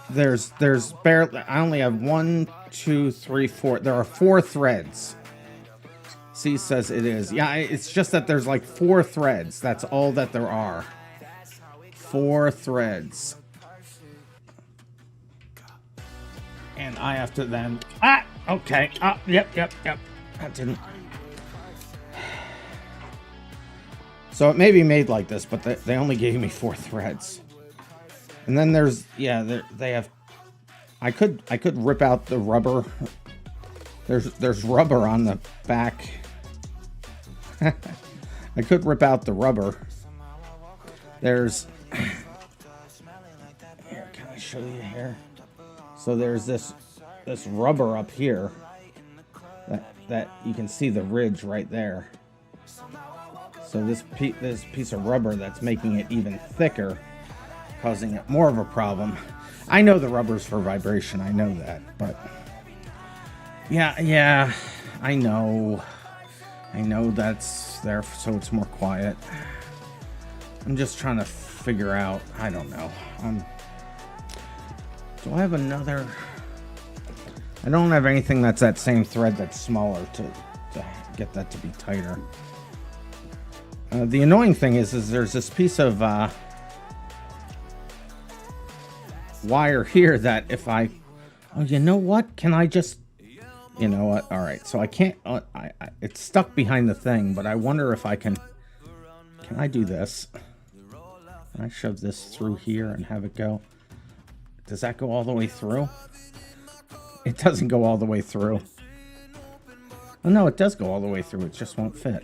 there's barely, I only have 1, 2, 3, 4. There are 4 threads. C says it is. Yeah, it's just that there's like 4 threads. That's all that there are. 4 threads. And I have to then, okay. Yep. That didn't. So it may be made like this, but they only gave me 4 threads. And then there's, yeah, they have, I could rip out the rubber. There's rubber on the back. I could rip out the rubber. There's, here, can I show you here? So there's this rubber up here that you can see the ridge right there. So this piece of rubber that's making it even thicker, causing it more of a problem. I know the rubber's for vibration, I know that, but yeah, I know that's there so it's more quiet. I'm just trying to figure out, I don't know. Do I have another? I don't have anything that's that same thread that's smaller to get that to be tighter. The annoying thing is there's this piece of wire here that if I, oh, you know what? Can I just, you know what? All right, so I can't. It's stuck behind the thing, but I wonder if I can. Can I do this? Can I shove this through here and have it go? Does that go all the way through? It doesn't go all the way through. Oh no, it does go all the way through. It just won't fit.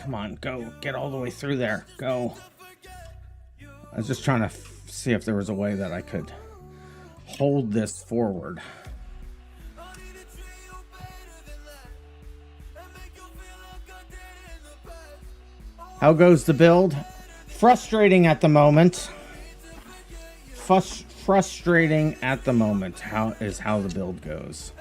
Come on, go. Get all the way through there. Go. I was just trying to see if there was a way that I could hold this forward. How goes the build? Frustrating at the moment. Frustrating at the moment. How the build goes.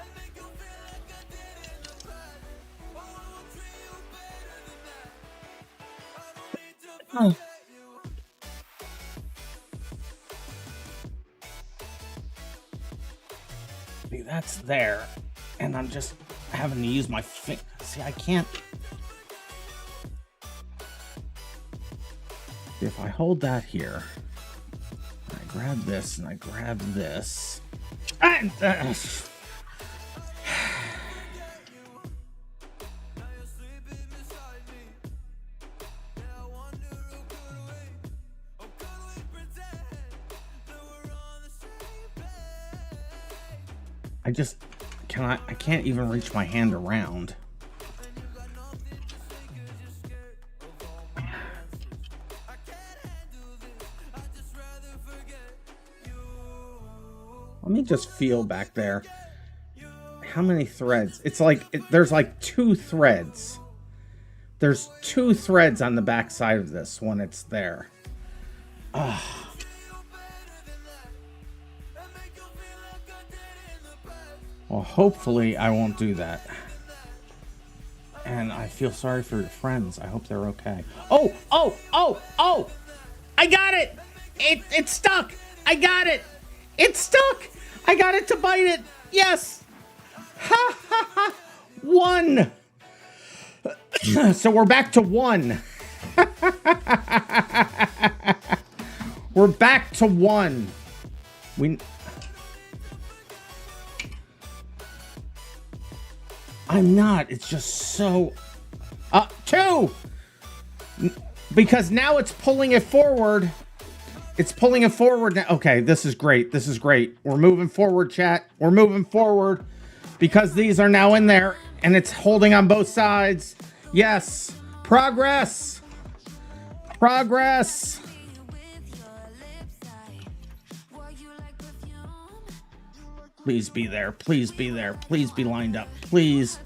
Oh. See, that's there, and I'm just having to use my finger. See, I can't. If I hold that here, I grab this and I grab this. I can't even reach my hand around. Let me just feel back there. How many threads? It's like, there's like 2 threads. There's 2 threads on the back side of this when it's there. Ugh. Well, hopefully I won't do that. And I feel sorry for your friends. I hope they're okay. Oh, oh, oh, oh! I got it! It's stuck! I got it! It's stuck! I got it to bite it! Yes! Ha ha ha! 1! So we're back to 1. We're back to 1. I'm not. It's just so... 2! Because now it's pulling it forward. It's pulling it forward now. Okay, this is great. This is great. We're moving forward, chat. We're moving forward. Because these are now in there. And it's holding on both sides. Yes. Progress. Progress. Please be there. Please be there. Please be lined up. Please.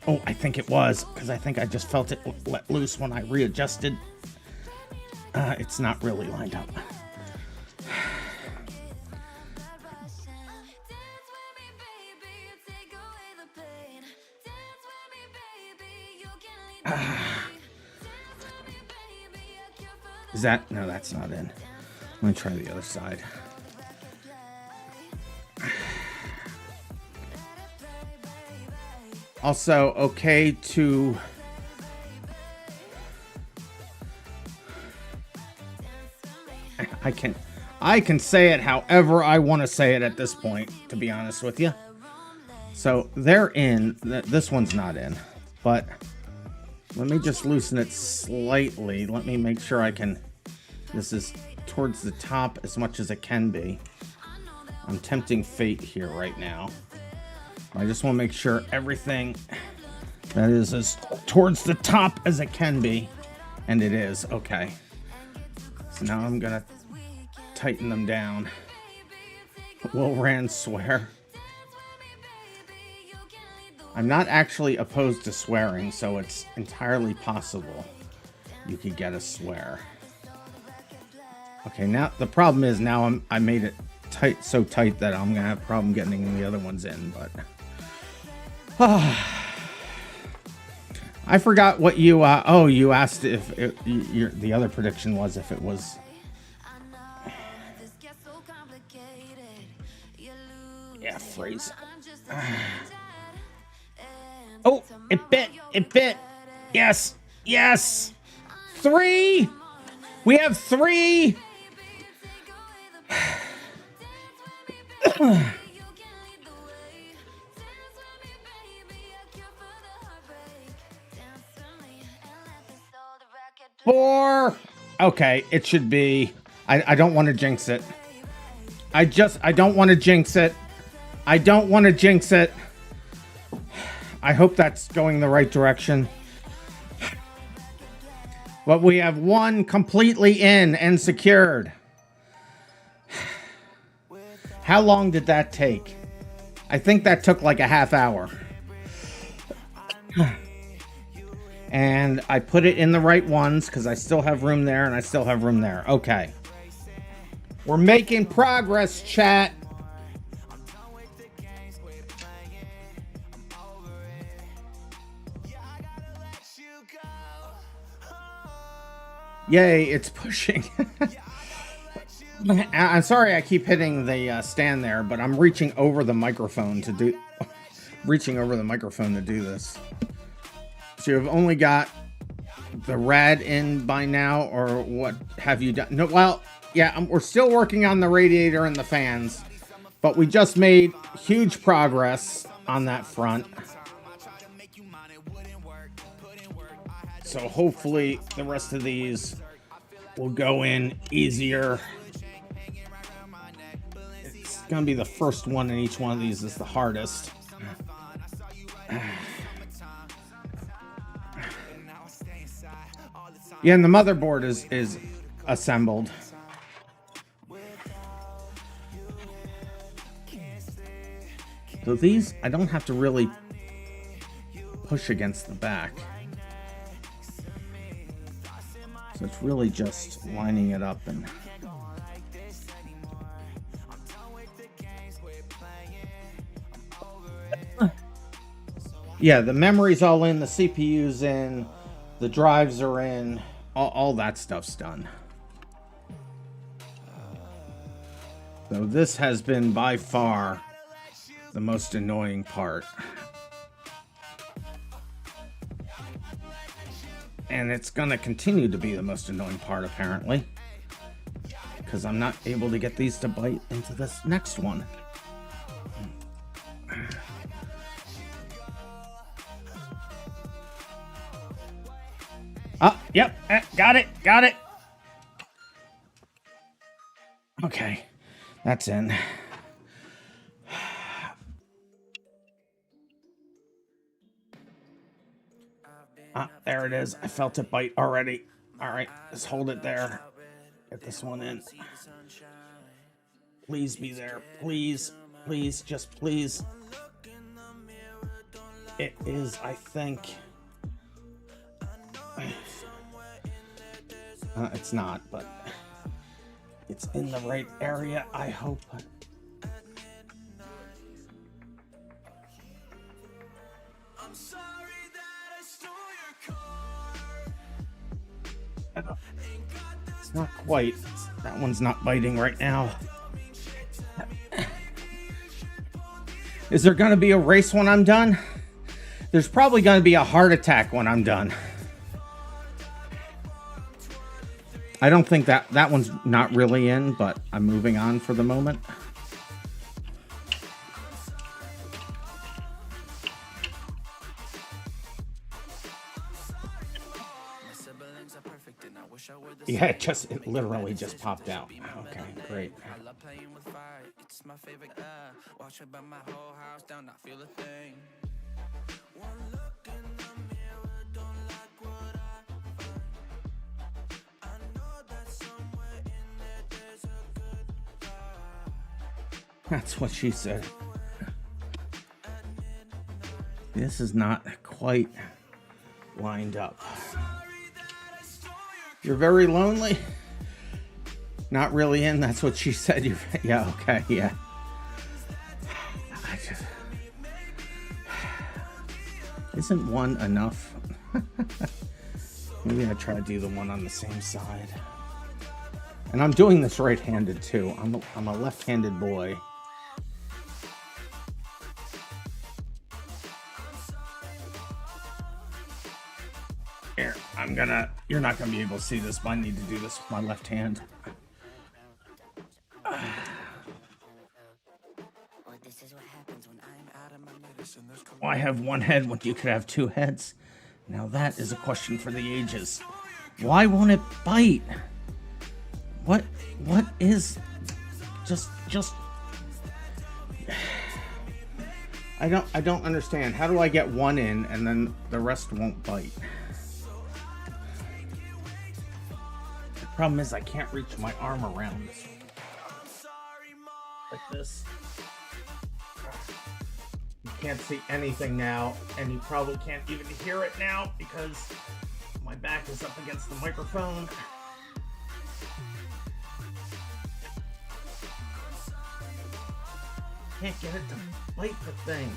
Oh, I think it was. Because I think I just felt it let loose when I readjusted. It's not really lined up. Is that? No, that's not in. Let me try the other side. Also, okay to... I can say it however I want to say it at this point, to be honest with you. So they're in. This one's not in, but let me just loosen it slightly. Let me make sure I can. This is towards the top as much as it can be. I'm tempting fate here right now. I just want to make sure everything that is as towards the top as it can be. And it is. Okay. So now I'm going to tighten them down. Will Rand swear? I'm not actually opposed to swearing, so it's entirely possible you could get a swear. Okay, now the problem is now I made it tight, so tight that I'm gonna have a problem getting the other ones in, but I forgot what you oh, you asked if the other prediction was if it was. Yeah, phrase. Oh, it bit. It bit. Yes. Yes. 3. We have 3. Four. Okay, it should be. I don't want to jinx it. I don't want to jinx it. I don't want to jinx it. I hope that's going the right direction. But we have 1 completely in and secured. How long did that take? I think that took like a half hour. And I put it in the right ones because I still have room there and I still have room there. Okay. We're making progress, chat. Yay, it's pushing. I'm sorry I keep hitting the stand there, but I'm reaching over the microphone to do this. So you've only got the rad in by now, or what have you done? No, well, yeah, we're still working on the radiator and the fans, but we just made huge progress on that front. So hopefully the rest of these will go in easier. It's gonna be the first one in each one of these is the hardest. Yeah, and the motherboard is assembled. So these, I don't have to really push against the back. So it's really just lining it up and... Yeah, the memory's all in, the CPU's in, the drives are in, all that stuff's done. So this has been by far the most annoying part. And it's gonna continue to be the most annoying part, apparently. Because I'm not able to get these to bite into this next one. Oh, yep, got it. Okay, that's in. Ah, there it is. I felt it bite already. All right, just hold it there. Get this one in. Please be there. Please, just please. It is, I think. It's not, but it's in the right area, I hope. It's not quite. That one's not biting right now. Is there going to be a race when I'm done? There's probably going to be a heart attack when I'm done. I don't think that one's not really in, but I'm moving on for the moment. Yeah, it literally just popped out. Okay, great. It's my favorite. Watch it by my whole house down, not feel a thing. One look in the mirror, don't like what I find. I know that somewhere in there there's a good guy. That's what she said. This is not quite lined up. You're very lonely? Not really in, that's what she said. Yeah, okay, yeah. Isn't one enough? Maybe I try to do the one on the same side. And I'm doing this right-handed too. I'm a left-handed boy. Here, you're not gonna be able to see this, but I need to do this with my left hand. Well, I have one head when you could have two heads. Now that is a question for the ages. Why won't it bite? What is just I don't understand. How do I get one in and then the rest won't bite? The problem is I can't reach my arm around this like this. You can't see anything now, and you probably can't even hear it now because my back is up against the microphone. Can't get it to bite the thing.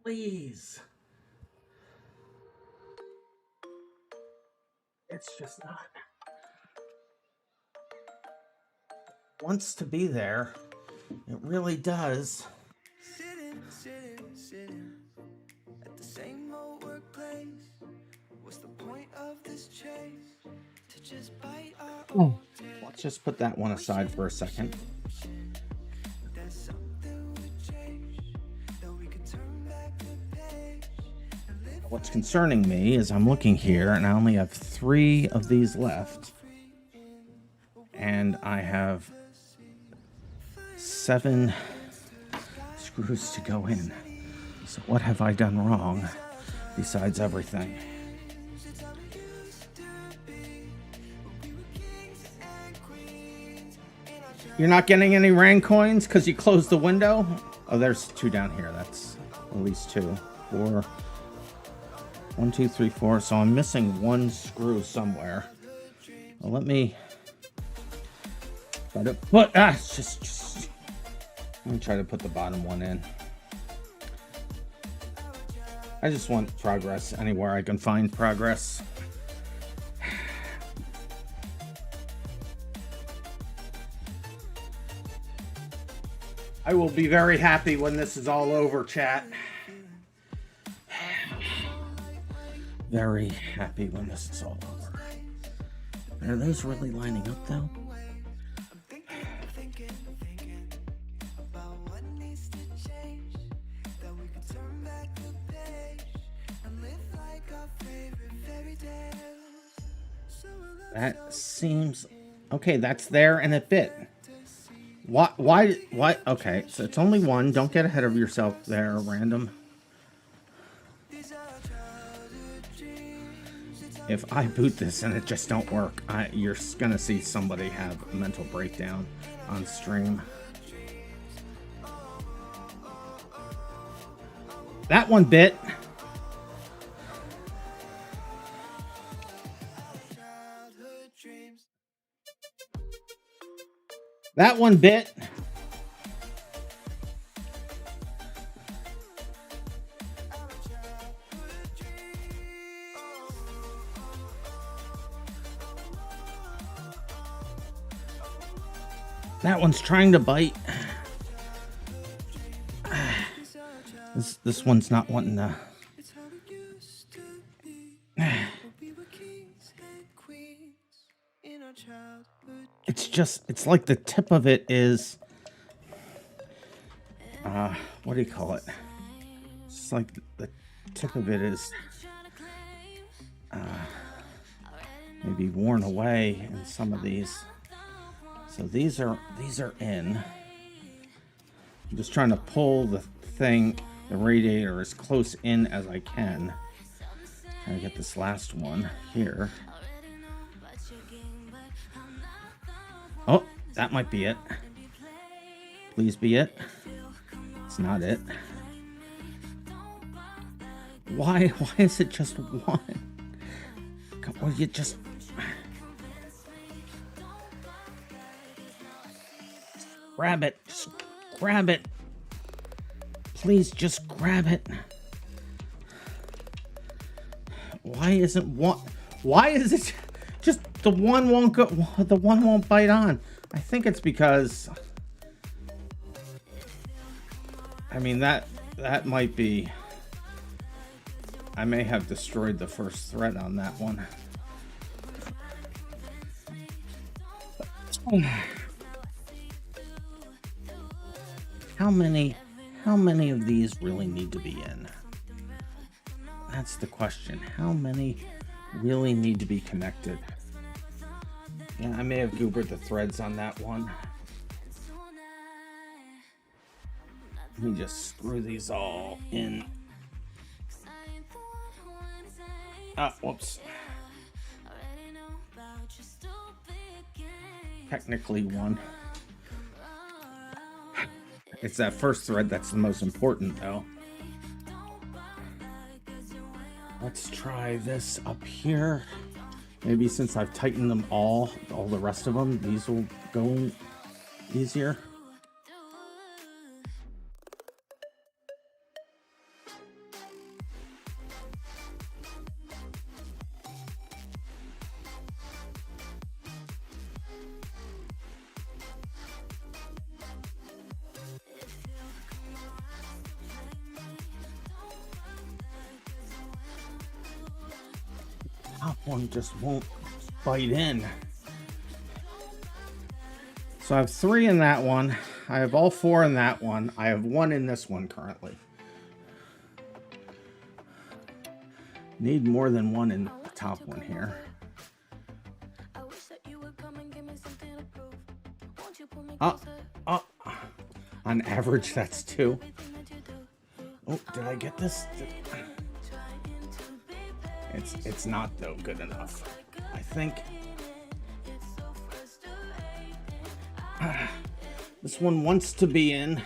Please. It's just not. It wants to be there. It really does. Sitting at the same old workplace. What's the point of this chase? To just bite our own tail. Let's just put that one aside for a second. What's concerning me is I'm looking here and I only have 3 of these left. And I have 7 screws to go in. So what have I done wrong besides everything? You're not getting any Rang coins because you closed the window? Oh, there's 2 down here. That's at least 2. 4. 1, 2, 3, 4. So I'm missing 1 screw somewhere. Well, let me It's just. Let me try to put the bottom one in. I just want progress anywhere I can find progress. I will be very happy when this is all over, chat. Very happy when this is all over. Are those really lining up though? That seems okay. That's there and it fit. Why? Okay, so it's only one. Don't get ahead of yourself there, random. If I boot this and it just don't work, you're gonna see somebody have a mental breakdown on stream. That one bit. That one bit. That one's trying to bite. This one's not wanting to. It's like the tip of it is, what do you call it? It's like the tip of it is, maybe worn away in some of these. So these are in. I'm just trying to pull the radiator as close in as I can. Trying to get this last one here. Oh, that might be it. Please be it. It's not it. Why is it just one? Well, you just grab it. Just grab it. Please just grab it. Why isn't one? Why is it just the one won't go? The one won't bite on. I think it's because. I mean that might be. I may have destroyed the first thread on that one. How many of these really need to be in? That's the question. How many really need to be connected? Yeah, I may have goobered the threads on that one. Let me just screw these all in. Ah, whoops. Technically one. It's that first thread that's the most important though. Let's try this up here. Maybe since I've tightened them all the rest of them, these will go easier. Top one just won't bite in. So I have 3 in that one. I have all 4 in that one. I have 1 in this one currently. Need more than 1 in the top one here. On average, that's 2. Oh, did I get this? It's not though good enough. I think this one wants to be in.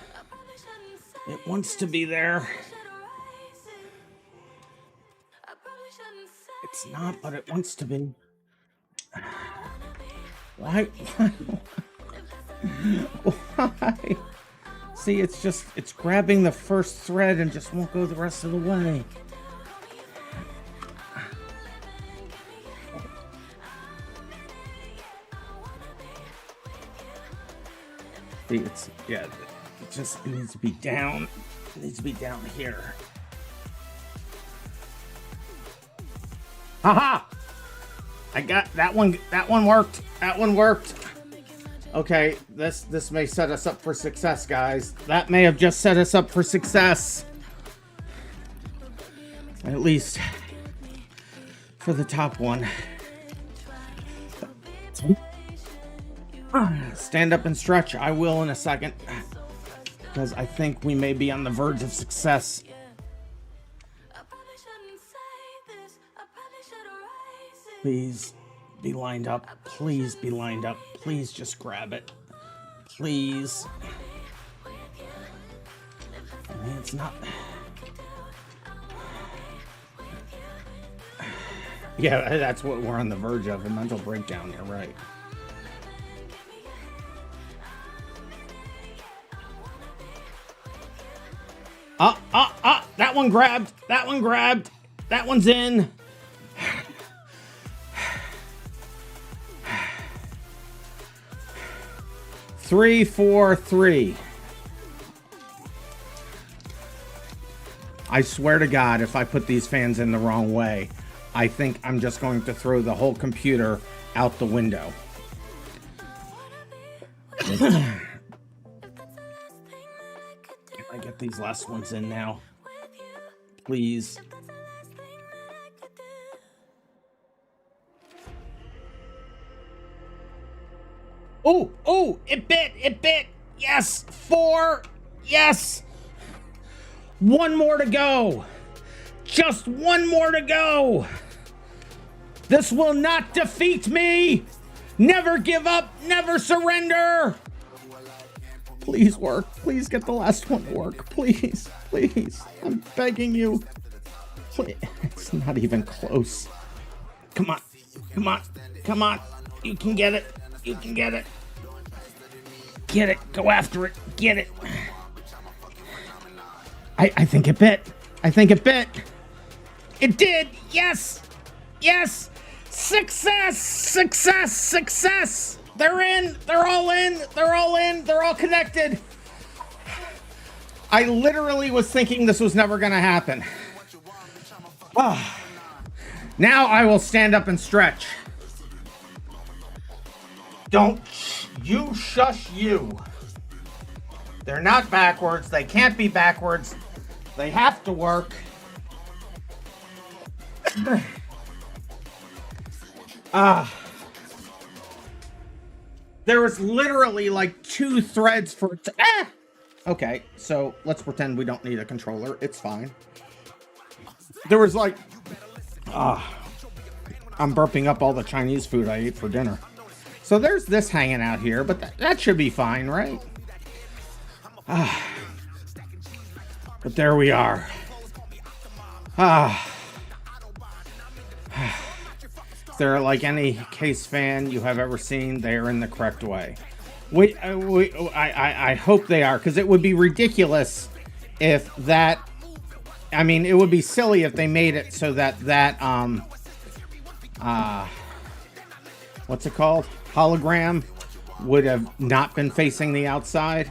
It wants to be there. It's not, but it wants to be. Why? Why? See, it's grabbing the first thread and just won't go the rest of the way. See, it needs to be down. It needs to be down here. Haha! I got that one. That one worked. That one worked. Okay, this may set us up for success, guys. That may have just set us up for success. At least for the top one. Stand up and stretch. I will in a second. Because I think we may be on the verge of success. Please be lined up. Please be lined up. Please just grab it. Please. I mean, it's not... Yeah, that's what we're on the verge of. A mental breakdown here, right? That one grabbed. That one grabbed. That one's in. Three, 4, 3. I swear to God, if I put these fans in the wrong way, I think I'm just going to throw the whole computer out the window. Can I get these last ones in now? Please. Oh, it bit. Yes, 4. Yes. One more to go. Just one more to go. This will not defeat me. Never give up, never surrender. Please work. Please get the last one to work. Please. I'm begging you. Please. It's not even close. Come on. You can get it. Get it. Go after it. Get it. I think it bit. It did. Yes. Success. They're in. They're all in. They're all connected. I literally was thinking this was never going to happen. Now I will stand up and stretch. Don't you shush you. They're not backwards. They can't be backwards. They have to work. There was literally like 2 threads for... Okay, so let's pretend we don't need a controller. It's fine. There was like... I'm burping up all the Chinese food I ate for dinner. So there's this hanging out here, but that should be fine, right? But there we are. If there are like any case fan you have ever seen, they are in the correct way. I hope they are, because it would be ridiculous if that... I mean, it would be silly if they made it so that what's it called? Hologram would have not been facing the outside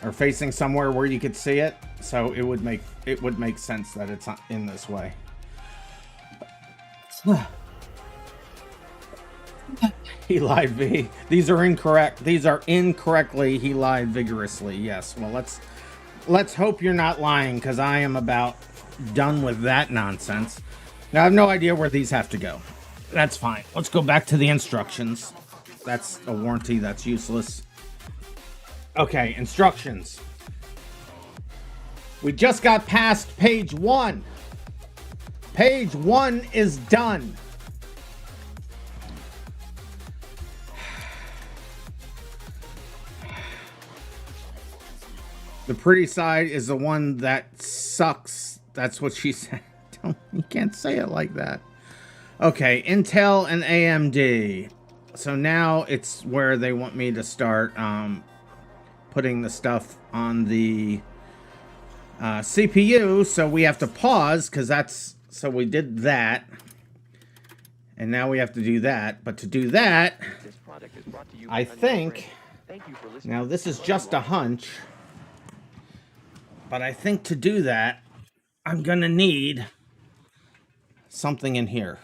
or facing somewhere where you could see it. So it would make sense that it's in this way. He lied, V. These are incorrect. These are incorrectly. He lied vigorously. Yes. Well, let's hope you're not lying, because I am about done with that nonsense. Now I have no idea where these have to go. That's fine. Let's go back to the instructions. That's a warranty. That's useless. Okay, instructions. We just got past page 1. Page 1 is done. The pretty side is the one that sucks. That's what she said. You can't say it like that. Okay, Intel and AMD. So now it's where they want me to start putting the stuff on the CPU. So we have to pause because so we did that. And now we have to do that. But to do that, I think, now this is just a hunch, but I think to do that, I'm going to need something in here.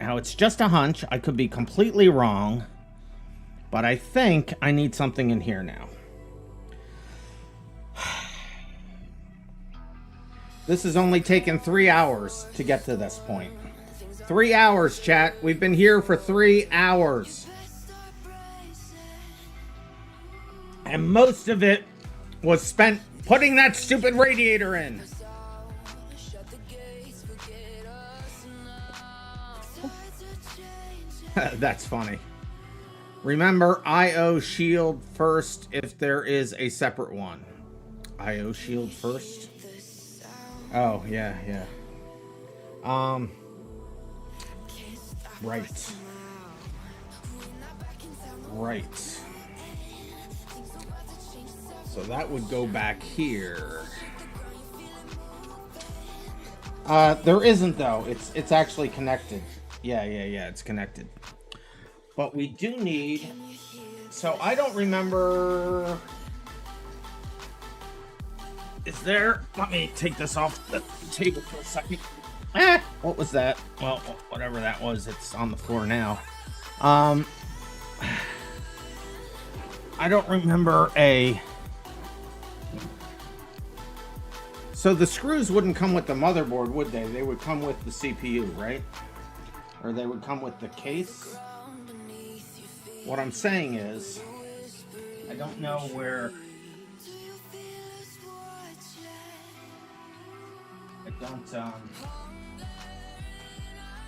Now, it's just a hunch. I could be completely wrong, but I think I need something in here now. This has only taken 3 hours to get to this point. 3 hours, chat. We've been here for 3 hours. And most of it was spent putting that stupid radiator in. That's funny. Remember, IO shield first if there is a separate one. IO shield first. Oh, yeah. Right. So that would go back here. There isn't though. It's actually connected. Yeah, it's connected. But we do need... So I don't remember... Is there... Let me take this off the table for a second. What was that? Well, whatever that was, it's on the floor now. I don't remember a... So the screws wouldn't come with the motherboard, would they? They would come with the CPU, right? Or they would come with the case. What I'm saying is, I don't know where... I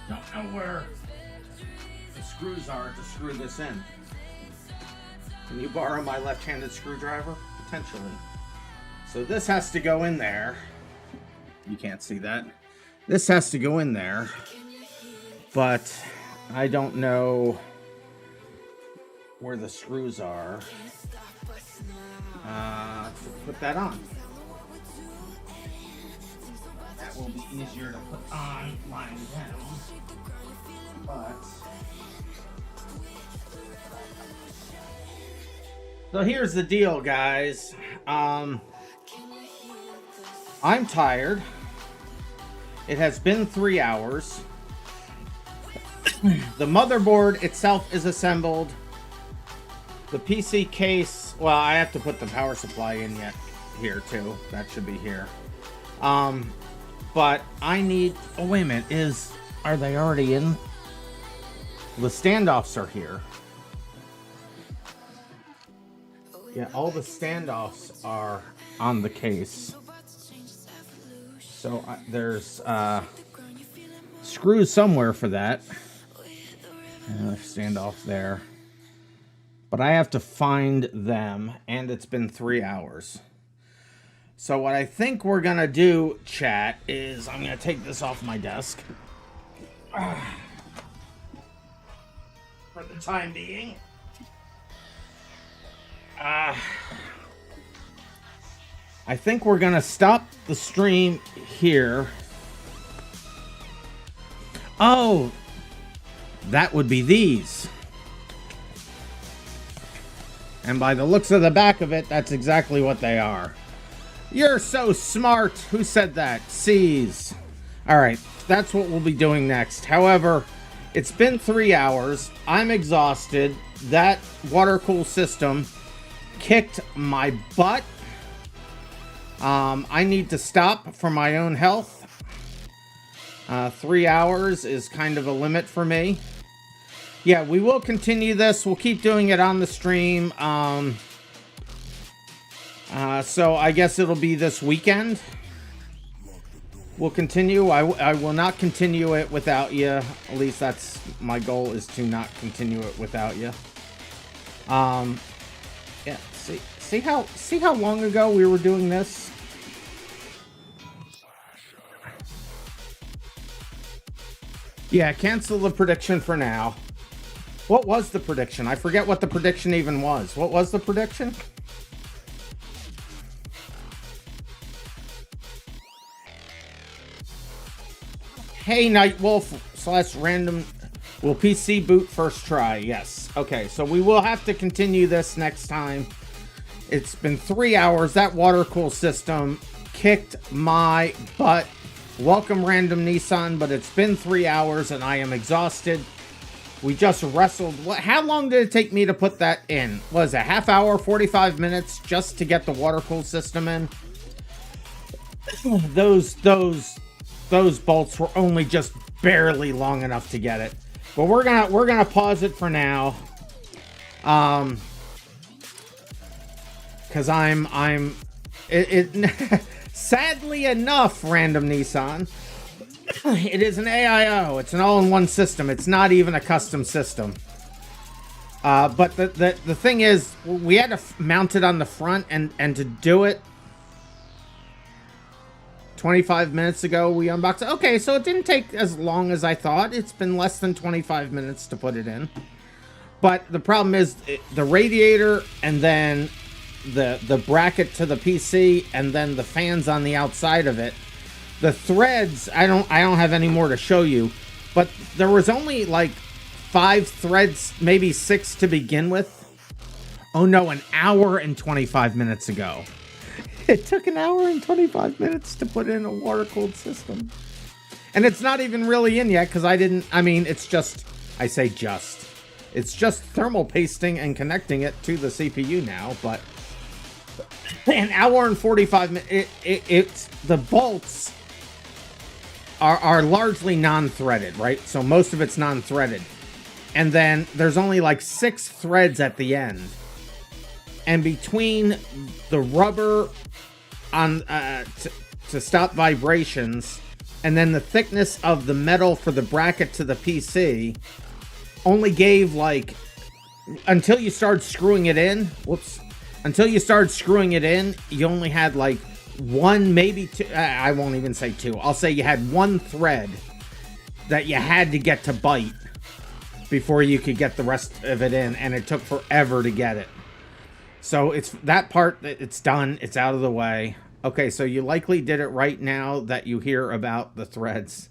don't know where the screws are to screw this in. Can you borrow my left-handed screwdriver? Potentially. So this has to go in there. You can't see that. This has to go in there. But I don't know where the screws are to put that on. That will be easier to put on lying down. But so here's the deal, guys. I'm tired. It has been 3 hours. The motherboard itself is assembled. The PC case, well, I have to put the power supply in yet here too. That should be here. But I need, oh wait a minute, are they already in? The standoffs are here. Yeah, all the standoffs are on the case. So there's screws somewhere for that. Another standoff there. But I have to find them, and it's been 3 hours. So what I think we're gonna do, chat, is I'm gonna take this off my desk. For the time being. I think we're gonna stop the stream here. Oh, that would be these. And by the looks of the back of it, that's exactly what they are. You're so smart. Who said that? C's. All right, that's what we'll be doing next. However, it's been 3 hours. I'm exhausted. That water-cooled system kicked my butt. I need to stop for my own health. 3 hours is kind of a limit for me. Yeah, we will continue this. We'll keep doing it on the stream. So I guess it'll be this weekend. We'll continue. I will not continue it without you. At least that's my goal, is to not continue it without you. Yeah. See how long ago we were doing this? Yeah, cancel the prediction for now. What was the prediction? I forget what the prediction even was. What was the prediction? Hey, Nightwolf / random. Will PC boot first try? Yes. Okay, so we will have to continue this next time. It's been 3 hours. That water cool system kicked my butt. Welcome, Random Nissan, but it's been 3 hours and I am exhausted. We just wrestled. How long did it take me to put that in? Was it a half hour, 45 minutes just to get the water cool system in? Those bolts were only just barely long enough to get it. But we're gonna pause it for now. Cause sadly enough, Random Nissan, it is an AIO. It's an all-in-one system. It's not even a custom system. But the thing is, we had to mount it on the front, and to do it 25 minutes ago, we unboxed it. Okay, so it didn't take as long as I thought. It's been less than 25 minutes to put it in. But the problem is the radiator, and then the bracket to the PC, and then the fans on the outside of it. The threads, I don't have any more to show you, but there was only like 5 threads, maybe 6 to begin with. Oh no, an hour and 25 minutes ago. It took an hour and 25 minutes to put in a water-cooled system. And it's not even really in yet, because it's just thermal pasting and connecting it to the CPU now, but an hour and 45 minutes, it's the bolts are largely non-threaded, right? So most of it's non-threaded. And then there's only like 6 threads at the end. And between the rubber on to stop vibrations, and then the thickness of the metal for the bracket to the PC, only gave like, until you started screwing it in, you only had like 1, maybe 2, I won't even say 2, I'll say you had 1 thread that you had to get to bite before you could get the rest of it in, and it took forever to get it. So it's that part, it's done, it's out of the way. Okay, so you likely did it right now that you hear about the threads.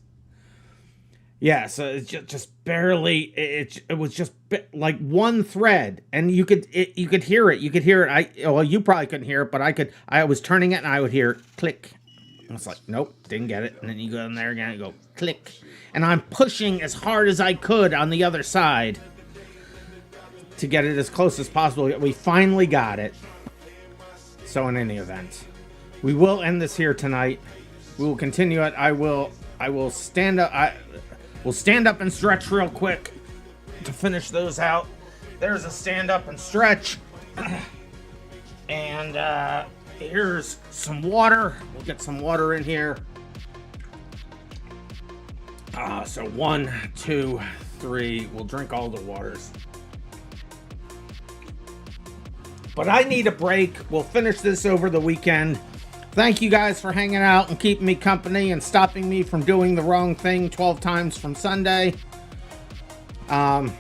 Yeah, so it's just barely, it was just like 1 thread, and you could hear it. You could hear it. Well, you probably couldn't hear it, but I was turning it and I would hear click. I was like, nope, didn't get it. And then you go in there again and go click. And I'm pushing as hard as I could on the other side to get it as close as possible. We finally got it. So in any event, we will end this here tonight. We will continue it. I will stand up. We'll stand up and stretch real quick to finish those out. There's a stand up and stretch. And here's some water. We'll get some water in here. So 1, 2, 3. We'll drink all the waters. But I need a break. We'll finish this over the weekend. Thank you guys for hanging out and keeping me company and stopping me from doing the wrong thing 12 times from Sunday. But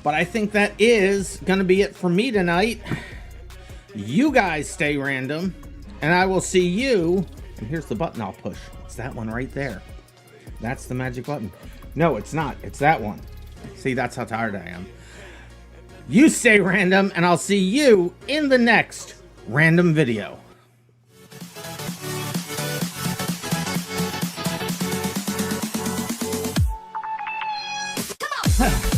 I think that is going to be it for me tonight. You guys stay random, and I will see you. And here's the button I'll push. It's that one right there. That's the magic button. No, it's not. It's that one. See, that's how tired I am. You stay random, and I'll see you in the next random video. Come on.